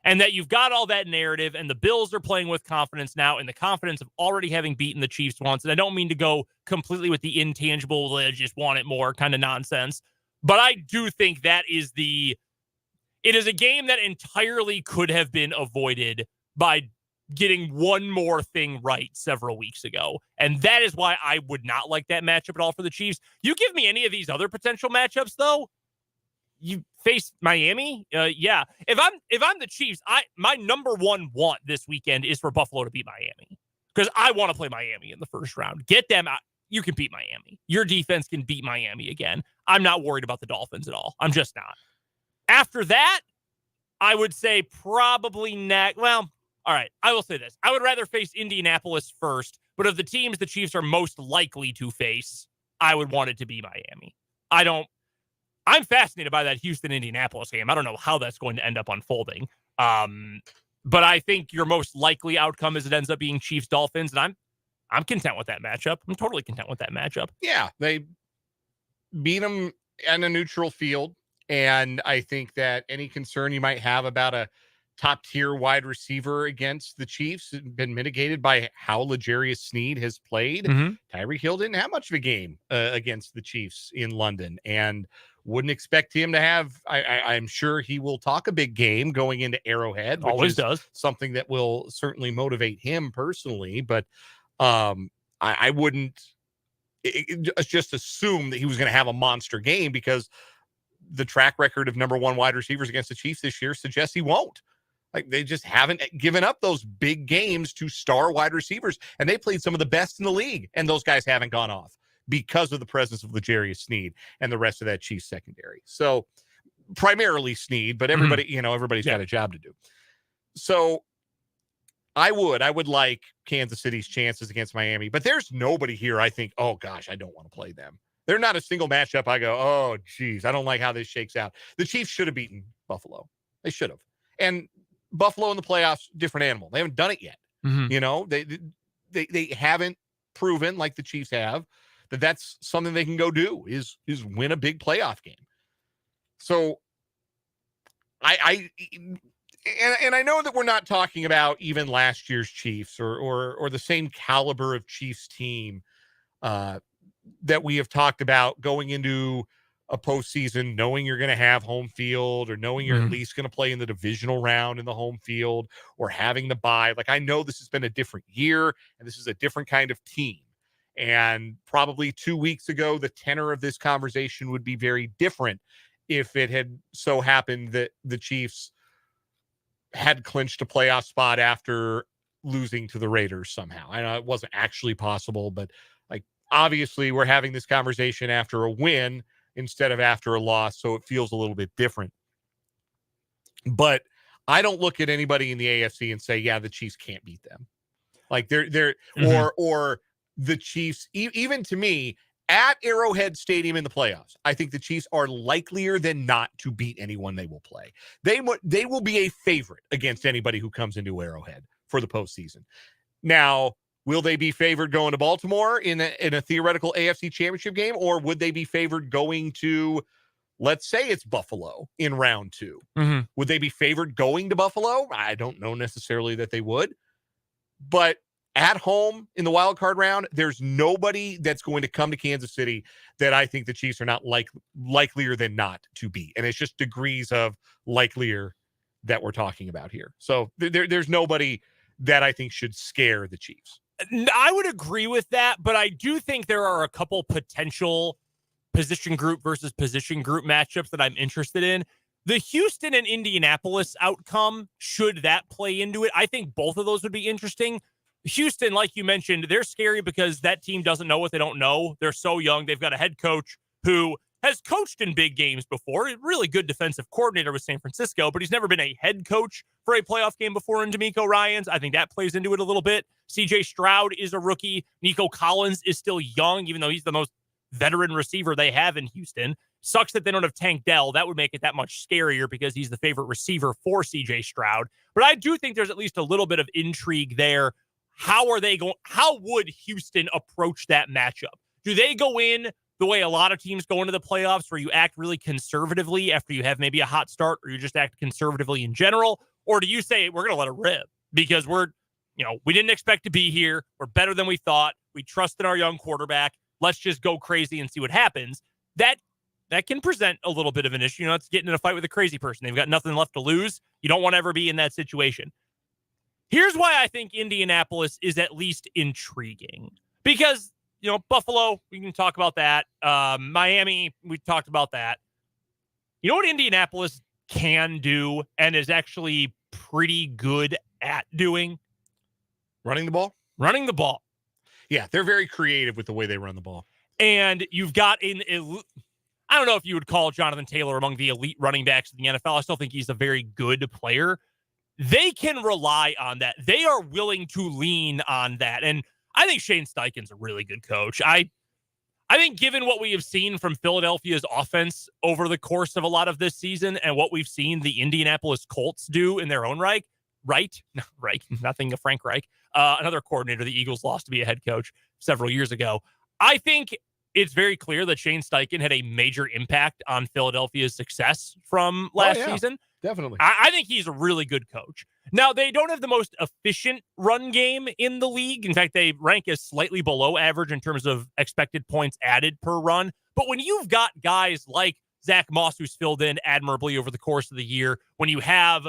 and that you've got all that narrative and the Bills are playing with confidence now and the confidence of already having beaten the Chiefs once. And I don't mean to go completely with the intangible, they just want it more kind of nonsense. But I do think that it is a game that entirely could have been avoided by getting one more thing right several weeks ago. And that is why I would not like that matchup at all for the Chiefs. You give me any of these other potential matchups, though, you face Miami. Yeah. If I'm the Chiefs, my number 1 want this weekend is for Buffalo to beat Miami, because I want to play Miami in the first round. Get them out. You can beat Miami. Your defense can beat Miami again. I'm not worried about the Dolphins at all. I'm just not. After that, I would say probably next. Well, all right. I will say this. I would rather face Indianapolis first, but of the teams the Chiefs are most likely to face, I would want it to be Miami. I'm fascinated by that Houston-Indianapolis game. I don't know how that's going to end up unfolding. But I think your most likely outcome is it ends up being Chiefs-Dolphins, and I'm content with that matchup. I'm totally content with that matchup. Yeah, they beat them in a neutral field, and I think that any concern you might have about a top tier wide receiver against the Chiefs been mitigated by how L'Jarius Sneed has played. Tyreek Hill didn't have much of a game against the Chiefs in London, and wouldn't expect him to have. I'm sure he will talk a big game going into Arrowhead, which Always does. something that will certainly motivate him personally. But I wouldn't just assume that he was going to have a monster game, because the track record of number one wide receivers against the Chiefs this year suggests he won't. Like, they just haven't given up those big games to star wide receivers, and they played some of the best in the league, and those guys haven't gone off because of the presence of L'Jarius Sneed and the rest of that Chiefs secondary. So primarily Sneed, but everybody, everybody's got a job to do. So I would like Kansas City's chances against Miami, but there's nobody here I think, oh gosh, I don't want to play them. They're not a single matchup I go, oh geez, I don't like how this shakes out. The Chiefs should have beaten Buffalo. They should have. And Buffalo in the playoffs, different animal. They haven't done it yet. They haven't proven, like the Chiefs have, that that's something they can go do, is win a big playoff game. So I know that we're not talking about even last year's Chiefs or the same caliber of Chiefs team that we have talked about going into a postseason, knowing you're going to have home field, or knowing you're at least going to play in the divisional round in the home field, or having to bye. Like, I know this has been a different year, and this is a different kind of team. And probably 2 weeks ago, the tenor of this conversation would be very different if it had so happened that the Chiefs had clinched a playoff spot after losing to the Raiders somehow. I know it wasn't actually possible, but like, obviously we're having this conversation after a win instead of after a loss, so it feels a little bit different. But I don't look at anybody in the AFC and say, yeah, the Chiefs can't beat them. Like, they're or the Chiefs, even to me, at Arrowhead Stadium in the playoffs, I think the Chiefs are likelier than not to beat anyone they will play. They will be a favorite against anybody who comes into Arrowhead for the postseason. Now, will they be favored going to Baltimore in a theoretical AFC championship game, or would they be favored going to, let's say it's Buffalo in round 2? Would they be favored going to Buffalo? I don't know necessarily that they would, but at home in the wild card round, there's nobody that's going to come to Kansas City that I think the Chiefs are not likelier than not to beat. And it's just degrees of likelier that we're talking about here. So there's nobody that I think should scare the Chiefs. I would agree with that, but I do think there are a couple potential position group versus position group matchups that I'm interested in. The Houston and Indianapolis outcome, should that play into it, I think both of those would be interesting. Houston, like you mentioned, they're scary because that team doesn't know what they don't know. They're so young. They've got a head coach who has coached in big games before. A really good defensive coordinator with San Francisco, but he's never been a head coach for a playoff game before in D'Amico Ryans. I think that plays into it a little bit. CJ Stroud is a rookie. Nico Collins is still young, even though he's the most veteran receiver they have in Houston. Sucks that they don't have Tank Dell. That would make it that much scarier because he's the favorite receiver for CJ Stroud. But I do think there's at least a little bit of intrigue there. How would Houston approach that matchup? Do they go in the way a lot of teams go into the playoffs, where you act really conservatively after you have maybe a hot start, or you just act conservatively in general? Or do you say, we're going to let it rip because we didn't expect to be here. We're better than we thought. We trusted our young quarterback. Let's just go crazy and see what happens. That can present a little bit of an issue. It's getting in a fight with a crazy person. They've got nothing left to lose. You don't want to ever be in that situation. Here's why I think Indianapolis is at least intriguing. Because, Buffalo, we can talk about that. Miami, we talked about that. You know what Indianapolis can do and is actually pretty good at doing? Running the ball? Running the ball. Yeah, they're very creative with the way they run the ball. And you've got I don't know if you would call Jonathan Taylor among the elite running backs in the NFL. I still think he's a very good player. They can rely on that. They are willing to lean on that. And I think Shane Steichen's a really good coach. I think given what we have seen from Philadelphia's offense over the course of a lot of this season and what we've seen the Indianapolis Colts do in their own right, nothing of Frank Reich, another coordinator the Eagles lost to be a head coach several years ago. I think it's very clear that Shane Steichen had a major impact on Philadelphia's success from last season. definitely. I think he's a really good coach. Now, they don't have the most efficient run game in the league. In fact, they rank as slightly below average in terms of expected points added per run. But when you've got guys like Zach Moss, who's filled in admirably over the course of the year, when you have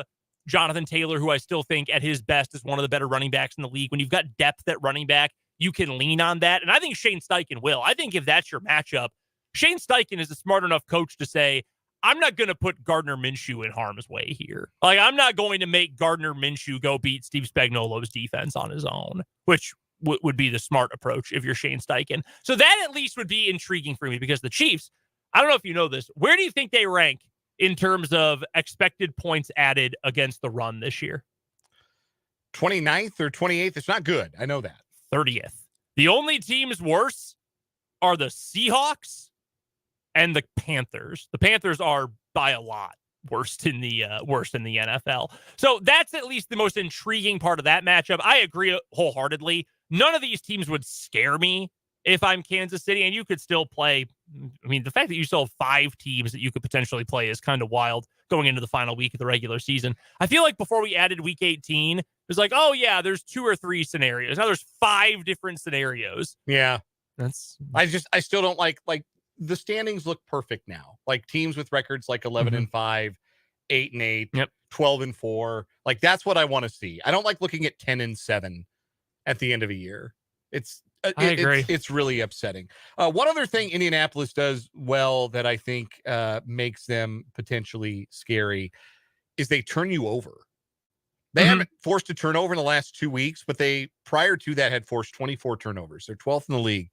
Jonathan Taylor, who I still think at his best is one of the better running backs in the league, when you've got depth at running back, you can lean on that. And I think Shane Steichen will. I think if that's your matchup, Shane Steichen is a smart enough coach to say, I'm not going to put Gardner Minshew in harm's way here. Like, I'm not going to make Gardner Minshew go beat Steve Spagnuolo's defense on his own, which would be the smart approach if you're Shane Steichen. So that at least would be intriguing for me, because the Chiefs, I don't know if you know this, where do you think they rank in terms of expected points added against the run this year? 29th or 28th? It's not good. I know that. 30th. The only teams worse are the Seahawks and the Panthers. The Panthers are by a lot worst in the NFL. So that's at least the most intriguing part of that matchup. I agree wholeheartedly. None of these teams would scare me if I'm Kansas City, and you could still play. I mean, the fact that you still have 5 teams that you could potentially play is kind of wild going into the final week of the regular season. I feel like before we added week 18, it was like, oh yeah, there's 2 or 3 scenarios. Now there's 5 different scenarios. Yeah. That's I still don't like the standings look perfect now. Like teams with records like 11-5, 8-8, 12-4. Like that's what I want to see. I don't like looking at 10-7 at the end of a year. I agree. It's really upsetting. One other thing Indianapolis does well that I think makes them potentially scary is they turn you over. They haven't forced a turnover in the last 2 weeks, but they, prior to that, had forced 24 turnovers. They're 12th in the league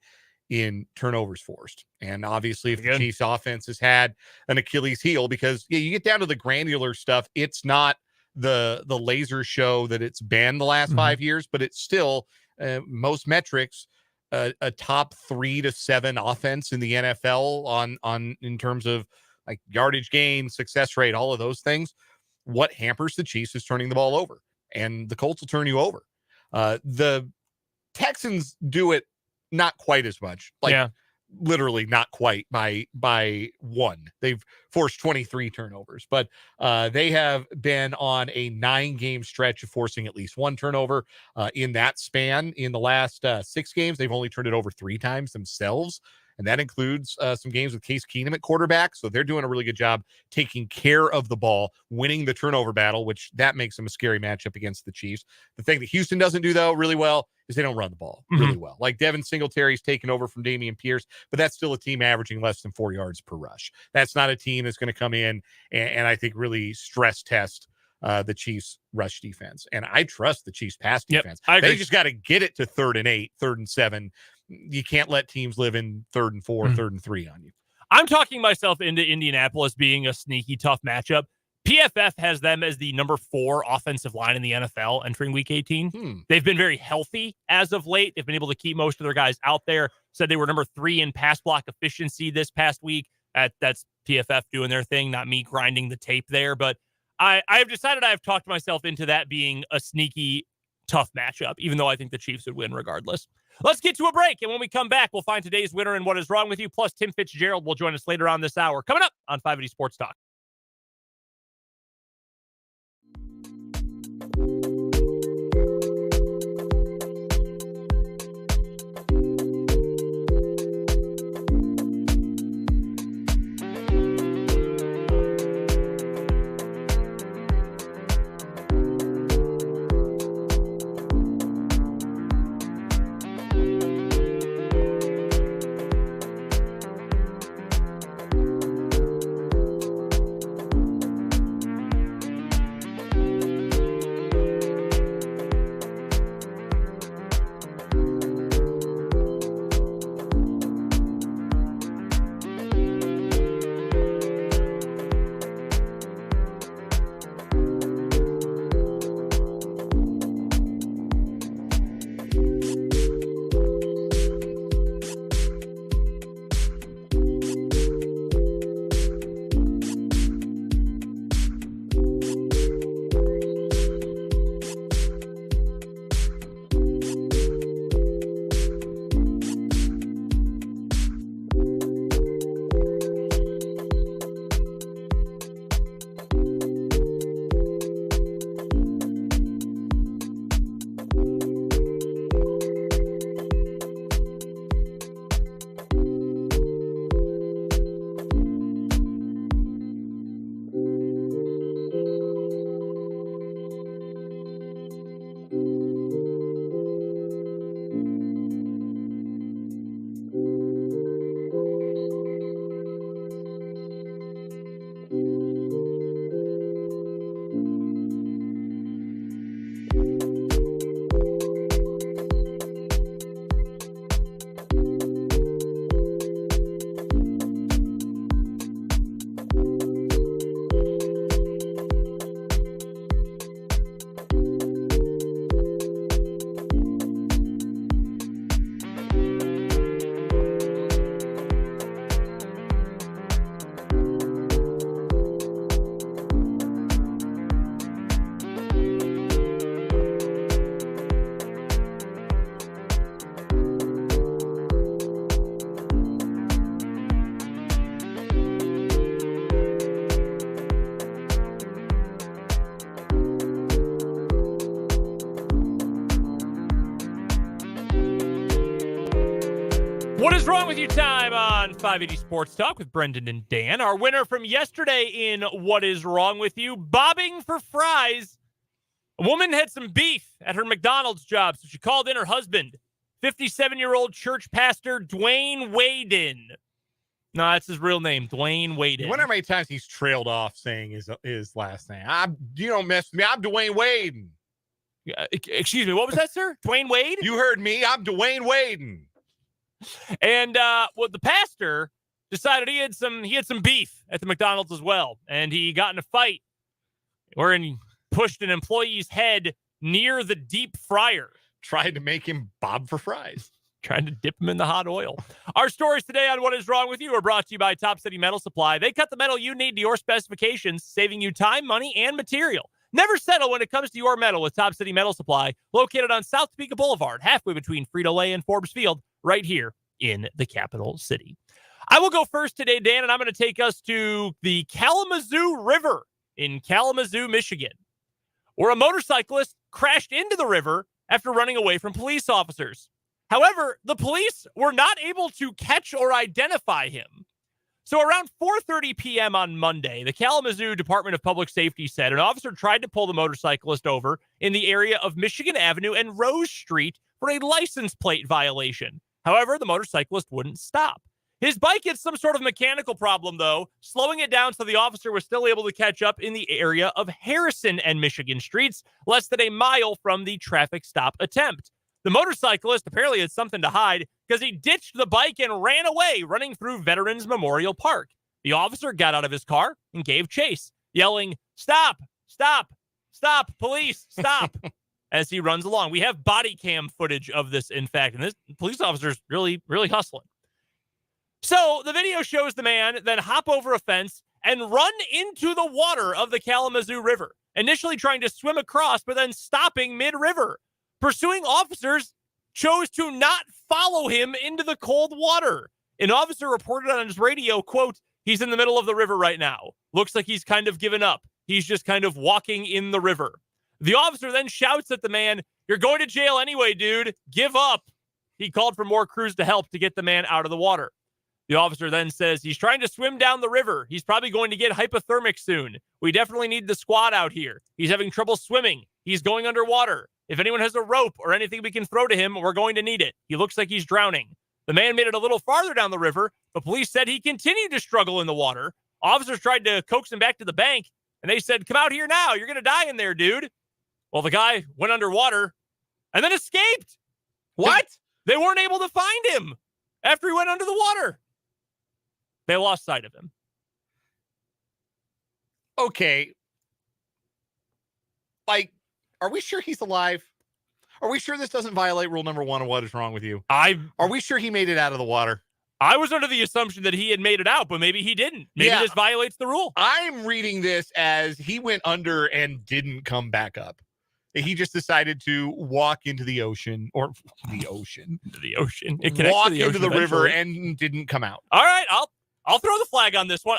in turnovers forced. And obviously, if the Chiefs offense has had an Achilles heel, because you get down to the granular stuff, it's not the laser show that it's been the last 5 years, but it's still most metrics a top 3 to 7 offense in the NFL on in terms of like yardage gain, success rate, all of those things. What hampers the Chiefs is turning the ball over, and the Colts will turn you over. The Texans do it not quite as much, literally not quite by 1. They've forced 23 turnovers, but they have been on a 9-game stretch of forcing at least 1 turnover. In that span, in the last 6 games, they've only turned it over 3 times themselves. And that includes some games with Case Keenum at quarterback. So they're doing a really good job taking care of the ball, winning the turnover battle, which that makes them a scary matchup against the Chiefs. The thing that Houston doesn't do, though, really well is they don't run the ball really well. Like Devin Singletary's taken over from Dameon Pierce, but that's still a team averaging less than 4 yards per rush. That's not a team that's going to come in and I think really stress test the Chiefs rush defense. And I trust the Chiefs pass defense. I agree. They just got to get it to 3rd and 8, 3rd and 7. You can't let teams live in 3rd and 4, 3rd and 3 on you. I'm talking myself into Indianapolis being a sneaky tough matchup. PFF has them as the number 4 offensive line in the NFL entering week 18. They've been very healthy as of late. They've been able to keep most of their guys out there. Said they were number 3 in pass block efficiency this past week. That's PFF doing their thing, not me grinding the tape there. But I've decided I've talked myself into that being a sneaky tough matchup, even though I think the Chiefs would win regardless. Let's get to a break, and when we come back, we'll find today's winner and what is wrong with you. Plus, Tim Fitzgerald will join us later on this hour. Coming up on 580 Sports Talk. What is wrong with you time on 580 Sports Talk with Brendan and Dan. Our winner from yesterday in What is Wrong with You, bobbing for fries. A woman had some beef at her McDonald's job, so she called in her husband, 57-year-old church pastor Dwayne Waden. No, that's his real name, Dwayne Waden. I wonder how many times he's trailed off saying his last name. You don't mess with me. I'm Dwayne Waden. Excuse me, what was that, sir? Dwayne Wade? You heard me. I'm Dwayne Waden. And the pastor decided he had some beef at the McDonald's as well, and he got in a fight wherein he pushed an employee's head near the deep fryer. Tried to make him bob for fries. Trying to dip him in the hot oil. Our stories today on What is Wrong with You are brought to you by Top City Metal Supply. They cut the metal you need to your specifications, saving you time, money, and material. Never settle when it comes to your metal with Top City Metal Supply, located on South Topeka Boulevard, halfway between Frito-Lay and Forbes Field, right here in the capital city. I will go first today, Dan, and I'm going to take us to the Kalamazoo River in Kalamazoo, Michigan, where a motorcyclist crashed into the river after running away from police officers. However, the police were not able to catch or identify him. So around 4:30 p.m. on Monday, the Kalamazoo Department of Public Safety said an officer tried to pull the motorcyclist over in the area of Michigan Avenue and Rose Street for a license plate violation. However, the motorcyclist wouldn't stop. His bike had some sort of mechanical problem, though, slowing it down so the officer was still able to catch up in the area of Harrison and Michigan Streets, less than a mile from the traffic stop attempt. The motorcyclist apparently had something to hide because he ditched the bike and ran away, running through Veterans Memorial Park. The officer got out of his car and gave chase, yelling, "Stop, stop, stop, police, stop," as he runs along. We have body cam footage of this, in fact, and this police officer's really, really hustling. So the video shows the man then hop over a fence and run into the water of the Kalamazoo River, initially trying to swim across, but then stopping mid-river. Pursuing officers chose to not follow him into the cold water. An officer reported on his radio, quote, "He's in the middle of the river right now. Looks like he's kind of given up. He's just kind of walking in the river." The officer then shouts at the man, "You're going to jail anyway, dude. Give up." He called for more crews to help to get the man out of the water. The officer then says he's trying to swim down the river. He's probably going to get hypothermic soon. We definitely need the squad out here. He's having trouble swimming. He's going underwater. If anyone has a rope or anything we can throw to him, we're going to need it. He looks like he's drowning. The man made it a little farther down the river, but police said he continued to struggle in the water. Officers tried to coax him back to the bank, and they said, "Come out here now. You're going to die in there, dude." Well, the guy went underwater and then escaped. What? They weren't able to find him after he went under the water. They lost sight of him. Okay. Like, are we sure he's alive? Are we sure this doesn't violate rule number 1 of What is Wrong with You? Are we sure he made it out of the water? I was under the assumption that he had made it out, but maybe he didn't. Maybe this violates the rule. I'm reading this as he went under and didn't come back up. He just decided to walk into the ocean, or the ocean. The ocean. It connects walk to the into ocean the river eventually. and didn't come out. All right, I'll throw the flag on this one.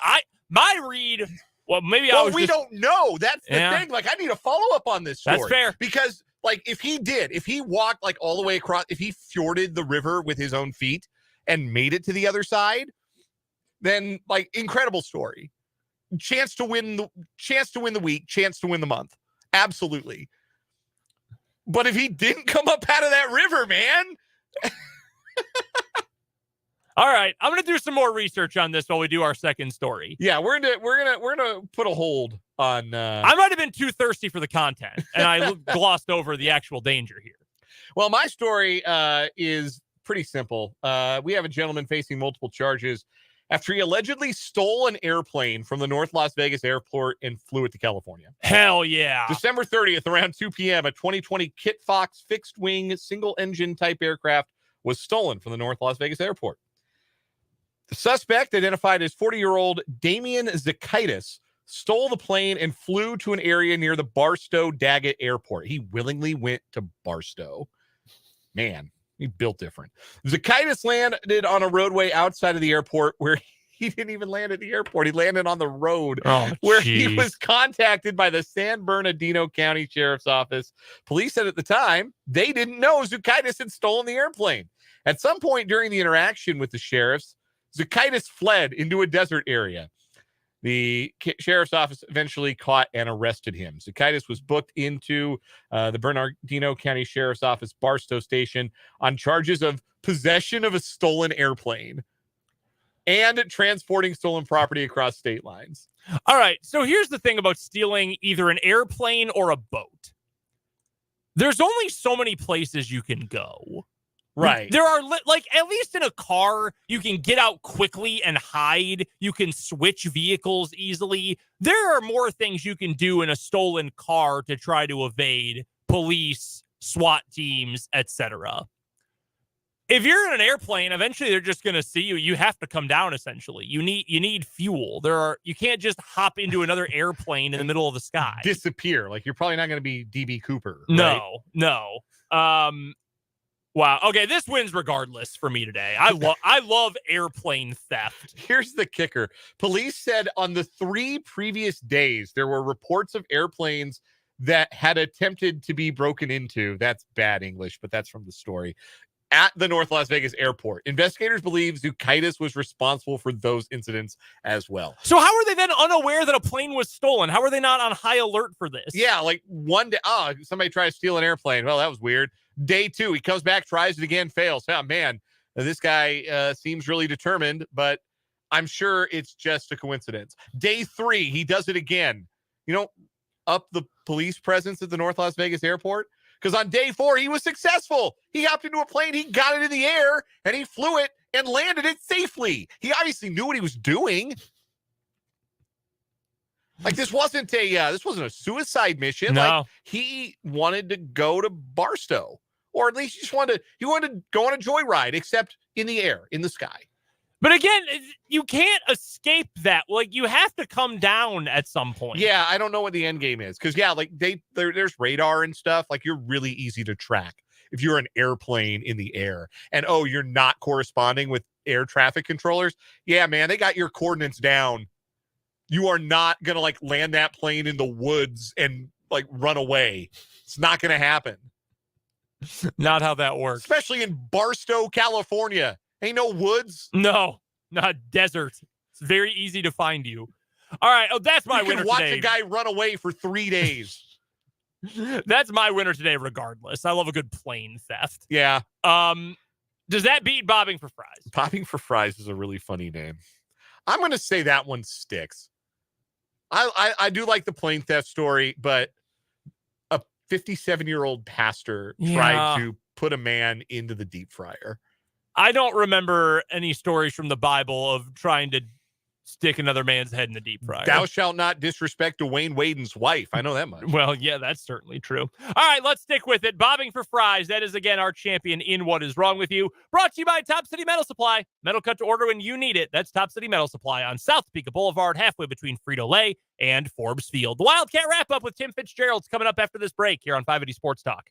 My read. Well, maybe we don't know. That's the thing. Like, I need a follow up on this story. That's fair. Because, like, if he walked like all the way across, if he fjorded the river with his own feet and made it to the other side, then, like, incredible story. Chance to win the week, chance to win the month. Absolutely. But if he didn't come up out of that river, man. All right, I'm gonna do some more research on this while we do our second story. Yeah, we're gonna put a hold on. I might have been too thirsty for the content, and I glossed over the actual danger here. Well, my story is pretty simple. We have a gentleman facing multiple charges after he allegedly stole an airplane from the North Las Vegas airport and flew it to California. Hell yeah! December 30th, around 2 p.m., a 2020 Kit Fox fixed-wing single-engine type aircraft was stolen from the North Las Vegas airport. The suspect, identified as 40-year-old Damian Zakaitis, stole the plane and flew to an area near the Barstow-Daggett Airport. He willingly went to Barstow. Man, he built different. Zakaitis landed on a roadway outside of the airport where he didn't even land at the airport. He landed on the road where he was contacted by the San Bernardino County Sheriff's Office. Police said at the time they didn't know Zakaitis had stolen the airplane. At some point during the interaction with the sheriffs, Zukaitis fled into a desert area. The sheriff's office eventually caught and arrested him. Zukaitis was booked into the Bernardino County Sheriff's Office Barstow Station on charges of possession of a stolen airplane and transporting stolen property across state lines. All right, so here's the thing about stealing either an airplane or a boat. There's only so many places you can go. Right. There are, like, at least in a car, you can get out quickly and hide. You can switch vehicles easily. There are more things you can do in a stolen car to try to evade police, SWAT teams, etc. If you're in an airplane, eventually they're just going to see you. You have to come down, essentially. You need fuel. You can't just hop into another airplane in the middle of the sky. Disappear. Like, you're probably not going to be DB Cooper. Right? No. Wow. Okay, this wins regardless for me today. I love airplane theft. Here's the kicker. Police said on the 3 previous days, there were reports of airplanes that had attempted to be broken into. That's bad English, but that's from the story. At the North Las Vegas airport. Investigators believe Zukaitis was responsible for those incidents as well. So how are they then unaware that a plane was stolen? How are they not on high alert for this? Yeah, like one day, somebody tried to steal an airplane. Well, that was weird. Day 2, he comes back, tries it again, fails. Oh, man, this guy seems really determined, but I'm sure it's just a coincidence. Day 3, he does it again. Up the police presence at the North Las Vegas airport. Because on day 4, he was successful. He hopped into a plane, he got it in the air, and he flew it and landed it safely. He obviously knew what he was doing. Like, this wasn't a suicide mission. No. Like, he wanted to go to Barstow, or at least he wanted to go on a joyride, except in the air, in the sky. But again, you can't escape that. Like, you have to come down at some point. Yeah, I don't know what the end game is. Because, yeah, like there's radar and stuff. Like, you're really easy to track if you're an airplane in the air. And, you're not corresponding with air traffic controllers. Yeah, man, they got your coordinates down. You are not going to, like, land that plane in the woods and, like, run away. It's not going to happen. Not how that works. Especially in Barstow, California. Ain't no woods. No, not desert. It's very easy to find you. All right. Oh, that's my winner today. Watch a guy run away for 3 days. That's my winner today, regardless. I love a good plane theft. Yeah. Does that beat bobbing for fries? Bobbing for fries is a really funny name. I'm going to say that one sticks. I do like the plane theft story, but a 57-year-old pastor tried to put a man into the deep fryer. I don't remember any stories from the Bible of trying to stick another man's head in the deep fryer. Thou shalt not disrespect Dwayne Waden's wife. I know that much. Well, yeah, that's certainly true. All right, let's stick with it. Bobbing for fries. That is, again, our champion in What Is Wrong With You. Brought to you by Top City Metal Supply. Metal cut to order when you need it. That's Top City Metal Supply on South Topeka Boulevard, halfway between Frito-Lay and Forbes Field. The Wildcat Wrap-up with Tim Fitzgerald is coming up after this break here on 580 Sports Talk.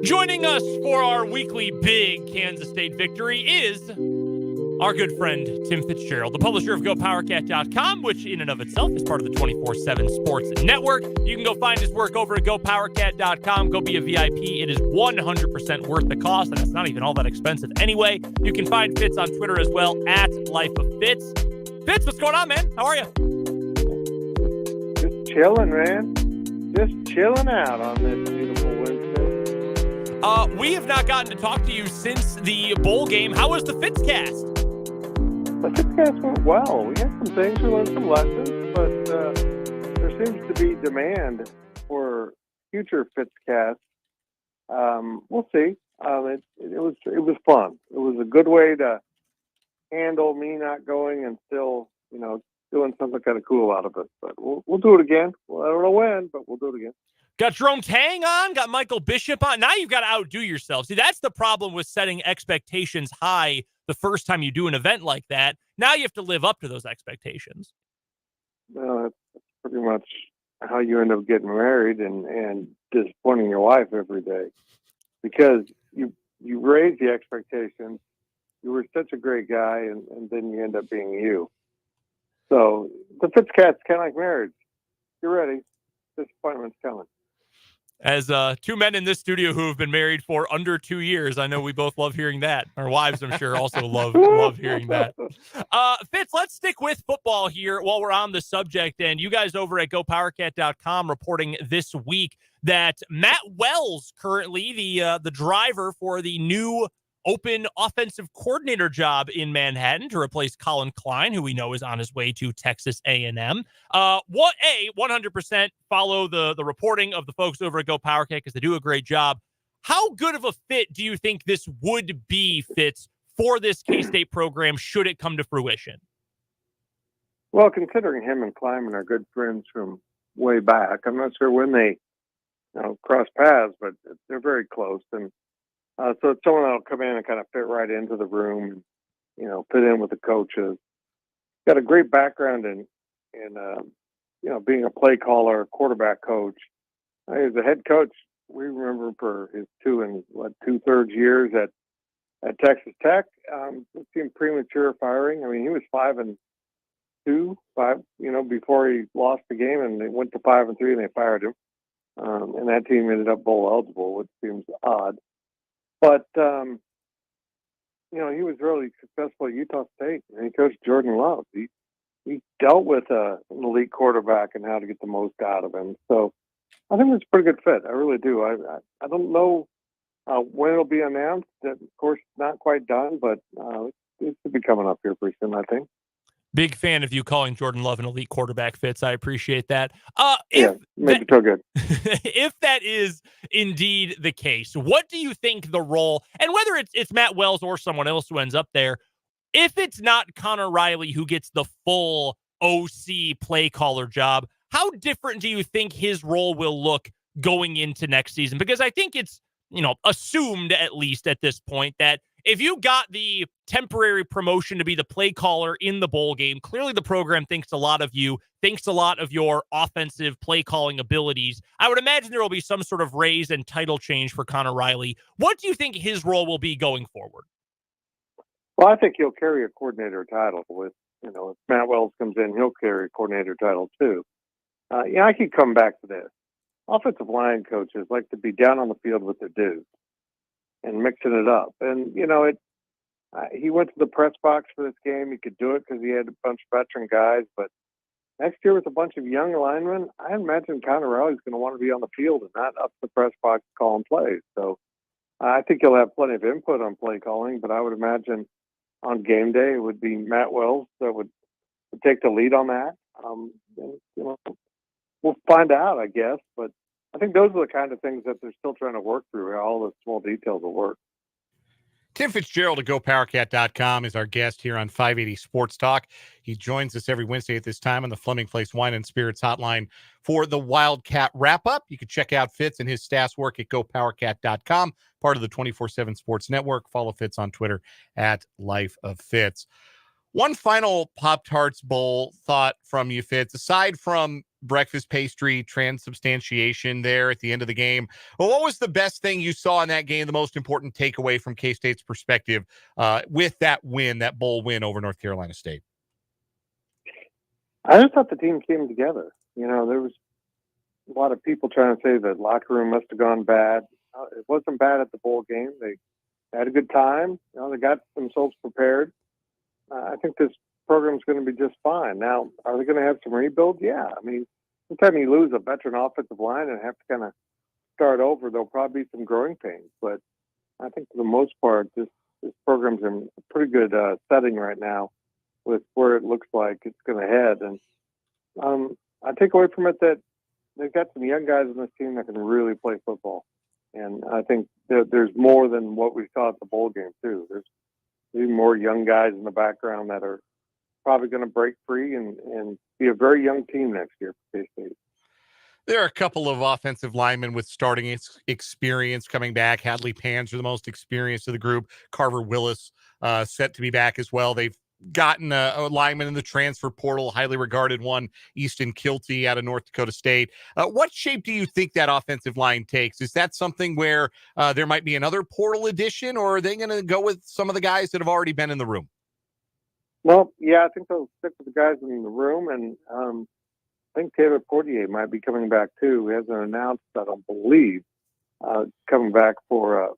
Joining us for our weekly big Kansas State victory is our good friend Tim Fitzgerald, the publisher of GoPowerCat.com, which in and of itself is part of the 24/7 Sports Network. You can go find his work over at GoPowerCat.com. Go be a VIP. It is 100% worth the cost, and it's not even all that expensive anyway. You can find Fitz on Twitter as well, at Life of Fitz. Fitz, what's going on, man? How are you? Just chilling, man. Just chilling out on this beautiful Wednesday. We have not gotten to talk to you since the bowl game. How was the Fitzcast? The Fitzcast went well. We had some things, we learned some lessons, but there seems to be demand for future Fitzcasts. We'll see. It was fun. It was a good way to handle me not going and still, doing something kind of cool out of it. But we'll do it again. Well, I don't know when, but we'll do it again. Got Jerome Tang on, got Michael Bishop on. Now you've got to outdo yourself. See, that's the problem with setting expectations high the first time you do an event like that. Now you have to live up to those expectations. Well, that's pretty much how you end up getting married and disappointing your wife every day. Because you raise the expectations. You were such a great guy, and then you end up being you. So the Fitzcat's kind of like marriage. You're ready. Disappointment's coming. As two men in this studio who have been married for under 2 years, I know we both love hearing that. Our wives, I'm sure, also love hearing that. Fitz, let's stick with football here while we're on the subject. And you guys over at GoPowerCat.com reporting this week that Matt Wells, currently the driver for the new open offensive coordinator job in Manhattan to replace Colin Klein, who we know is on his way to Texas A&M. 100% follow the reporting of the folks over at GoPowerCat because they do a great job. How good of a fit do you think this would be, Fitz, for this K-State program should it come to fruition? Well, considering him and Kleiman are good friends from way back, I'm not sure when they cross paths, but they're very close. And so it's someone that'll come in and kind of fit right into the room, and, fit in with the coaches. Got a great background in being a play caller, quarterback coach. He was a head coach. We remember him for his 2.3 years at Texas Tech. It seemed premature firing. I mean, he was 5-2, before he lost the game, and they went to 5-3, and they fired him. And that team ended up bowl eligible, which seems odd. But, he was really successful at Utah State, and he coached Jordan Love. He dealt with an elite quarterback and how to get the most out of him. So I think it's a pretty good fit. I really do. I don't know when it'll be announced. Of course, not quite done, but it should be coming up here pretty soon, I think. Big fan of you calling Jordan Love an elite quarterback, Fitz. I appreciate that. Make it feel good. If that is indeed the case, what do you think the role, and whether it's Matt Wells or someone else who ends up there, if it's not Connor Riley who gets the full OC play caller job, how different do you think his role will look going into next season? Because I think it's, assumed at least at this point that if you got the temporary promotion to be the play caller in the bowl game, clearly the program thinks a lot of you, thinks a lot of your offensive play calling abilities. I would imagine there will be some sort of raise and title change for Connor Riley. What do you think his role will be going forward? Well, I think he'll carry a coordinator title with, if Matt Wells comes in, he'll carry a coordinator title too. I keep coming back to this. Offensive line coaches like to be down on the field with their dudes and mixing it up. And, he went to the press box for this game. He could do it because he had a bunch of veteran guys. But next year with a bunch of young linemen, I imagine Connor Riley's going to want to be on the field and not up the press box calling plays. So I think he'll have plenty of input on play calling, but I would imagine on game day it would be Matt Wells that would take the lead on that. We'll find out, I guess. But I think those are the kind of things that they're still trying to work through. All the small details will work. Tim Fitzgerald of GoPowerCat.com is our guest here on 580 Sports Talk. He joins us every Wednesday at this time on the Fleming Place Wine and Spirits hotline for the Wildcat Wrap-up. You can check out Fitz and his staff's work at GoPowerCat.com, part of the 24/7 Sports Network. Follow Fitz on Twitter at Life of Fitz. One final Pop-Tarts Bowl thought from you, Fitz. Aside from breakfast pastry transubstantiation there at the end of the game, well, what was the best thing you saw in that game, the most important takeaway from K-State's perspective with that win, that bowl win over North Carolina State? I just thought the team came together. You know, there was a lot of people trying to say that locker room must have gone bad. It wasn't bad at the bowl game. They had a good time. You know, they got themselves prepared. I think this program's going to be just fine. Now, are they going to have some rebuild? Yeah. I mean, anytime you lose a veteran offensive line and have to kind of start over, there'll probably be some growing pains. But I think for the most part, this program's in a pretty good setting right now with where it looks like it's going to head. And I take away from it that they've got some young guys on this team that can really play football. And I think there's more than what we saw at the bowl game, too. There's even more young guys in the background that are probably going to break free and be a very young team next year for K-State. There are a couple of offensive linemen with starting experience coming back. Hadley Panzer, the most experienced of the group. Carver Willis set to be back as well. They've gotten a lineman in the transfer portal, highly regarded one, Easton Kilty out of North Dakota State. What shape do you think that offensive line takes? Is that something where there might be another portal addition, or are they going to go with some of the guys that have already been in the room? Well, yeah, I think they'll stick with the guys in the room, and I think Taylor Portier might be coming back too. He hasn't announced, I don't believe, coming back for a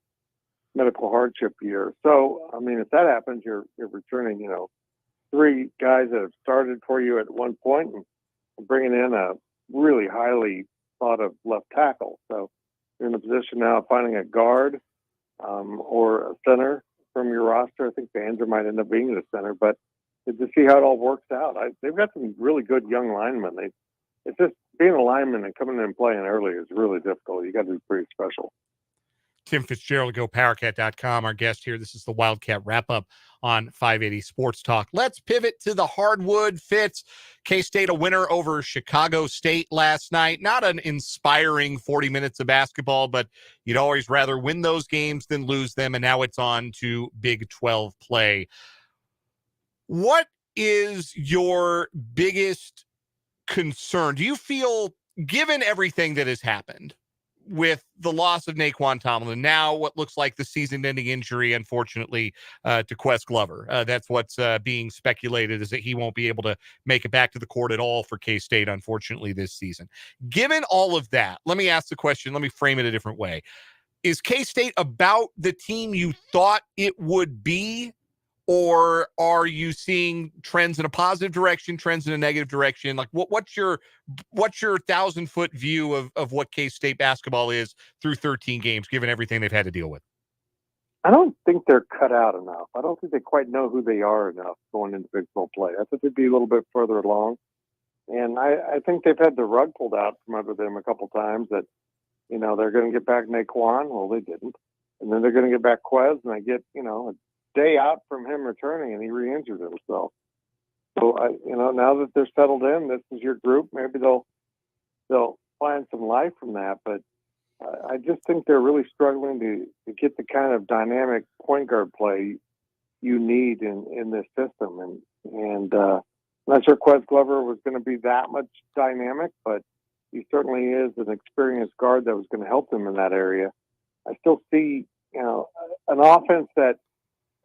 medical hardship year. So, I mean, if that happens, you're returning, you know, 3 guys that have started for you at one point and bringing in a really highly thought of left tackle. So you're in a position now of finding a guard or a center from your roster. I think Banzer might end up being the center, but to see how it all works out, they've got some really good young linemen. It's just being a lineman and coming in and playing early is really difficult. You got to be pretty special. Tim Fitzgerald, GoPowerCat.com, our guest here. This is the Wildcat Wrap-up on 580 Sports Talk. Let's pivot to the hardwood. Fitz, K-State a winner over Chicago State last night. Not an inspiring 40 minutes of basketball, but you'd always rather win those games than lose them, and now it's on to Big 12 play. What is your biggest concern? Do you feel, given everything that has happened, with the loss of Naquan Tomlin, now what looks like the season-ending injury, unfortunately, to Quest Glover. That's what's being speculated, is that he won't be able to make it back to the court at all for K-State, unfortunately, this season. Given all of that, let me ask the question, let me frame it a different way. Is K-State about the team you thought it would be, or are you seeing trends in a positive direction, trends in a negative direction? Like what's your 1,000-foot view of what K-State basketball is through 13 games, given everything they've had to deal with? I don't think they're cut out enough. I don't think they quite know who they are enough going into Big 12 play. I think they'd be a little bit further along. And I think they've had the rug pulled out from under them a couple times that, you know, they're going to get back Naquan. Well, they didn't. And then they're going to get back Quez, and they get, you know, day out from him returning, and he re-injured himself. So now that they're settled in, this is your group. Maybe they'll find some life from that. But I just think they're really struggling to get the kind of dynamic point guard play you need in this system. And I'm not sure Quez Glover was going to be that much dynamic, but he certainly is an experienced guard that was going to help them in that area. I still see, you know, an offense that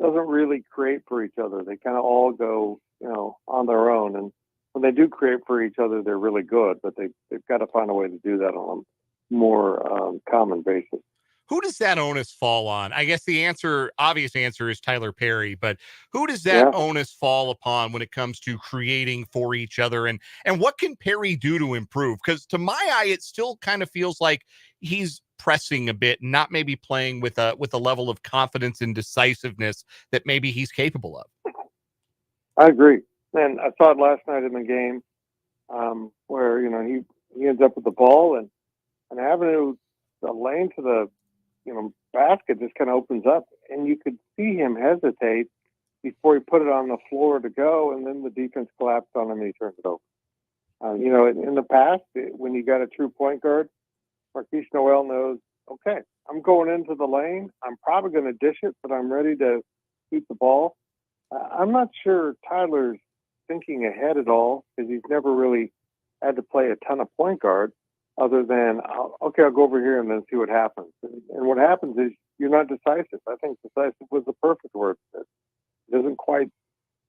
doesn't really create for each other. They kind of all go, you know, on their own. And when they do create for each other, they're really good, but they've got to find a way to do that on a more common basis. Who does that onus fall on? I guess the obvious answer is Tyler Perry, but who does that onus fall upon when it comes to creating for each other? And what can Perry do to improve? Because to my eye, it still kind of feels like he's pressing a bit, not maybe playing with a level of confidence and decisiveness that maybe he's capable of. I agree. And I saw it last night in the game where, you know, he ends up with the ball and an avenue, the lane to the, you know, basket just kind of opens up, and you could see him hesitate before he put it on the floor to go, and then the defense collapsed on him and he turned it over. You know, in the past, when you got a true point guard, Marquise Noel knows, okay, I'm going into the lane. I'm probably going to dish it, but I'm ready to shoot the ball. I'm not sure Tyler's thinking ahead at all because he's never really had to play a ton of point guard other than, okay, I'll go over here and then see what happens. And what happens is you're not decisive. I think decisive was the perfect word. It doesn't quite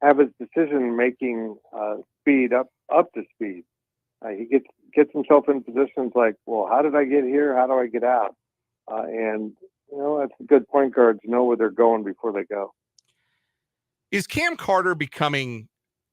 have his decision-making speed up to speed. He gets himself in positions like, well, how did I get here? How do I get out? And, that's good point guards know where they're going before they go. Is Cam Carter becoming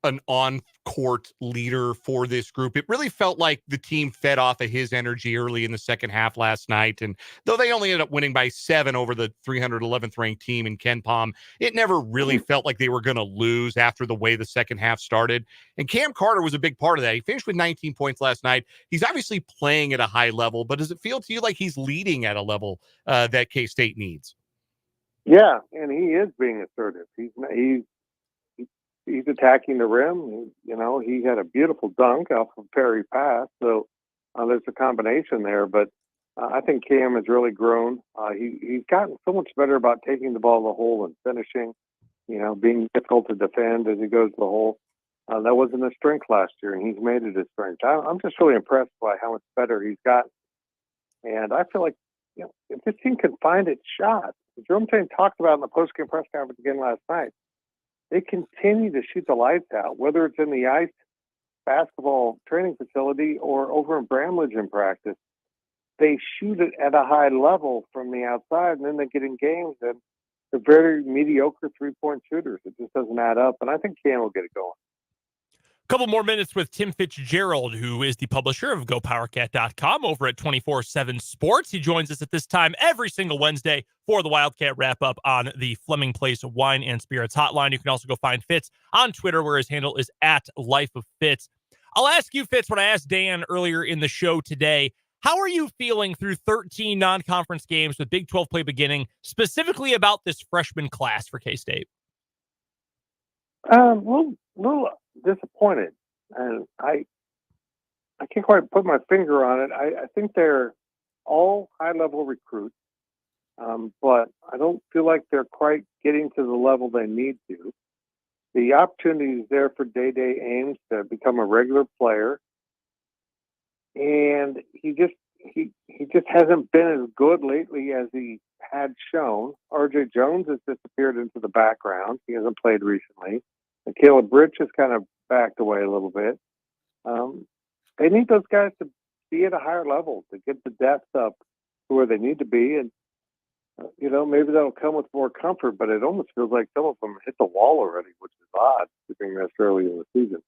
an on-court leader for this group? It really felt like the team fed off of his energy early in the second half last night. And though they only ended up winning by 7 over the 311th ranked team in Ken Palm, it never really felt like they were going to lose after the way the second half started. And Cam Carter was a big part of that. He finished with 19 points last night. He's obviously playing at a high level, but does it feel to you like he's leading at a level that K-State needs? Yeah, and he is being assertive. He's attacking the rim. He had a beautiful dunk off of Perry pass. So there's a combination there. But I think Cam has really grown. He's gotten so much better about taking the ball to the hole and finishing, being difficult to defend as he goes to the hole. That wasn't his strength last year, and he's made it his strength. I'm just really impressed by how much better he's gotten. And I feel like, if this team can find its shot, Jerome Tang talked about in the post-game press conference again last night, they continue to shoot the lights out, whether it's in the ice basketball training facility or over in Bramlage in practice. They shoot it at a high level from the outside, and then they get in games, and they're very mediocre three-point shooters. It just doesn't add up, and I think Cam will get it going. Couple more minutes with Tim Fitzgerald, who is the publisher of GoPowerCat.com over at 24/7 Sports. He joins us at this time every single Wednesday for the Wildcat Wrap-up on the Fleming Place Wine and Spirits hotline. You can also go find Fitz on Twitter, where his handle is @LifeOfFitz. I'll ask you, Fitz, what I asked Dan earlier in the show today. How are you feeling through 13 non-conference games with Big 12 play beginning, specifically about this freshman class for K-State? Little disappointed, and I can't quite put my finger on it. I think they're all high-level recruits, but I don't feel like they're quite getting to the level they need to. The opportunity is there for Day Ames to become a regular player, and he just hasn't been as good lately as he had shown. R.J. Jones has disappeared into the background. He hasn't played recently. And Caleb Rich has kind of backed away a little bit. They need those guys to be at a higher level, to get the depth up to where they need to be. And, maybe that'll come with more comfort, but it almost feels like some of them hit the wall already, which is odd, being this early in the season.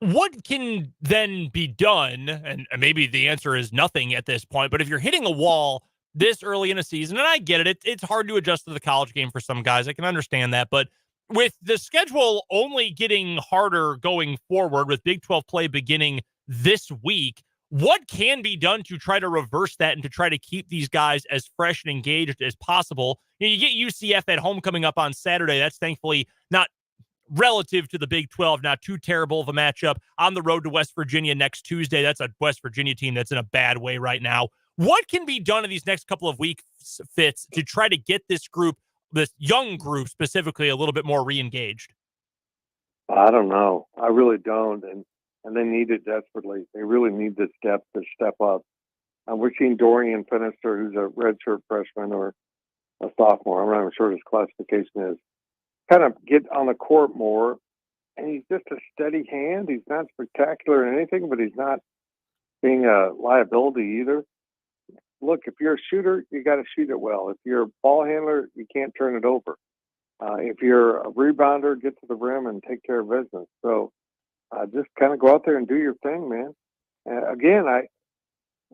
What can then be done? And maybe the answer is nothing at this point, but if you're hitting a wall this early in a season, and I get it, it's hard to adjust to the college game for some guys. I can understand that, but with the schedule only getting harder going forward, with Big 12 play beginning this week, what can be done to try to reverse that and to try to keep these guys as fresh and engaged as possible? You get UCF at home coming up on Saturday. That's thankfully not, relative to the Big 12, not too terrible of a matchup. On the road to West Virginia next Tuesday. That's a West Virginia team that's in a bad way right now. What can be done in these next couple of weeks, Fitz, to try to get this group, this young group specifically, a little bit more re-engaged? I don't know. I really don't. And they need it desperately. They really need this depth to step up. We're seeing Dorian Finister, who's a redshirt freshman or a sophomore. I'm not even sure what his classification is. Kind of get on the court more. And he's just a steady hand. He's not spectacular in anything, but he's not being a liability either. Look, if you're a shooter, you got to shoot it well. If you're a ball handler, you can't turn it over. If you're a rebounder, get to the rim and take care of business. So just kind of go out there and do your thing, man. Again, I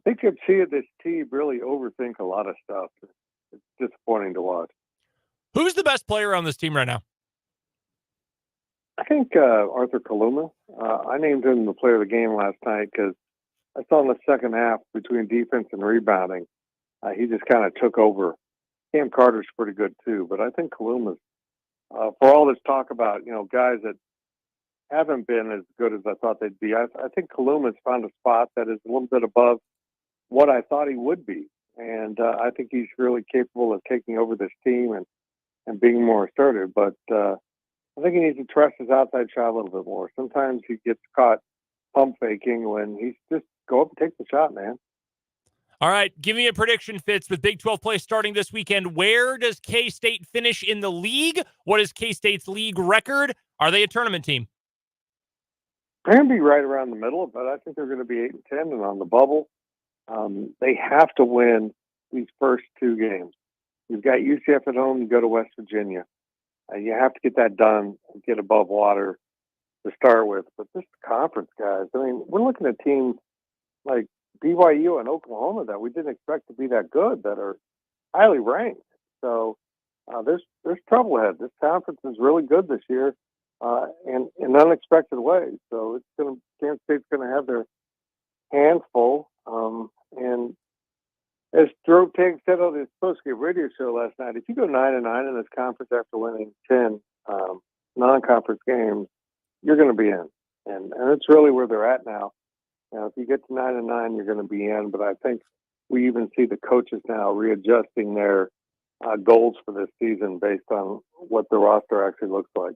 think you'd see this team really overthink a lot of stuff. It's disappointing to watch. Who's the best player on this team right now? I think Arthur Kaluma. I named him the player of the game last night because I saw in the second half between defense and rebounding, he just kind of took over. Cam Carter's pretty good too, but I think Kaluma's, for all this talk about, guys that haven't been as good as I thought they'd be, I think Kaluma's found a spot that is a little bit above what I thought he would be. And I think he's really capable of taking over this team and and being more assertive. But I think he needs to trust his outside shot a little bit more. Sometimes he gets caught pump faking when he's just go up and take the shot, man. All right, give me a prediction, Fitz, with Big 12 play starting this weekend. Where does K-State finish in the league? What is K-State's league record? Are they a tournament team? They're going to be right around the middle, but I think they're going to be 8-10 and on the bubble. They have to win these first two games. You've got UCF at home. You go to West Virginia. You have to get that done and get above water to start with. But this conference, guys, I mean, we're looking at teams like BYU and Oklahoma that we didn't expect to be that good, that are highly ranked. So there's trouble ahead. This conference is really good this year in unexpected ways. So Kansas State's going to have their hands full. And as Drew Tigg said on his post-game radio show last night, if you go 9-9 in this conference after winning 10 non-conference games, you're going to be in. And it's really where they're at now. Now, if you get to 9-9, you're going to be in. But I think we even see the coaches now readjusting their goals for this season based on what the roster actually looks like.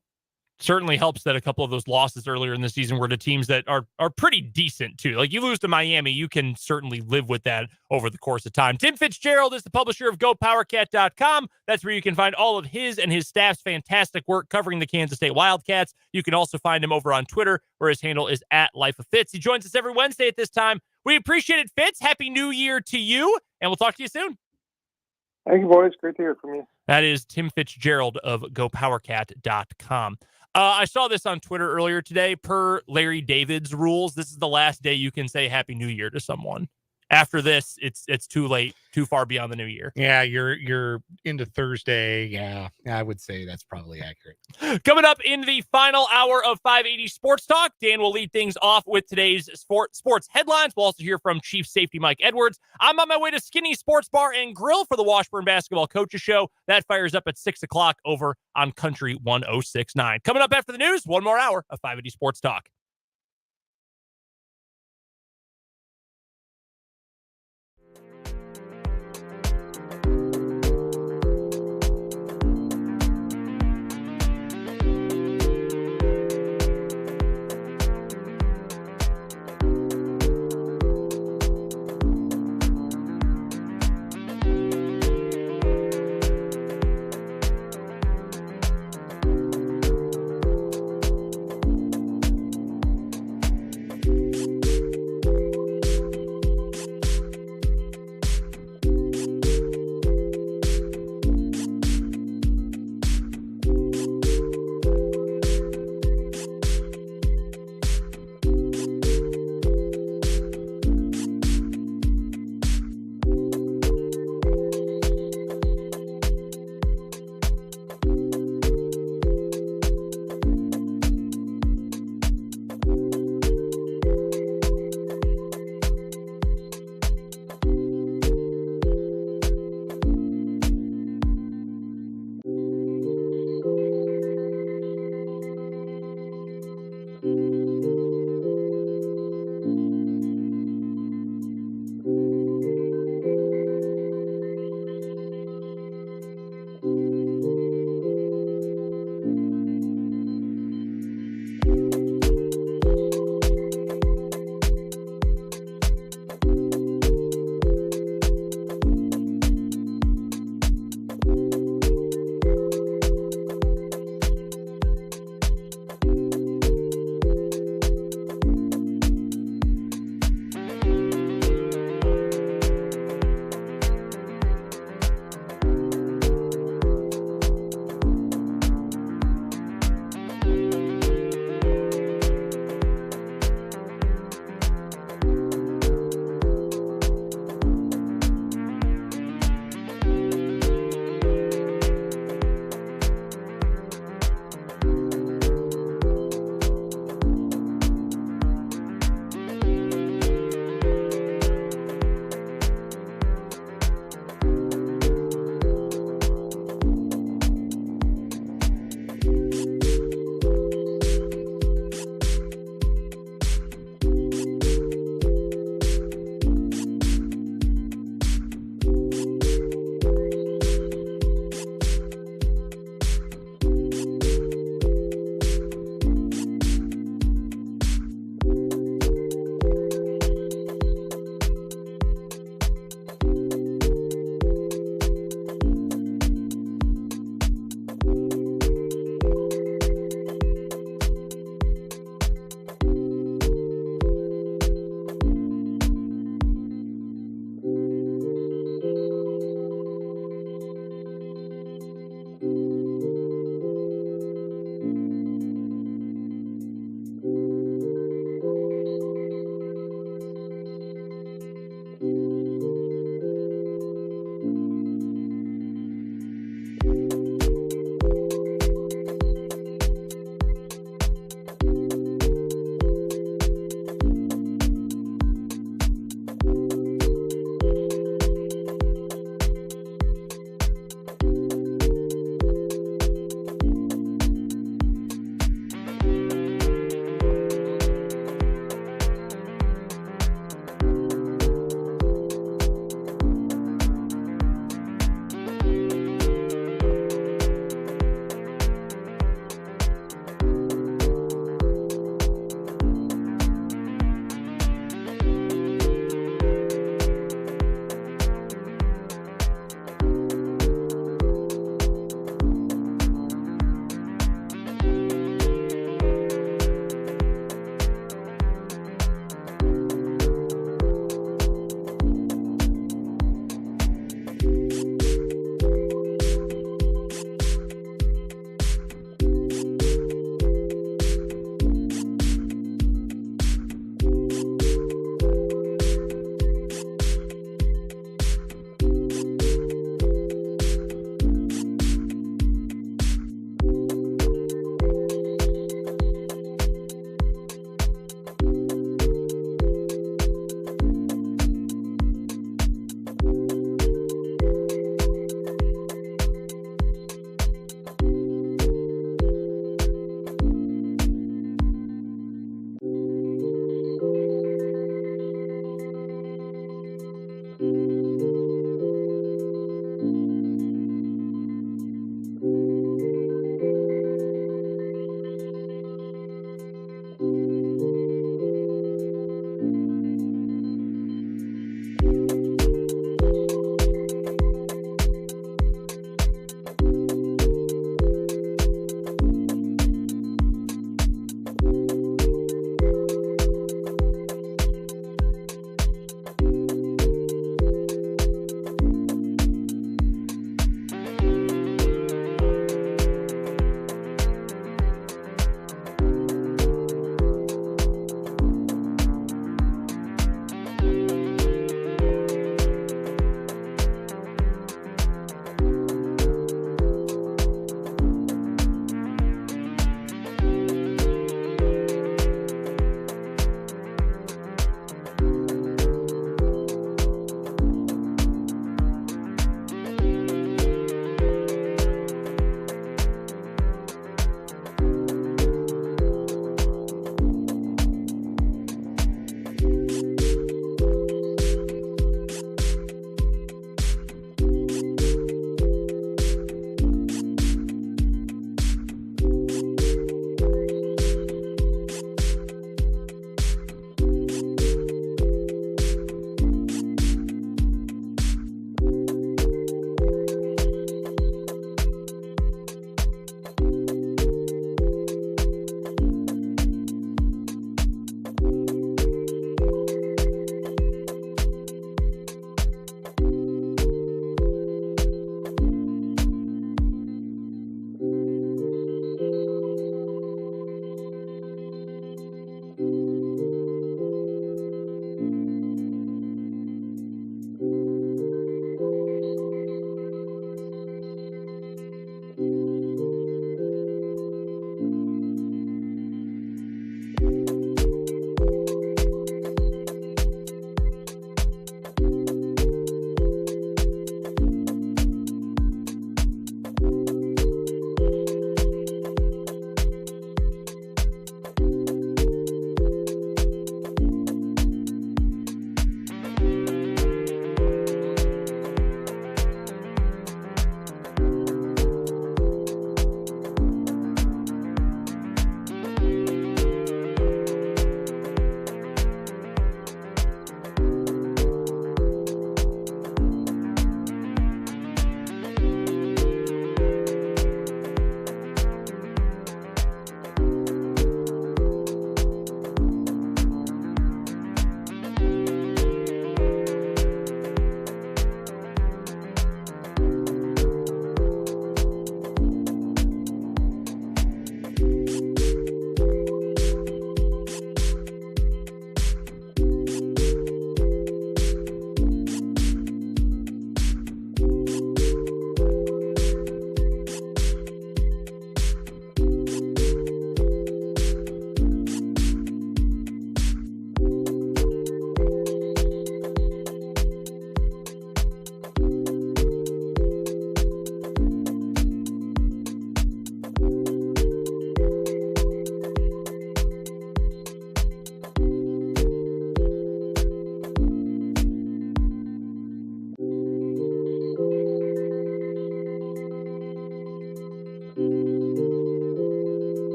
Certainly helps that a couple of those losses earlier in the season were to teams that are pretty decent too. Like you lose to Miami, you can certainly live with that over the course of time. Tim Fitzgerald is the publisher of GoPowerCat.com. That's where you can find all of his and his staff's fantastic work covering the Kansas State Wildcats. You can also find him over on Twitter, where his handle is @LifeOfFitz. He joins us every Wednesday at this time. We appreciate it, Fitz. Happy New Year to you, and we'll talk to you soon. Thank you, boys. Great to hear from you. That is Tim Fitzgerald of GoPowerCat.com. I saw this on Twitter earlier today. Per Larry David's rules, this is the last day you can say Happy New Year to someone. After this, it's too late, too far beyond the new year. Yeah, you're into Thursday. Yeah, I would say that's probably accurate. Coming up in the final hour of 580 Sports Talk, Dan will lead things off with today's sports headlines. We'll also hear from Chief Safety Mike Edwards. I'm on my way to Skinny Sports Bar and Grill for the Washburn Basketball Coaches Show. That fires up at 6 o'clock over on Country 106.9. Coming up after the news, one more hour of 580 Sports Talk.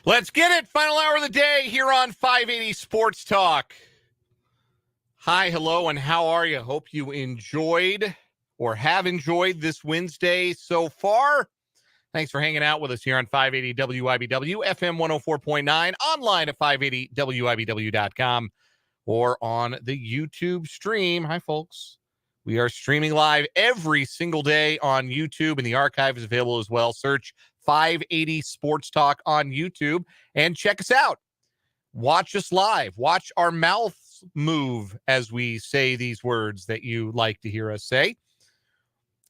Let's get it. Final hour of the day here on 580 Sports Talk. Hi, hello, and how are you? Hope you enjoyed or have enjoyed this Wednesday so far. Thanks for hanging out with us here on 580 WIBW, FM 104.9, online at 580WIBW.com, or on the YouTube stream. Hi, folks. We are streaming live every single day on YouTube, and the archive is available as well. Search 580 Sports Talk on YouTube and check us out. Watch us live. Watch our mouths move as we say these words that you like to hear us say.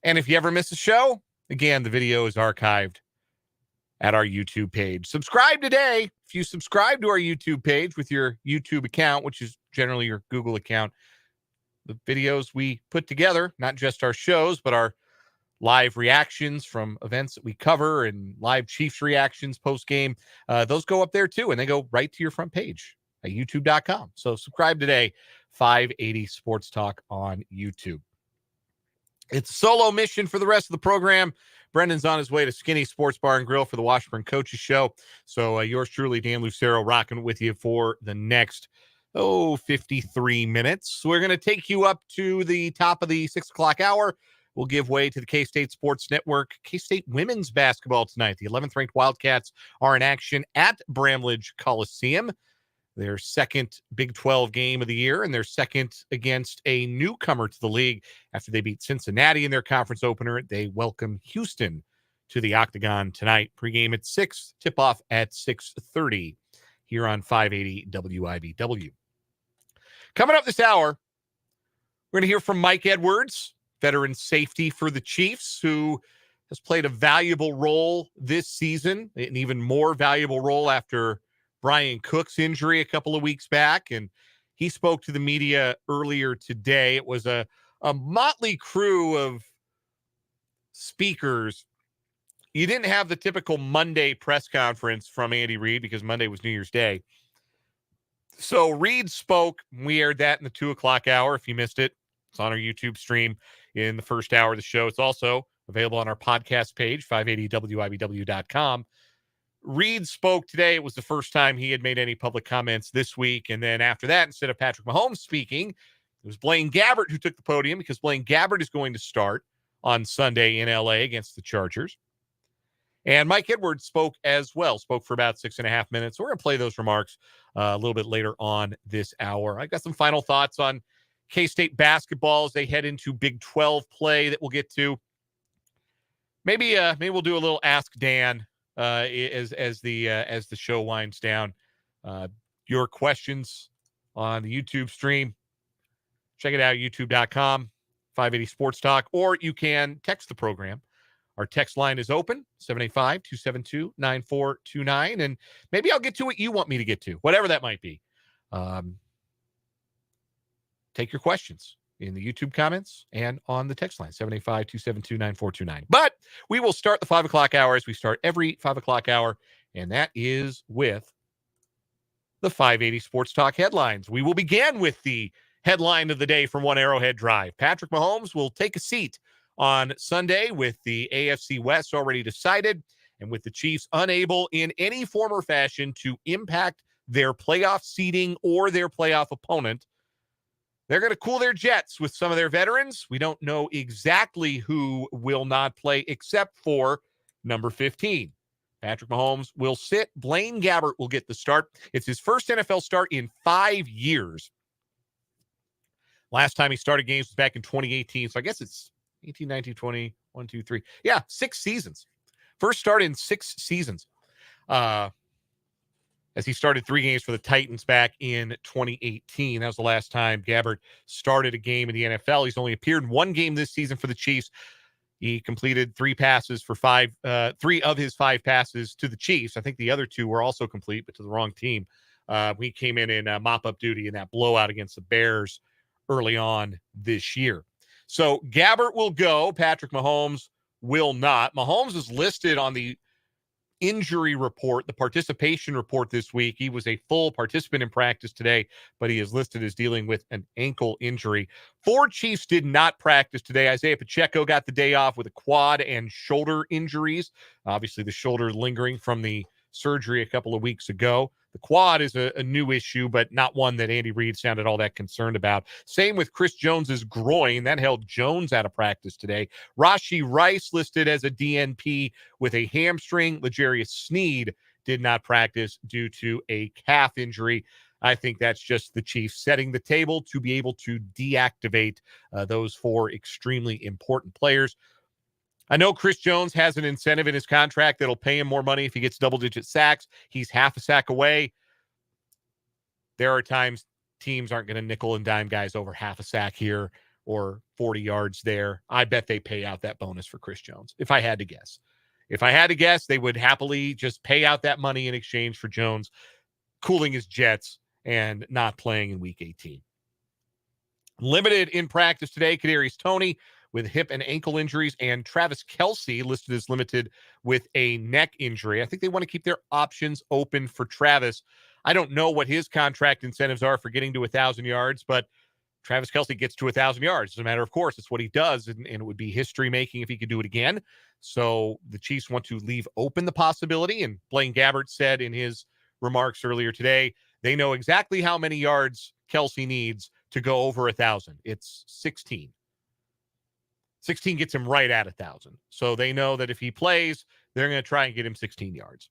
And if you ever miss a show, again, the video is archived at our YouTube page. Subscribe today. If you subscribe to our YouTube page with your YouTube account, which is generally your Google account, the videos we put together, not just our shows, but our live reactions from events that we cover and live Chiefs reactions post-game, those go up there too, and they go right to your front page at youtube.com. So subscribe today, 580 Sports Talk on YouTube. It's a solo mission for the rest of the program. Brendan's on his way to Skinny Sports Bar and Grill for the Washburn Coaches Show. So yours truly, Dan Lucero, rocking with you for the next 53 minutes. So we're going to take you up to the top of the 6 o'clock hour. We'll give way to the K-State Sports Network. K-State women's basketball tonight. The 11th-ranked Wildcats are in action at Bramlage Coliseum. Their second Big 12 game of the year, and their second against a newcomer to the league. After they beat Cincinnati in their conference opener, they welcome Houston to the Octagon tonight. Pre-game at 6, tip-off at 6:30 here on 580 WIBW. Coming up this hour, we're going to hear from Mike Edwards, veteran safety for the Chiefs, who has played a valuable role this season, an even more valuable role after Brian Cook's injury a couple of weeks back. And he spoke to the media earlier today. It was a motley crew of speakers. You didn't have the typical Monday press conference from Andy Reid because Monday was New Year's Day. So Reid spoke. We aired that in the 2 o'clock hour. If you missed it, it's on our YouTube stream in the first hour of the show. It's also available on our podcast page, 580WIBW.com. Reid spoke today. It was the first time he had made any public comments this week. And then after that, instead of Patrick Mahomes speaking, it was Blaine Gabbert who took the podium because Blaine Gabbert is going to start on Sunday in LA against the Chargers. And Mike Edwards spoke as well, spoke for about 6.5 minutes. We're going to play those remarks a little bit later on this hour. I got some final thoughts on K-State basketball as they head into Big 12 play that we'll get to. Maybe we'll do a little Ask Dan as the show winds down. Your questions on the YouTube stream, check it out, youtube.com, 580 Sports Talk, or you can text the program. Our text line is open, 785-272-9429, and maybe I'll get to what you want me to get to, whatever that might be. Take your questions in the YouTube comments and on the text line, 785-272-9429. But we will start the 5 o'clock hour as we start every 5 o'clock hour, and that is with the 580 Sports Talk headlines. We will begin with the headline of the day from One Arrowhead Drive. Patrick Mahomes will take a seat on Sunday with the AFC West already decided and with the Chiefs unable in any form or fashion to impact their playoff seeding or their playoff opponent. They're going to cool their jets with some of their veterans. We don't know exactly who will not play except for number 15. Patrick Mahomes will sit. Blaine Gabbert will get the start. It's his first NFL start in 5 years. Last time he started games was back in 2018. So I guess it's 18, 19, 20, 1, 2, 3. Yeah, 6 seasons. First start in 6 seasons. As he started 3 games for the Titans back in 2018. That was the last time Gabbert started a game in the NFL. He's only appeared in 1 game this season for the Chiefs. He completed 3 passes for 3 of his 5 passes to the Chiefs. I think the other 2 were also complete, but to the wrong team. We came in mop-up duty in that blowout against the Bears early on this year. So Gabbert will go. Patrick Mahomes will not. Mahomes is listed on the injury report, the participation report this week. He was a full participant in practice today, but he is listed as dealing with an ankle injury. 4 Chiefs did not practice today. Isaiah Pacheco got the day off with a quad and shoulder injuries. Obviously, the shoulder lingering from the surgery a couple of weeks ago. The quad is a new issue, but not one that Andy Reid sounded all that concerned about. Same with Chris Jones's groin. That held Jones out of practice today. Rashee Rice listed as a DNP with a hamstring. L'Jarius Sneed did not practice due to a calf injury. I think that's just the Chiefs setting the table to be able to deactivate those 4 extremely important players. I know Chris Jones has an incentive in his contract that'll pay him more money if he gets double-digit sacks. He's half a sack away. There are times teams aren't going to nickel and dime guys over half a sack here or 40 yards there. I bet they pay out that bonus for Chris Jones, if I had to guess. If I had to guess, they would happily just pay out that money in exchange for Jones cooling his jets and not playing in Week 18. Limited in practice today, Kadarius Toney with hip and ankle injuries, and Travis Kelce listed as limited with a neck injury. I think they want to keep their options open for Travis. I don't know what his contract incentives are for getting to 1,000 yards, but Travis Kelce gets to 1,000 yards. As a matter of course, it's what he does, and it would be history-making if he could do it again. So the Chiefs want to leave open the possibility, and Blaine Gabbert said in his remarks earlier today, they know exactly how many yards Kelce needs to go over 1,000. It's 16. 16 gets him right at 1,000. So they know that if he plays, they're going to try and get him 16 yards.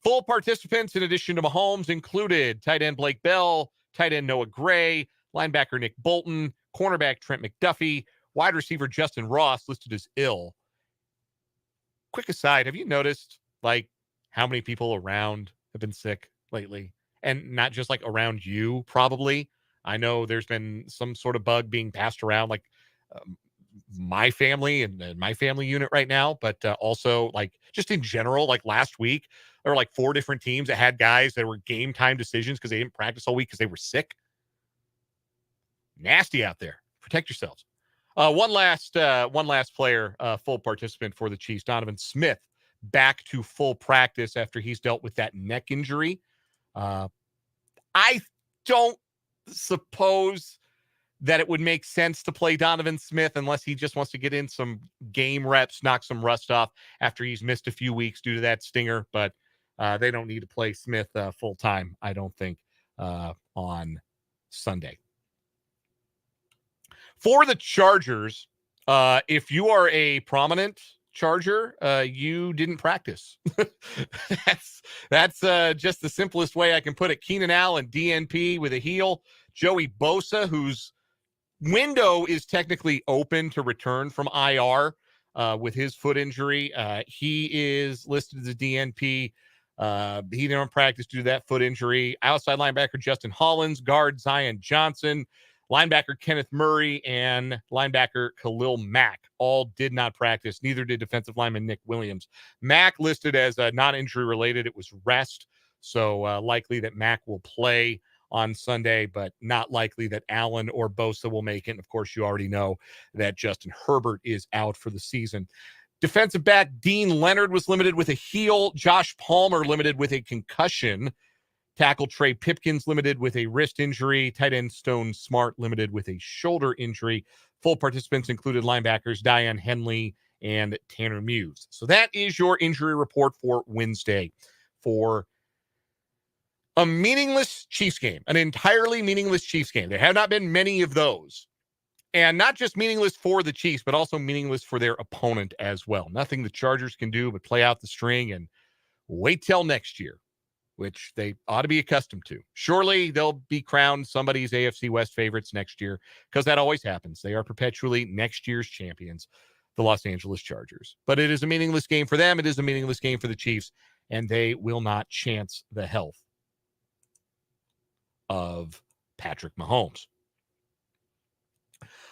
Full participants, in addition to Mahomes, included tight end Blake Bell, tight end Noah Gray, linebacker Nick Bolton, cornerback Trent McDuffie, wide receiver Justin Ross listed as ill. Quick aside, have you noticed how many people around have been sick lately? And not just around you, probably. I know there's been some sort of bug being passed around, my family and my family unit right now, but also just in general, last week, there were 4 different teams that had guys that were game time decisions because they didn't practice all week because they were sick. Nasty out there. Protect yourselves. One last player, full participant for the Chiefs, Donovan Smith, back to full practice after he's dealt with that neck injury. I don't suppose that it would make sense to play Donovan Smith unless he just wants to get in some game reps, knock some rust off after he's missed a few weeks due to that stinger. But they don't need to play Smith full time, I don't think, on Sunday. For the Chargers, if you are a prominent Charger, you didn't practice. That's just the simplest way I can put it. Keenan Allen, DNP with a heel. Joey Bosa, whose window is technically open to return from IR with his foot injury. He is listed as a DNP. He didn't practice due to that foot injury. Outside linebacker Justin Hollins, guard Zion Johnson, linebacker Kenneth Murray, and linebacker Khalil Mack all did not practice. Neither did defensive lineman Nick Williams. Mack listed as not injury related. It was rest. So likely that Mack will play on Sunday, but not likely that Allen or Bosa will make it. And of course, you already know that Justin Herbert is out for the season. Defensive back Dean Leonard was limited with a heel. Josh Palmer limited with a concussion. Tackle Trey Pipkins limited with a wrist injury. Tight end Stone Smart limited with a shoulder injury. Full participants included linebackers Diane Henley and Tanner Muse. So that is your injury report for Wednesday for a meaningless Chiefs game, an entirely meaningless Chiefs game. There have not been many of those. And not just meaningless for the Chiefs, but also meaningless for their opponent as well. Nothing the Chargers can do but play out the string and wait till next year, which they ought to be accustomed to. Surely they'll be crowned somebody's AFC West favorites next year, because that always happens. They are perpetually next year's champions, the Los Angeles Chargers. But it is a meaningless game for them. It is a meaningless game for the Chiefs, and they will not chance the health of Patrick Mahomes.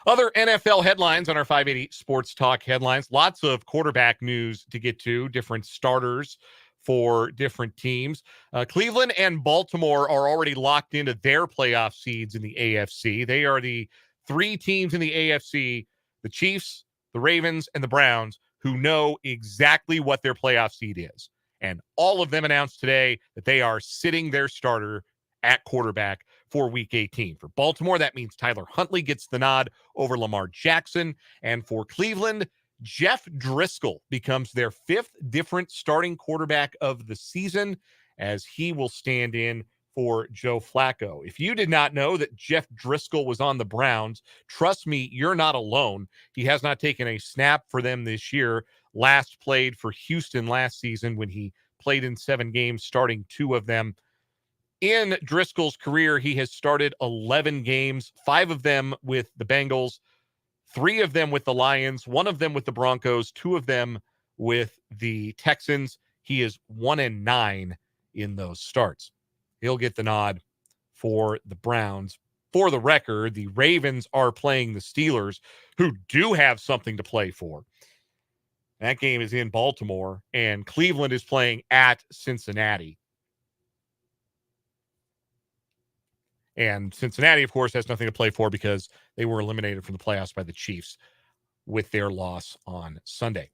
Other NFL headlines on our 580 Sports Talk headlines. Lots of quarterback news to get to, different starters for different teams. Cleveland and Baltimore are already locked into their playoff seeds in the AFC. They are the 3 teams in the AFC, the Chiefs, the Ravens, and the Browns, who know exactly what their playoff seed is. And all of them announced today that they are sitting their starter at quarterback for Week 18. For Baltimore, that means Tyler Huntley gets the nod over Lamar Jackson. And for Cleveland, Jeff Driscoll becomes their 5th different starting quarterback of the season, as he will stand in for Joe Flacco. If you did not know that Jeff Driscoll was on the Browns, trust me, you're not alone. He has not taken a snap for them this year. Last played for Houston last season when he played in 7 games, starting 2 of them. In Driscoll's career, he has started 11 games, 5 of them with the Bengals, 3 of them with the Lions, 1 of them with the Broncos, 2 of them with the Texans. He is 1-9 in those starts. He'll get the nod for the Browns. For the record, the Ravens are playing the Steelers, who do have something to play for. That game is in Baltimore, and Cleveland is playing at Cincinnati. And Cincinnati, of course, has nothing to play for because they were eliminated from the playoffs by the Chiefs with their loss on Sunday.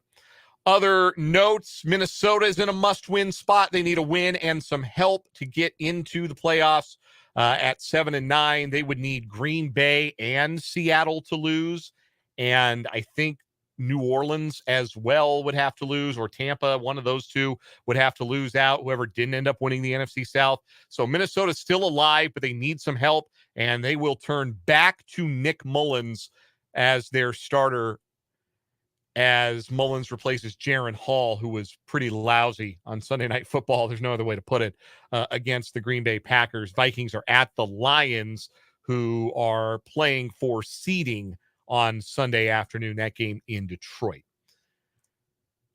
Other notes, Minnesota is in a must-win spot. They need a win and some help to get into the playoffs. At 7-9, they would need Green Bay and Seattle to lose. And I think New Orleans as well would have to lose, or Tampa, one of those two would have to lose out, whoever didn't end up winning the NFC South. So Minnesota's still alive, but they need some help, and they will turn back to Nick Mullins as their starter, as Mullins replaces Jaron Hall, who was pretty lousy on Sunday Night Football. There's no other way to put it, against the Green Bay Packers. Vikings are at the Lions, who are playing for seeding on Sunday afternoon, that game in Detroit.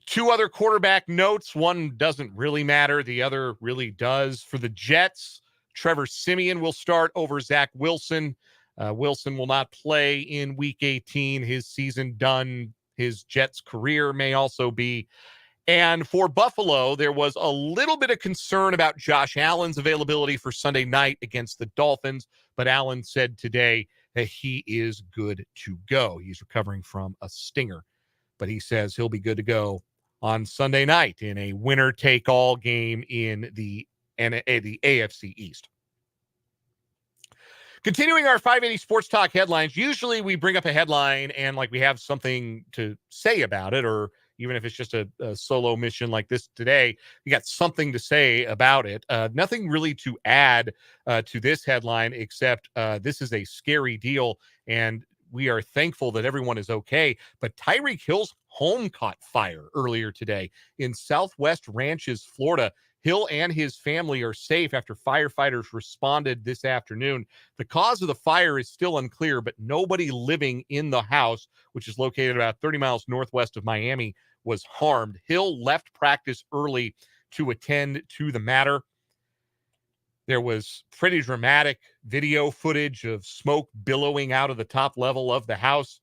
2 other quarterback notes. One doesn't really matter. The other really does. For the Jets, Trevor Siemian will start over Zach Wilson. Wilson will not play in Week 18. His season done. His Jets career may also be. And for Buffalo, there was a little bit of concern about Josh Allen's availability for Sunday night against the Dolphins, but Allen said today that he is good to go. He's recovering from a stinger, but he says he'll be good to go on Sunday night in a winner-take-all game in the AFC East. Continuing our 580 Sports Talk headlines, usually we bring up a headline and we have something to say about it, or even if it's just a solo mission like this today, we got something to say about it. Nothing really to add to this headline, except this is a scary deal, and we are thankful that everyone is okay. But Tyreek Hill's home caught fire earlier today in Southwest Ranches, Florida. Hill and his family are safe after firefighters responded this afternoon. The cause of the fire is still unclear, but nobody living in the house, which is located about 30 miles northwest of Miami, was harmed. Hill left practice early to attend to the matter. There was pretty dramatic video footage of smoke billowing out of the top level of the house.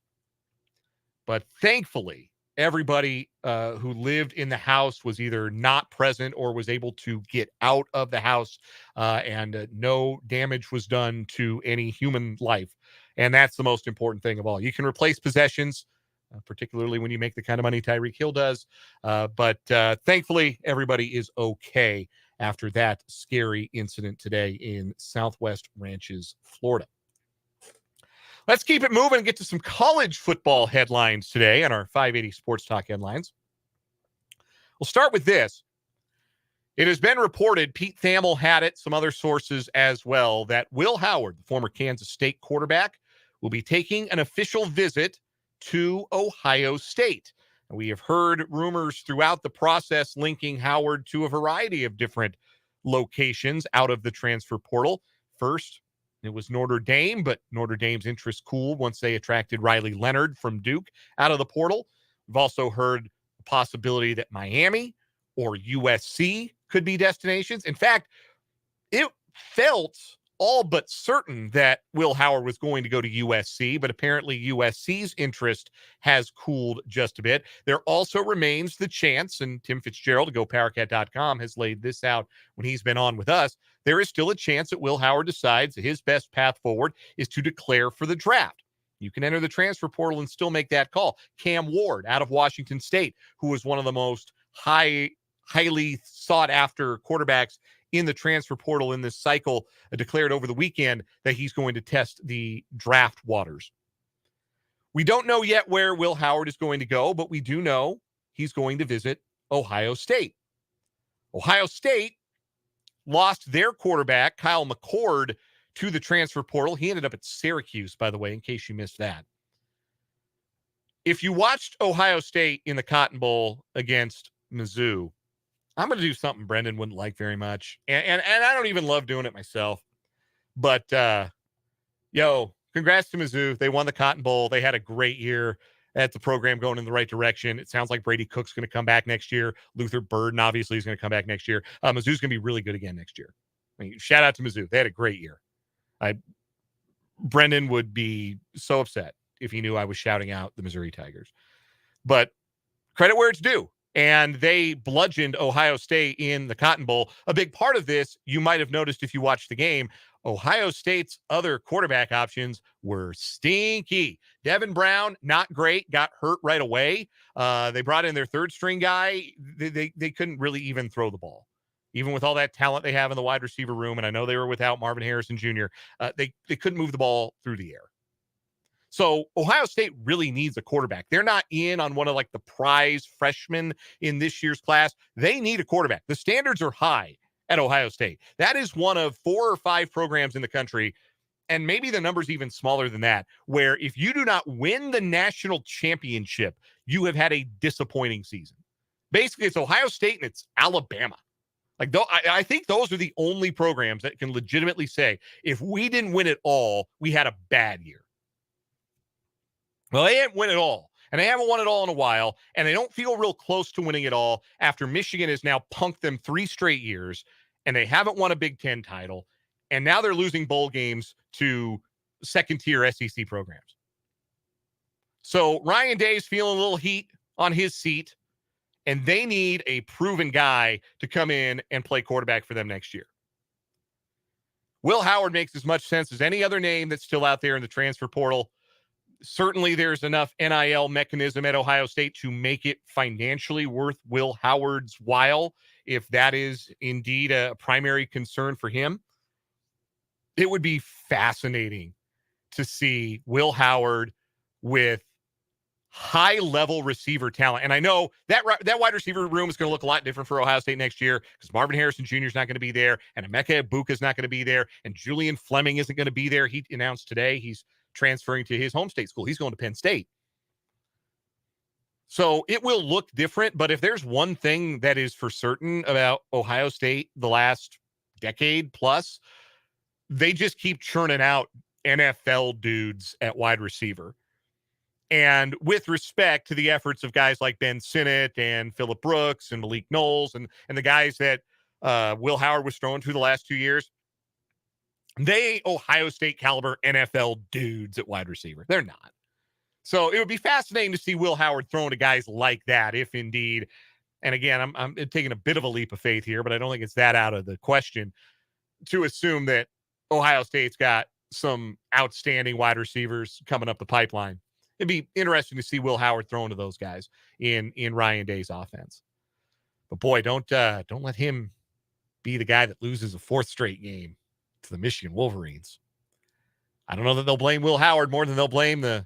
But thankfully, everybody who lived in the house was either not present or was able to get out of the house, and no damage was done to any human life. And that's the most important thing of all. You can replace possessions, particularly when you make the kind of money Tyreek Hill does. But thankfully, everybody is okay after that scary incident today in Southwest Ranches, Florida. Let's keep it moving and get to some college football headlines today on our 580 Sports Talk headlines. We'll start with this. It has been reported, Pete Thamel had it, some other sources as well, that Will Howard, the former Kansas State quarterback, will be taking an official visit to Ohio State. And we have heard rumors throughout the process linking Howard to a variety of different locations out of the transfer portal. First, it was Notre Dame, but Notre Dame's interest cooled once they attracted Riley Leonard from Duke out of the portal. We've also heard the possibility that Miami or USC could be destinations. In fact, it felt all but certain that Will Howard was going to go to USC, but apparently USC's interest has cooled just a bit. There also remains the chance, and Tim Fitzgerald, GoPowerCat.com, has laid this out when he's been on with us. There is still a chance that Will Howard decides that his best path forward is to declare for the draft. You can enter the transfer portal and still make that call. Cam Ward out of Washington State, who was one of the most highly sought after quarterbacks in the transfer portal in this cycle, declared over the weekend that he's going to test the draft waters. We don't know yet where Will Howard is going to go, but we do know he's going to visit Ohio State. Ohio State lost their quarterback, Kyle McCord, to the transfer portal. He ended up at Syracuse, by the way, in case you missed that. If you watched Ohio State in the Cotton Bowl against Mizzou, I'm going to do something Brendan wouldn't like very much. And I don't even love doing it myself. But, congrats to Mizzou. They won the Cotton Bowl. They had a great year at the program going in the right direction. It sounds like Brady Cook's going to come back next year. Luther Burden, obviously, is going to come back next year. Mizzou's going to be really good again next year. I mean, shout out to Mizzou. They had a great year. Brendan would be so upset if he knew I was shouting out the Missouri Tigers. But credit where it's due. And they bludgeoned Ohio State in the Cotton Bowl. A big part of this, you might have noticed if you watched the game, Ohio State's other quarterback options were stinky. Devin Brown, not great, got hurt right away. They brought in their third string guy. They couldn't really even throw the ball. Even with all that talent they have in the wide receiver room, and I know they were without Marvin Harrison Jr., they couldn't move the ball through the air. So Ohio State really needs a quarterback. They're not in on one of like the prize freshmen in this year's class. They need a quarterback. The standards are high at Ohio State. That is one of 4 or 5 programs in the country, and maybe the number's even smaller than that, where if you do not win the national championship, you have had a disappointing season. Basically, it's Ohio State and it's Alabama. Like, I think those are the only programs that can legitimately say, if we didn't win it all, we had a bad year. Well, they didn't win it all, and they haven't won it all in a while, and they don't feel real close to winning it all after Michigan has now punked them 3 straight years, and they haven't won a Big Ten title, and now they're losing bowl games to second-tier SEC programs. So Ryan Day's feeling a little heat on his seat, and they need a proven guy to come in and play quarterback for them next year. Will Howard makes as much sense as any other name that's still out there in the transfer portal. Certainly there's enough NIL mechanism at Ohio State to make it financially worth Will Howard's while, if that is indeed a primary concern for him. It would be fascinating to see Will Howard with high-level receiver talent. And I know that wide receiver room is going to look a lot different for Ohio State next year because Marvin Harrison Jr. is not going to be there, and Emeka Egbuka is not going to be there, and Julian Fleming isn't going to be there. He announced today he's transferring to his home state school. He's going to Penn State. So it will look different, but if there's one thing that is for certain about Ohio State the last decade plus, they just keep churning out NFL dudes at wide receiver. And with respect to the efforts of guys like Ben Sinnott and Phillip Brooks and Malik Knowles and the guys that Will Howard was thrown to the last 2 years, they Ohio State caliber NFL dudes at wide receiver. They're not. So it would be fascinating to see Will Howard thrown to guys like that, if indeed. And again, I'm taking a bit of a leap of faith here, but I don't think it's that out of the question to assume that Ohio State's got some outstanding wide receivers coming up the pipeline. It'd be interesting to see Will Howard thrown to those guys in Ryan Day's offense. But boy, don't let him be the guy that loses a 4th straight game to the Michigan Wolverines. I don't know that they'll blame Will Howard more than they'll blame the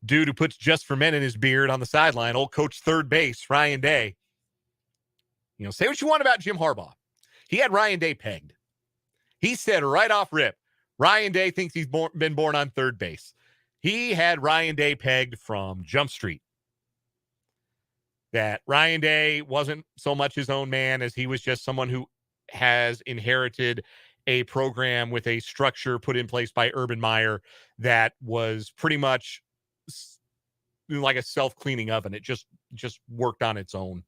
dude who puts Just for Men in his beard on the sideline, old coach third base, Ryan Day. You know, say what you want about Jim Harbaugh. He had Ryan Day pegged. He said right off rip, Ryan Day thinks he's been born on third base. He had Ryan Day pegged from Jump Street. That Ryan Day wasn't so much his own man as he was just someone who has inherited a program with a structure put in place by Urban Meyer that was pretty much like a self-cleaning oven. It just worked on its own.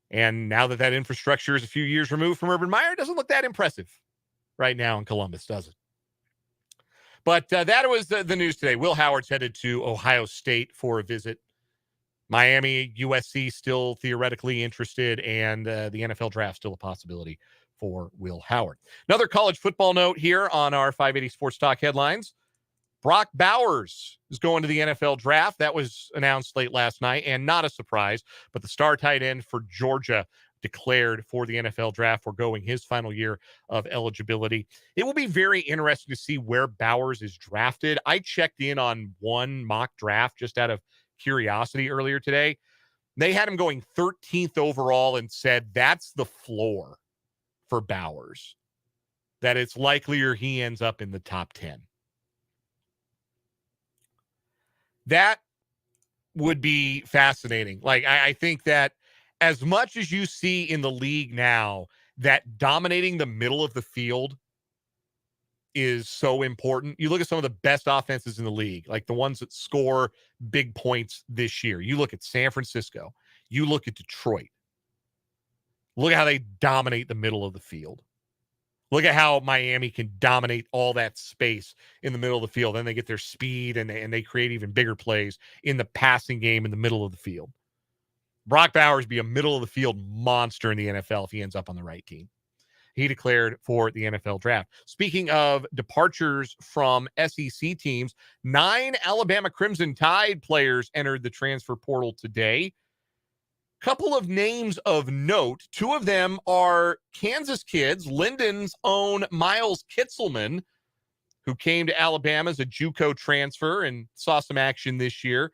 And now that infrastructure is a few years removed from Urban Meyer, it doesn't look that impressive right now in Columbus, does it? But that was the news today. Will Howard's headed to Ohio State for a visit. Miami, USC still theoretically interested, and the NFL draft still a possibility for Will Howard. Another college football note here on our 580 Sports Talk headlines. Brock Bowers is going to the NFL draft. That was announced late last night, and not a surprise, but the star tight end for Georgia declared for the NFL draft, foregoing his final year of eligibility. It will be very interesting to see where Bowers is drafted. I checked in on one mock draft just out of curiosity earlier today. They had him going 13th overall and said that's the floor for Bowers, that it's likelier he ends up in the top 10. That would be fascinating. Like, I think that as much as you see in the league now that dominating the middle of the field is so important. You look at some of the best offenses in the league, like the ones that score big points this year. You look at San Francisco. You look at Detroit. Look at how they dominate the middle of the field. Look at how Miami can dominate all that space in the middle of the field. Then they get their speed and they create even bigger plays in the passing game in the middle of the field. Brock Bowers be a middle of the field monster in the NFL if he ends up on the right team. He declared for the NFL draft. Speaking of departures from SEC teams, 9 Alabama Crimson Tide players entered the transfer portal today. Couple of names of note. 2 of them are Kansas kids. Linden's own Miles Kitzelman, who came to Alabama as a JUCO transfer and saw some action this year,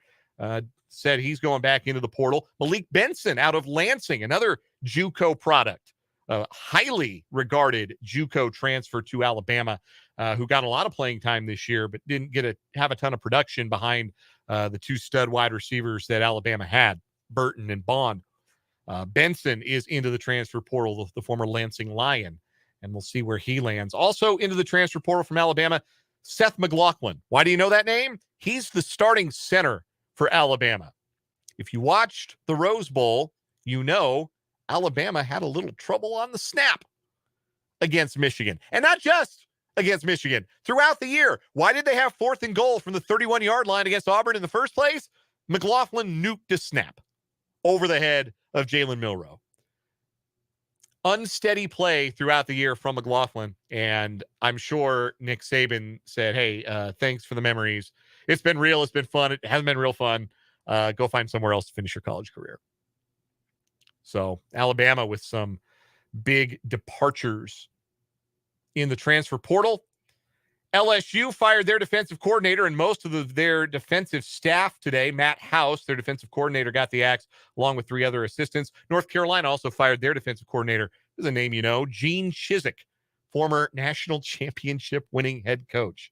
said he's going back into the portal. Malik Benson out of Lansing, another JUCO product. Highly regarded JUCO transfer to Alabama, who got a lot of playing time this year, but didn't have a ton of production behind the 2 stud wide receivers that Alabama had, Burton and Bond. Benson is into the transfer portal, the former Lansing Lion, and we'll see where he lands. Also into the transfer portal from Alabama, Seth McLaughlin. Why do you know that name? He's the starting center for Alabama. If you watched the Rose Bowl, you know Alabama had a little trouble on the snap against Michigan. And not just against Michigan. Throughout the year, why did they have 4th and goal from the 31-yard line against Auburn in the first place? McLaughlin nuked a snap over the head of Jalen Milroe. Unsteady play throughout the year from McLaughlin, and I'm sure Nick Saban said, hey, thanks for the memories. It's been real. It's been fun. It hasn't been real fun. Go find somewhere else to finish your college career. So Alabama with some big departures in the transfer portal. LSU fired their defensive coordinator and most of their defensive staff today. Matt House, their defensive coordinator, got the axe along with 3 other assistants. North Carolina also fired their defensive coordinator. This is a name you know, Gene Chizik, former national championship winning head coach.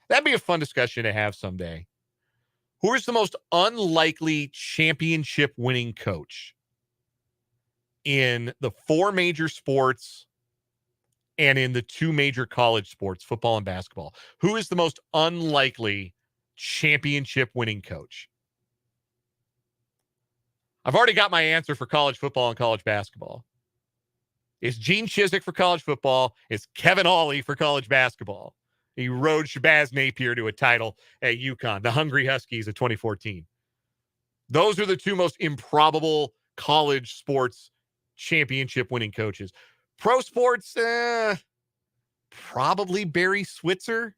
That'd be a fun discussion to have someday. Who is the most unlikely championship winning coach in the 4 major sports and in the 2 major college sports, football and basketball? Who is the most unlikely championship winning coach? I've already got my answer for college football and college basketball. It's Gene Chizik for college football. It's Kevin Ollie for college basketball. He rode Shabazz Napier to a title at UConn, the Hungry Huskies of 2014. Those are the 2 most improbable college sports championship winning coaches. Pro sports, probably Barry Switzer.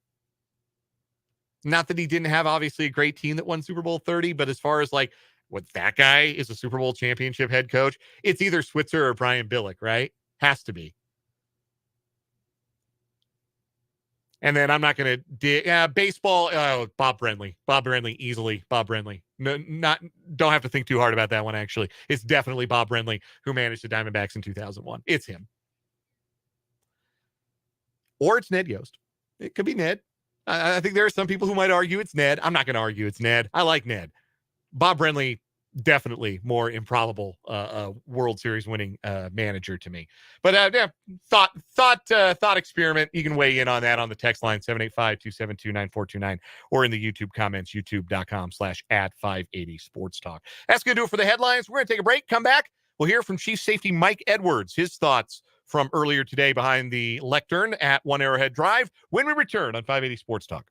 Not that he didn't have, obviously, a great team that won Super Bowl 30, but as far as like what that guy is a Super Bowl championship head coach, it's either Switzer or Brian Billick, right? Has to be. And then I'm not going to baseball. Bob Brenly. Bob Brenly, easily. Bob Brenly. No, don't have to think too hard about that one, actually. It's definitely Bob Brenly who managed the Diamondbacks in 2001. It's him. Or it's Ned Yost. It could be Ned. I think there are some people who might argue it's Ned. I'm not going to argue it's Ned. I like Ned. Bob Brenly, definitely more improbable World Series winning manager to me. But thought experiment. You can weigh in on that on the text line 785-272-9429 or in the YouTube comments, youtube.com/@580 Sports Talk. That's going to do it for the headlines. We're going to take a break. Come back. We'll hear from Chief Safety Mike Edwards, his thoughts from earlier today behind the lectern at One Arrowhead Drive when we return on 580 Sports Talk.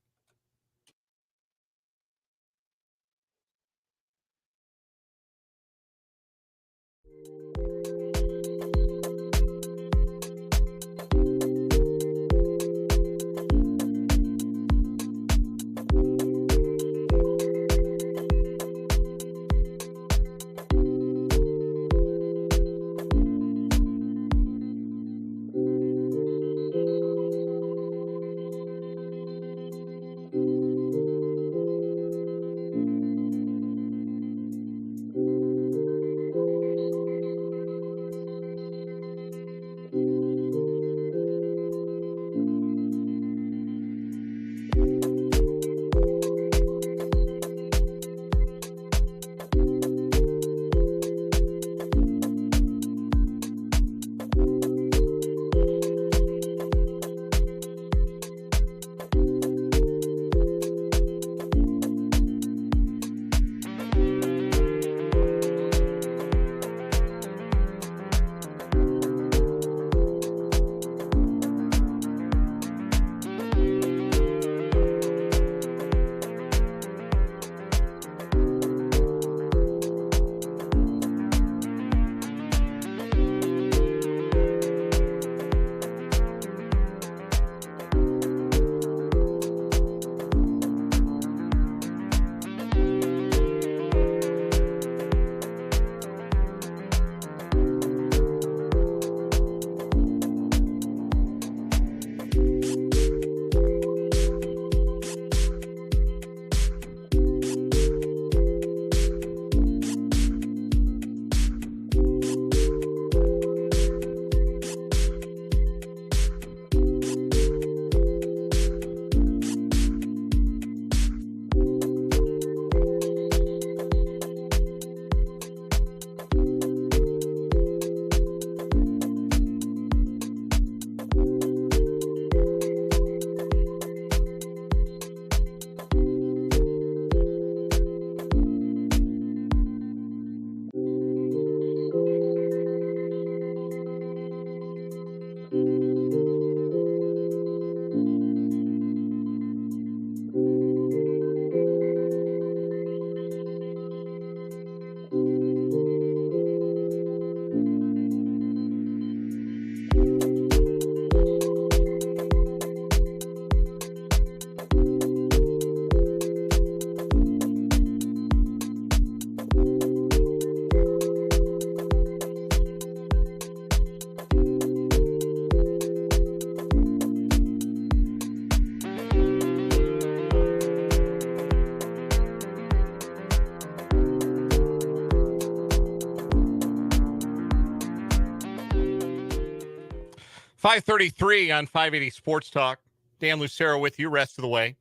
5:33 on 580 Sports Talk. Dan Lucero with you, rest of the way.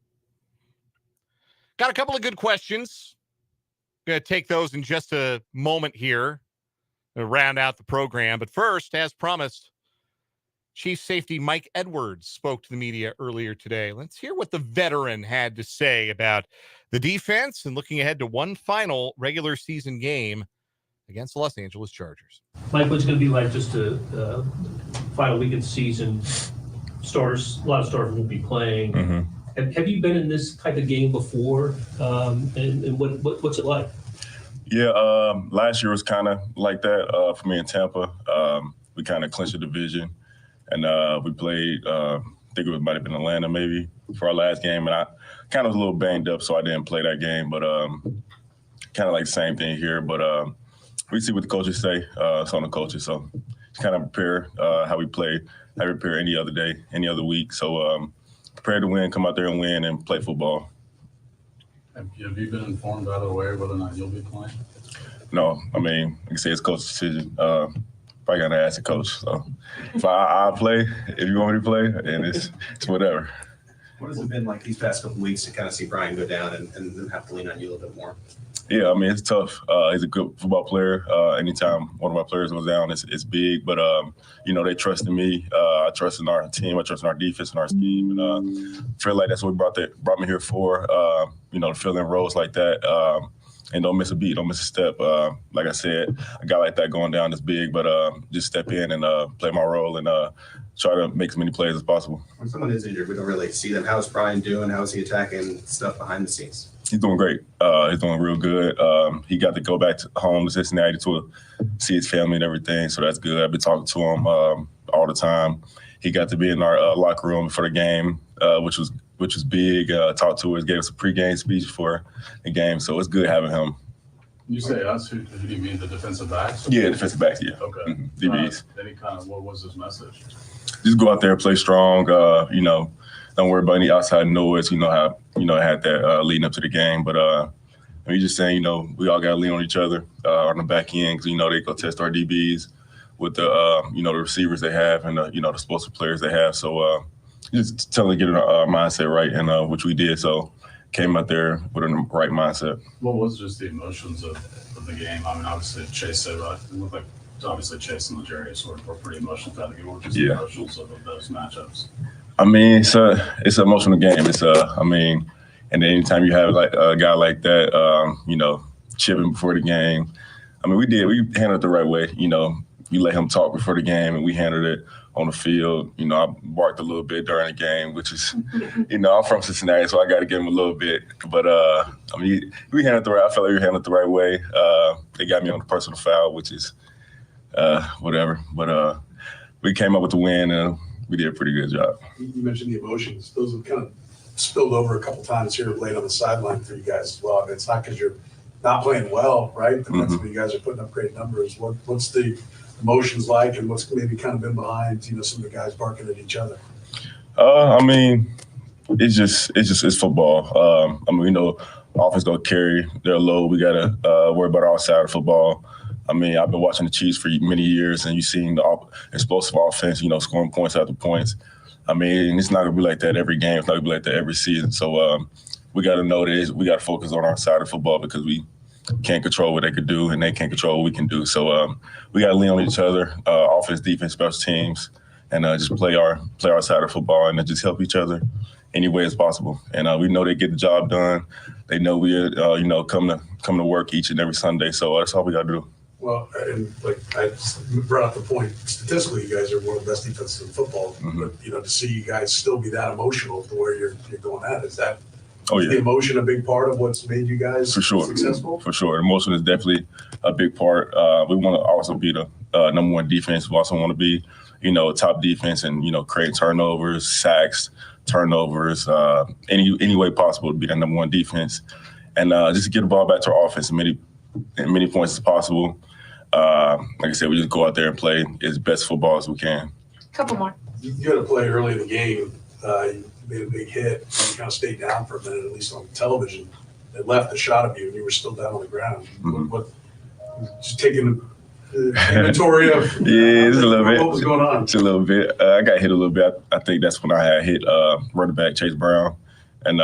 Got a couple of good questions. Going to take those in just a moment here to round out the program. But first, as promised, Chief Safety Mike Edwards spoke to the media earlier today. Let's hear what the veteran had to say about the defense and looking ahead to one final regular season game against the Los Angeles Chargers. Mike, what's going to be like just a final week of the season? Starters, a lot of starters will be playing. Mm-hmm. Have you been in this type of game before? And what's it like? Yeah, last year was kind of like that for me in Tampa. We kind of clinched the division, and we played, I think it might have been Atlanta maybe, for our last game. And I kind of was a little banged up, so I didn't play that game. But kind of like the same thing here. But we see what the coaches say. It's on the coaches. So just kind of prepare how we play, how we prepare any other day, any other week. So prepare to win, come out there and win, and play football. Have you been informed either way whether or not you'll be playing? No, I mean, like I say, it's coach's decision. Probably got to ask the coach. So if I'll play, if you want me to play, and it's whatever. What has it been like these past couple weeks to kind of see Brian go down and then have to lean on you a little bit more? Yeah, I mean, it's tough. He's a good football player. Anytime one of our players goes down, it's big. But, they trust in me. I trust in our team. I trust in our defense and our scheme. And feel like that's what brought me here for, to fill in roles like that. And don't miss a beat, don't miss a step. Like I said, a guy like that going down is big, but just step in and play my role and try to make as many plays as possible. When someone is injured, we don't really see them. How's Brian doing? How's he attacking stuff behind the scenes? He's doing great. He's doing real good. He got to go back home to Cincinnati to see his family and everything, so that's good. I've been talking to him all the time. He got to be in our locker room for the game, which was big. Talked to us, gave us a pregame speech for the game, so it's good having him. You say us, who do you mean, the defensive backs? Yeah, defensive backs, yeah. Okay. DBs. Any kind of, what was his message? Just go out there and play strong, don't worry about any outside noise. I had that leading up to the game. But I'm just saying, we all got to lean on each other on the back end because, they go test our DBs with the, the receivers they have and, the explosive players they have. So just tell them to get our mindset right, and which we did. So came out there with the right mindset. What was just the emotions of the game? I mean, obviously, Chase said, it looked like obviously Chase and Legarius were pretty emotional about the game. What were just the emotions of those matchups? I mean, it's an emotional game. And then anytime you have like a guy like that, chipping before the game. I mean, we handled it the right way. We let him talk before the game, and we handled it on the field. I barked a little bit during the game, which is, I'm from Cincinnati, so I got to give him a little bit. But we handled it the right. I felt like we handled it the right way. They got me on the personal foul, which is whatever. But we came up with the win, and we did a pretty good job. You mentioned the emotions; those have kind of spilled over a couple times here late on the sideline for you guys as well. I mean, it's not because you're not playing well, right? And that's when you guys are putting up great numbers. What's the emotions like, and what's maybe kind of been behind, some of the guys barking at each other? It's football. Offense don't carry their load. We gotta worry about our side of football. I've been watching the Chiefs for many years, and you've seen the explosive offense, scoring points after points. It's not gonna be like that every game. It's not gonna be like that every season. So we got to know that we got to focus on our side of football because we can't control what they could do, and they can't control what we can do. So we got to lean on each other, offense, defense, special teams, and just play our side of football and just help each other any way as possible. And we know they get the job done. They know we come to work each and every Sunday. So that's all we got to do. Well, and like I brought up the point, statistically, you guys are one of the best defenses in football. But to see you guys still be that emotional to where you're going at, is that the emotion a big part of what's made you guys successful? For sure. Emotion is definitely a big part. We want to also be the number one defense. We also want to be, top defense and, create turnovers, sacks, turnovers, any way possible to be the number one defense. And just get the ball back to our offense in many points as possible. Like I said, we just go out there and play as best football as we can. Couple more. You had a play early in the game. You made a big hit. You kind of stayed down for a minute, at least on television. It left the shot of you, and you were still down on the ground. Just taking inventory of yeah, it's a little bit. What was going on? It's a little bit. I got hit a little bit. I think that's when I had hit running back Chase Brown and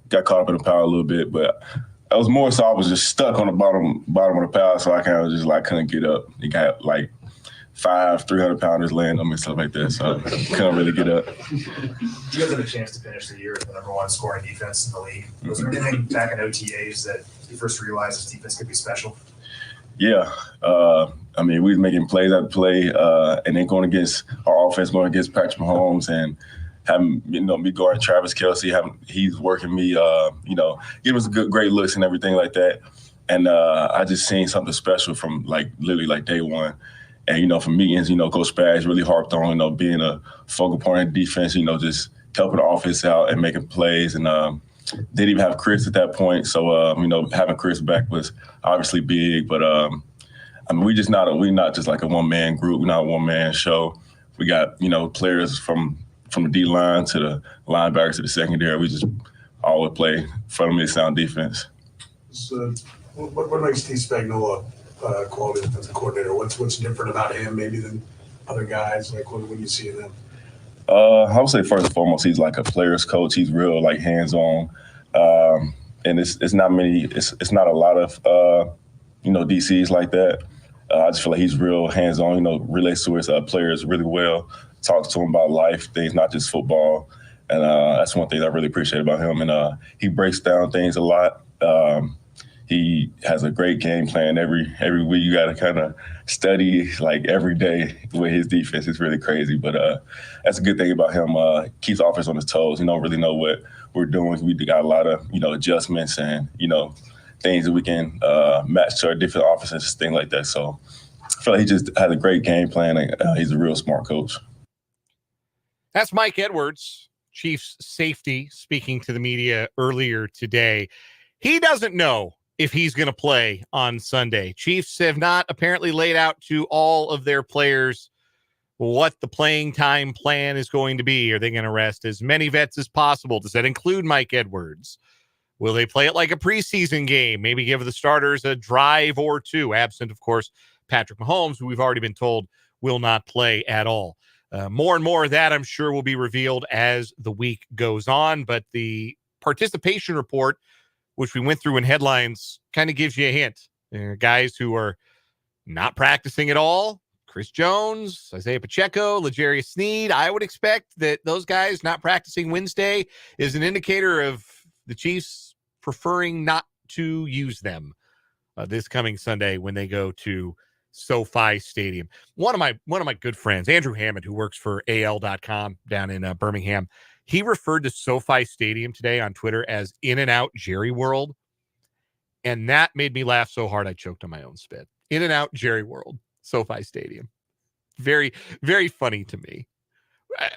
got caught up in the pile a little bit. But I was more so I was just stuck on the bottom of the pile, so I kind of just like couldn't get up. It got like 5 300-pounders laying on me and stuff like that, so I couldn't really get up. You guys had a chance to finish the year with the #1 scoring defense in the league. Was there anything back in OTAs that you first realized this defense could be special? Yeah. I mean, we was making plays after play, and then going against our offense, going against Patrick Mahomes, and having me guarding Travis Kelce, he's working me, giving us great looks and everything like that. And I just seen something special from literally day one. And from meetings, Coach Spags really harped on being a focal point of defense, just helping the offense out and making plays. And didn't even have Chris at that point, so having Chris back was obviously big. But we're not just like a one-man group. We're not a one-man show. We got players from the D line to the linebackers to the secondary. We just always play fundamentally sound defense. So, what makes Steve Spagnuolo quality defensive coordinator? What's different about him maybe than other guys? Like what you see in them? I would say first and foremost, he's like a player's coach. He's real hands-on, and it's not many. It's not a lot of DCs like that. I just feel like he's real hands-on. Relates to his players really well. Talks to them about life, things not just football, and that's one thing I really appreciate about him. And he breaks down things a lot. He has a great game plan every week. You got to kind of study every day with his defense. It's really crazy, but that's a good thing about him. Keeps offense on his toes. He don't really know what we're doing. We got a lot of adjustments and things that we can match to our different offenses, things like that. So I feel like he just has a great game plan, and he's a real smart coach. That's Mike Edwards, Chiefs safety, speaking to the media earlier today. He doesn't know if he's going to play on Sunday. Chiefs have not apparently laid out to all of their players what the playing time plan is going to be. Are they going to rest as many vets as possible? Does that include Mike Edwards? Will they play it like a preseason game? Maybe give the starters a drive or two, absent, of course, Patrick Mahomes, who we've already been told will not play at all. More and more of that, I'm sure, will be revealed as the week goes on. But the participation report, which we went through in headlines, kind of gives you a hint. There are guys who are not practicing at all. Chris Jones, Isaiah Pacheco, L'Jarius Sneed. I would expect that those guys not practicing Wednesday is an indicator of the Chiefs preferring not to use them this coming Sunday when they go to SoFi Stadium. One of my good friends, Andrew Hammond, who works for AL.com down in Birmingham, he referred to SoFi Stadium today on Twitter as In-N-Out Jerry World. And that made me laugh so hard I choked on my own spit. In-N-Out Jerry World, SoFi Stadium. Very, very funny to me.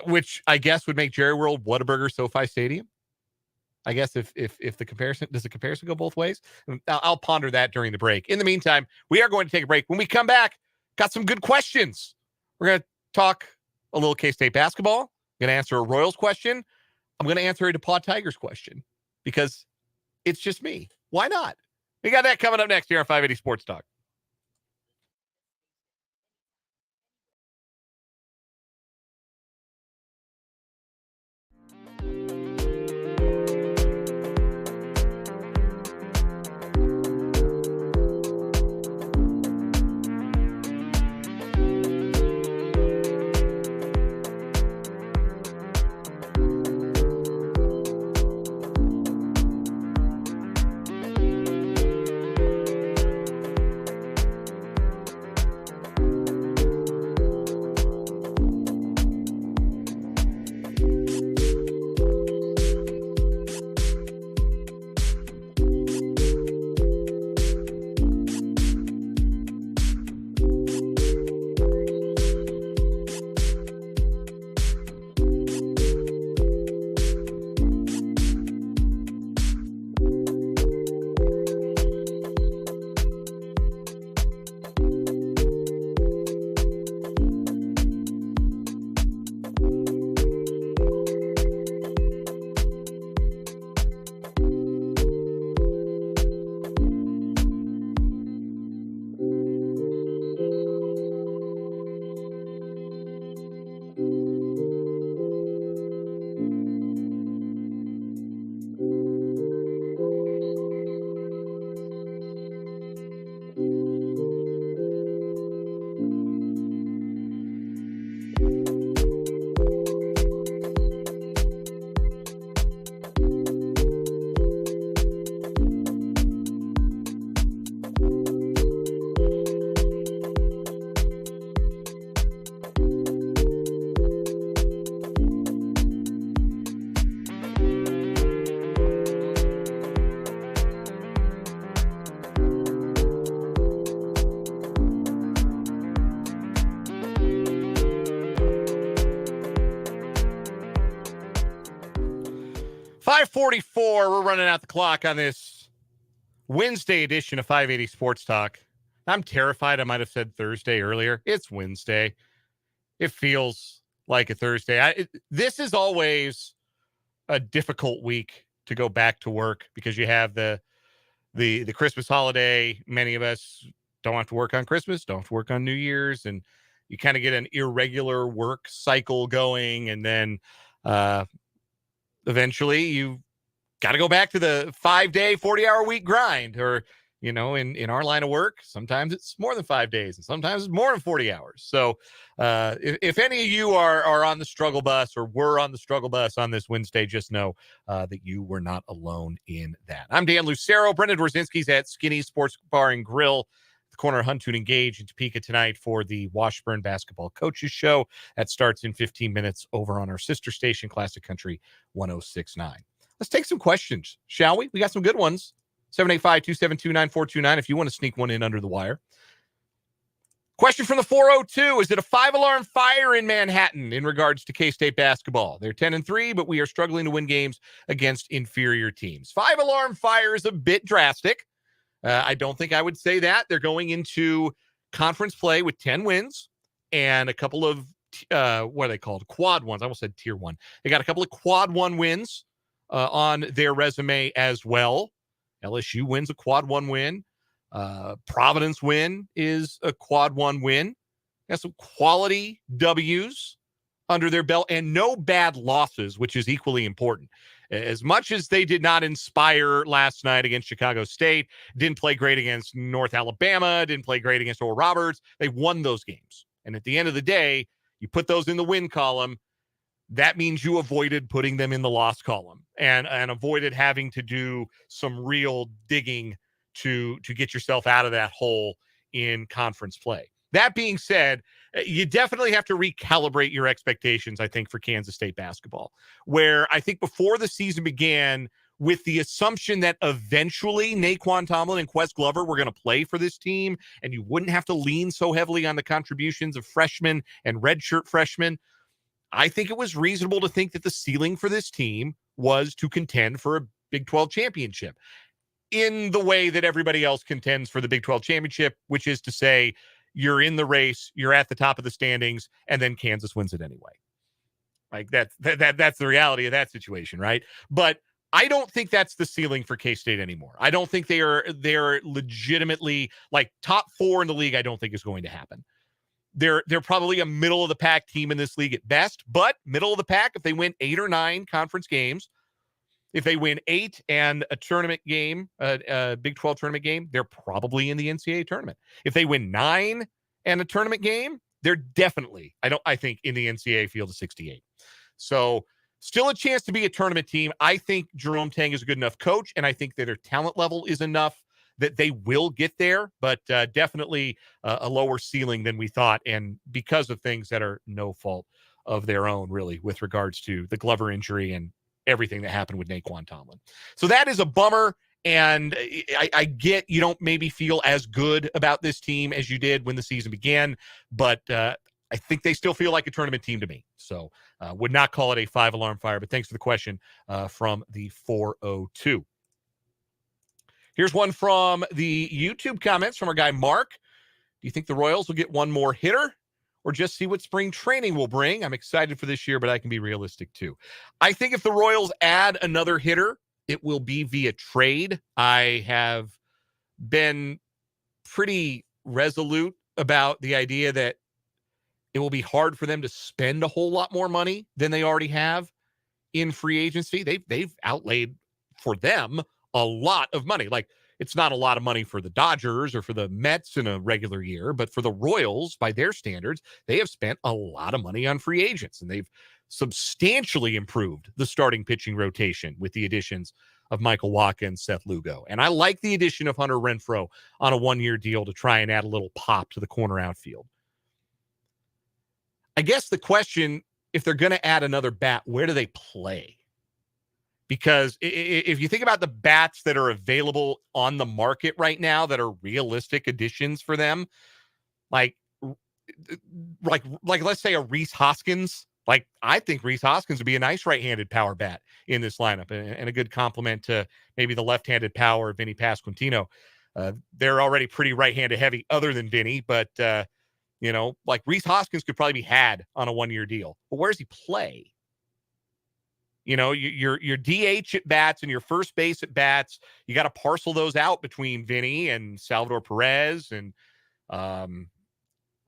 Which I guess would make Jerry World Whataburger SoFi Stadium. I guess if the comparison, does the comparison go both ways? I'll ponder that during the break. In the meantime, we are going to take a break. When we come back, got some good questions. We're going to talk a little K-State basketball. I'm going to answer a Royals question. I'm going to answer a DePaul Tigers question because it's just me. Why not? We got that coming up next here on 580 Sports Talk. 5:44. We're running out the clock on this Wednesday edition of 580 Sports Talk. I'm terrified. I might have said Thursday earlier. It's Wednesday. It feels like a Thursday. This is always a difficult week to go back to work because you have the Christmas holiday. Many of us don't have to work on Christmas, don't have to work on New Year's, and you kind of get an irregular work cycle going, and then eventually you got to go back to the 5-day, 40-hour week grind. Or, in our line of work, sometimes it's more than 5 days, and sometimes it's more than 40 hours. So if any of you are on the struggle bus or were on the struggle bus on this Wednesday, just know that you were not alone in that. I'm Dan Lucero. Brendan Dworzinski's at Skinny Sports Bar and Grill, the corner of Huntoon and Gage in Topeka tonight for the Washburn Basketball Coaches Show. That starts in 15 minutes over on our sister station, Classic Country 106.9. Let's take some questions, shall we? We got some good ones. 785-272-9429 if you want to sneak one in under the wire. Question from the 402. Is it a 5-alarm fire in Manhattan in regards to K-State basketball? They're 10-3, but we are struggling to win games against inferior teams. 5-alarm fire is a bit drastic. I don't think I would say that. They're going into conference play with 10 wins and a couple of, what are they called? Quad ones. I almost said tier one. They got a couple of quad one wins on their resume as well. LSU wins a quad one win. Providence win is a quad one win. Got some quality W's under their belt and no bad losses, which is equally important. As much as they did not inspire last night against Chicago State, didn't play great against North Alabama, didn't play great against Oral Roberts, they won those games. And at the end of the day, you put those in the win column. That means you avoided putting them in the loss column and avoided having to do some real digging to get yourself out of that hole in conference play. That being said, you definitely have to recalibrate your expectations, I think, for Kansas State basketball, where I think before the season began, with the assumption that eventually Naquan Tomlin and Quest Glover were going to play for this team, and you wouldn't have to lean so heavily on the contributions of freshmen and redshirt freshmen, I think it was reasonable to think that the ceiling for this team was to contend for a Big 12 championship in the way that everybody else contends for the Big 12 championship, which is to say you're in the race, you're at the top of the standings, and then Kansas wins it anyway. Like that's the reality of that situation, right? But I don't think that's the ceiling for K-State anymore. I don't think they're legitimately like top 4 in the league. I don't think is going to happen. They're probably a middle of the pack team in this league at best, but middle of the pack if they win 8 or 9 conference games. If they win 8 and a tournament game, a Big 12 tournament game, they're probably in the NCAA tournament. If they win 9 and a tournament game, they're definitely, I think, in the NCAA field of 68. So still a chance to be a tournament team. I think Jerome Tang is a good enough coach, and I think that their talent level is enough that they will get there, but definitely a lower ceiling than we thought, and because of things that are no fault of their own, really, with regards to the Glover injury and everything that happened with Naquan Tomlin. So that is a bummer, and I get you don't maybe feel as good about this team as you did when the season began, but I think they still feel like a tournament team to me. So would not call it a 5-alarm fire, but thanks for the question from the 402. Here's one from the YouTube comments from our guy Mark. Do you think the Royals will get one more hitter or just see what spring training will bring? I'm excited for this year, but I can be realistic too. I think if the Royals add another hitter, it will be via trade. I have been pretty resolute about the idea that it will be hard for them to spend a whole lot more money than they already have in free agency. They've outlaid for them a lot of money. Like, it's not a lot of money for the Dodgers or for the Mets in a regular year, but for the Royals, by their standards, they have spent a lot of money on free agents, and they've substantially improved the starting pitching rotation with the additions of Michael Watkins, Seth Lugo. And I like the addition of Hunter Renfroe on a 1-year deal to try and add a little pop to the corner outfield. I guess the question, if they're going to add another bat, where do they play? Because if you think about the bats that are available on the market right now that are realistic additions for them, like let's say a Rhys Hoskins Like, I think Reese Hoskins would be a nice right-handed power bat in this lineup and a good complement to maybe the left-handed power of Vinny Pasquantino. They're already pretty right-handed heavy other than Vinny, but, like Reese Hoskins could probably be had on a one-year deal. But where does he play? Your DH at bats and your first base at bats, you got to parcel those out between Vinny and Salvador Perez and,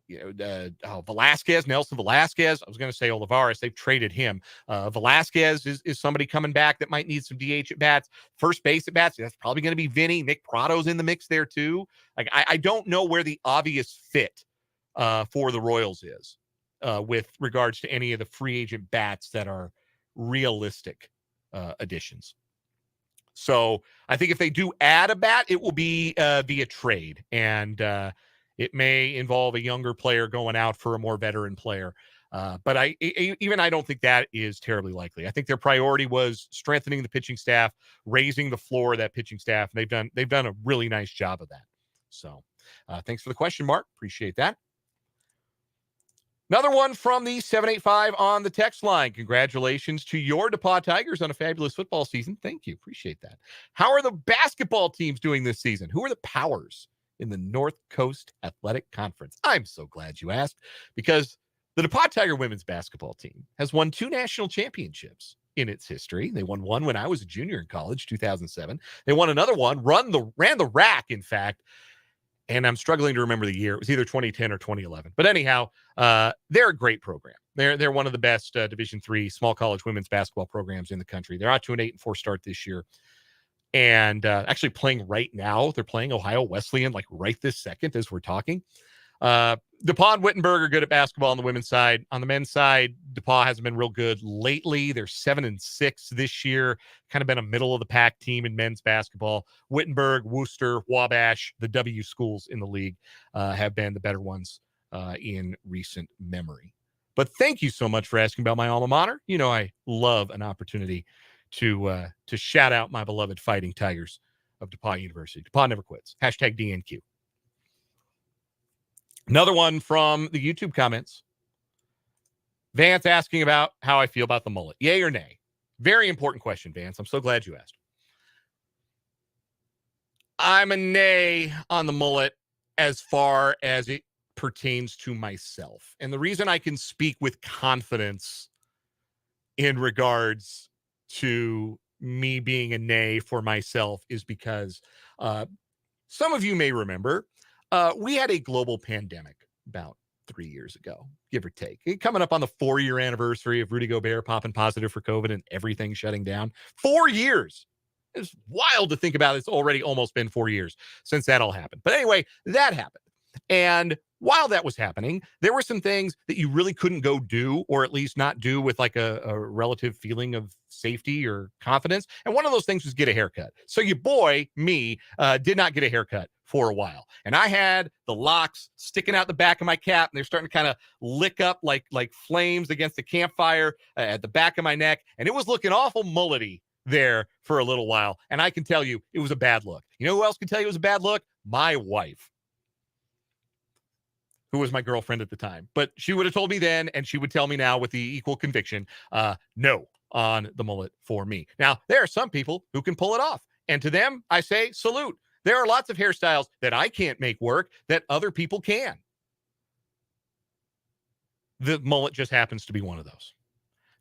Nelson Velasquez. I was going to say Olivares. They've traded him. Velasquez is somebody coming back that might need some DH at bats. First base at bats, that's probably going to be Vinny. Nick Prado's in the mix there too. Like, I don't know where the obvious fit for the Royals is with regards to any of the free agent bats that are realistic additions. So I think if they do add a bat, it will be via trade, and it may involve a younger player going out for a more veteran player. But I don't think that is terribly likely. I think their priority was strengthening the pitching staff, raising the floor of that pitching staff. And they've done a really nice job of that. So thanks for the question, Mark. Appreciate that. Another one from the 785 on the text line. Congratulations to your DePaul Tigers on a fabulous football season. Thank you. Appreciate that. How are the basketball teams doing this season? Who are the powers in the North Coast Athletic Conference? I'm so glad you asked, because the DePaul Tiger women's basketball team has won 2 national championships in its history. They won one when I was a junior in college, 2007. They won another one, ran the rack, in fact, and I'm struggling to remember the year. It was either 2010 or 2011. But anyhow, they're a great program. They're one of the best Division III small college women's basketball programs in the country. They're out to an 8-4 start this year. And actually playing right now. They're playing Ohio Wesleyan like right this second as we're talking. DePaul and Wittenberg are good at basketball on the women's side. On the men's side, DePaul hasn't been real good lately. They're 7-6 this year. Kind of been a middle-of-the-pack team in men's basketball. Wittenberg, Worcester, Wabash, the W schools in the league have been the better ones in recent memory. But thank you so much for asking about my alma mater. You know I love an opportunity to shout out my beloved Fighting Tigers of DePaul University. DePaul never quits. Hashtag DNQ. Another one from the YouTube comments. Vance asking about how I feel about the mullet. Yay or nay? Very important question, Vance. I'm so glad you asked. I'm a nay on the mullet as far as it pertains to myself. And the reason I can speak with confidence in regards to me being a nay for myself is because some of you may remember we had a global pandemic about 3 years ago, give or take. Coming up on the 4-year anniversary of Rudy Gobert popping positive for COVID and everything shutting down. 4 years. It's wild to think about. It's already almost been 4 years since that all happened. But anyway, that happened. And while that was happening, there were some things that you really couldn't go do, or at least not do with like a relative feeling of safety or confidence. And one of those things was get a haircut. So your boy, me, did not get a haircut for a while. And I had the locks sticking out the back of my cap, and they're starting to kind of lick up like flames against the campfire at the back of my neck. And it was looking awful mullety there for a little while. And I can tell you it was a bad look. You know who else can tell you it was a bad look? My wife, who was my girlfriend at the time. But she would have told me then, and she would tell me now with the equal conviction, no on the mullet for me. Now, there are some people who can pull it off. And to them, I say salute. There are lots of hairstyles that I can't make work that other people can. The mullet just happens to be one of those.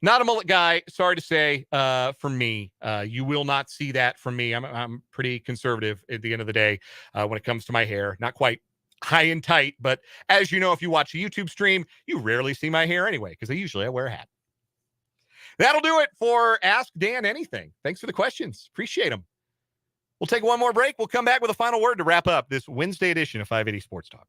Not a mullet guy, sorry to say, for me. You will not see that from me. I'm pretty conservative at the end of the day when it comes to my hair. Not quite high and tight, but as you know, if you watch a YouTube stream, you rarely see my hair anyway, because I wear a hat. That'll do it for Ask Dan Anything. Thanks for the questions. Appreciate them. We'll take one more break. We'll come back with a final word to wrap up this Wednesday edition of 580 Sports Talk.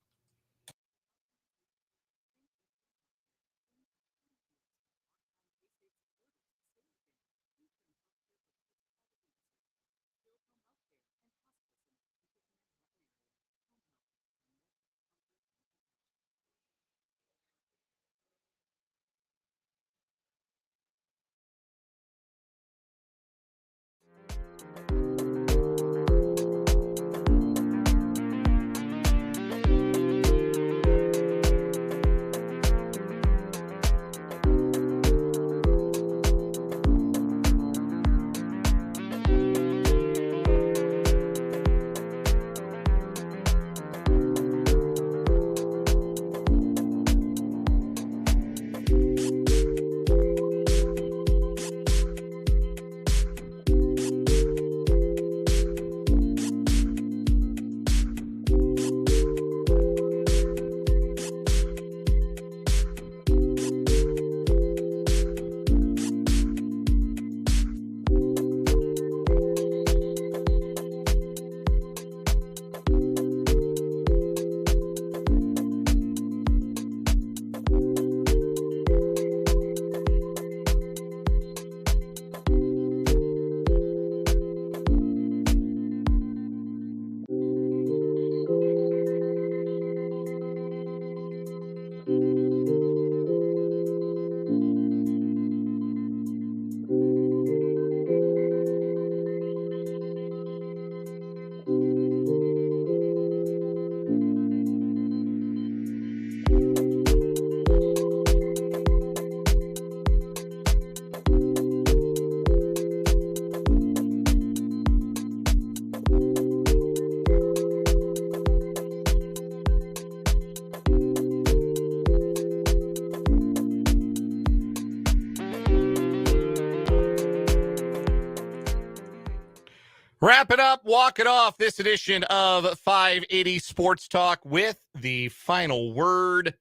Wrap it up, walk it off. This edition of 580 Sports Talk with the final word.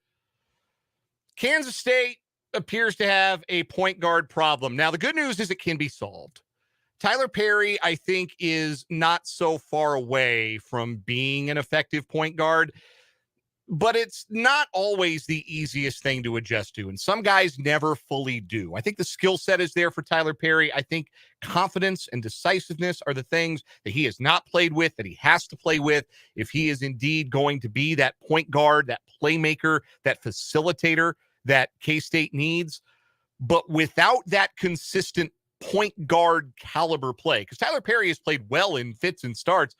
Kansas State appears to have a point guard problem. Now, the good news is it can be solved. Tyler Perry, I think, is not so far away from being an effective point guard, but it's not always the easiest thing to adjust to, and some guys never fully do. I think the skill set is there for Tyler Perry. I think confidence and decisiveness are the things that he has not played with, that he has to play with if he is indeed going to be that point guard, that playmaker, that facilitator that K-State needs. But without that consistent point guard caliber play, because Tyler Perry has played well in fits and starts,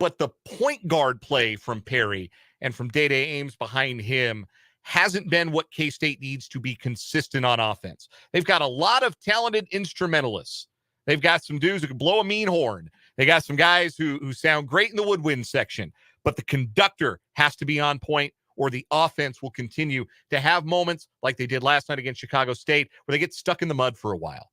but the point guard play from Perry and from Day-Day Ames behind him hasn't been what K-State needs to be consistent on offense. They've got a lot of talented instrumentalists. They've got some dudes who can blow a mean horn. They got some guys who sound great in the woodwind section, but the conductor has to be on point, or the offense will continue to have moments like they did last night against Chicago State where they get stuck in the mud for a while.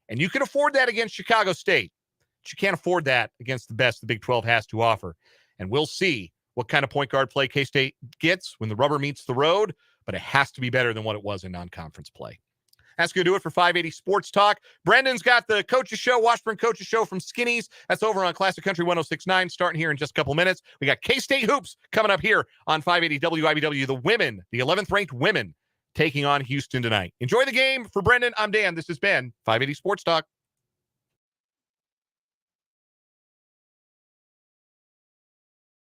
And you can afford that against Chicago State, but you can't afford that against the best the Big 12 has to offer. And we'll see what kind of point guard play K-State gets when the rubber meets the road, but it has to be better than what it was in non-conference play. That's going to do it for 580 Sports Talk. Brendan's got the Coaches Show, Washburn Coaches Show from Skinny's. That's over on Classic Country 106.9, starting here in just a couple minutes. We got K-State Hoops coming up here on 580 WIBW. The women, the 11th ranked women, taking on Houston tonight. Enjoy the game. For Brendan, I'm Dan. This has been 580 Sports Talk.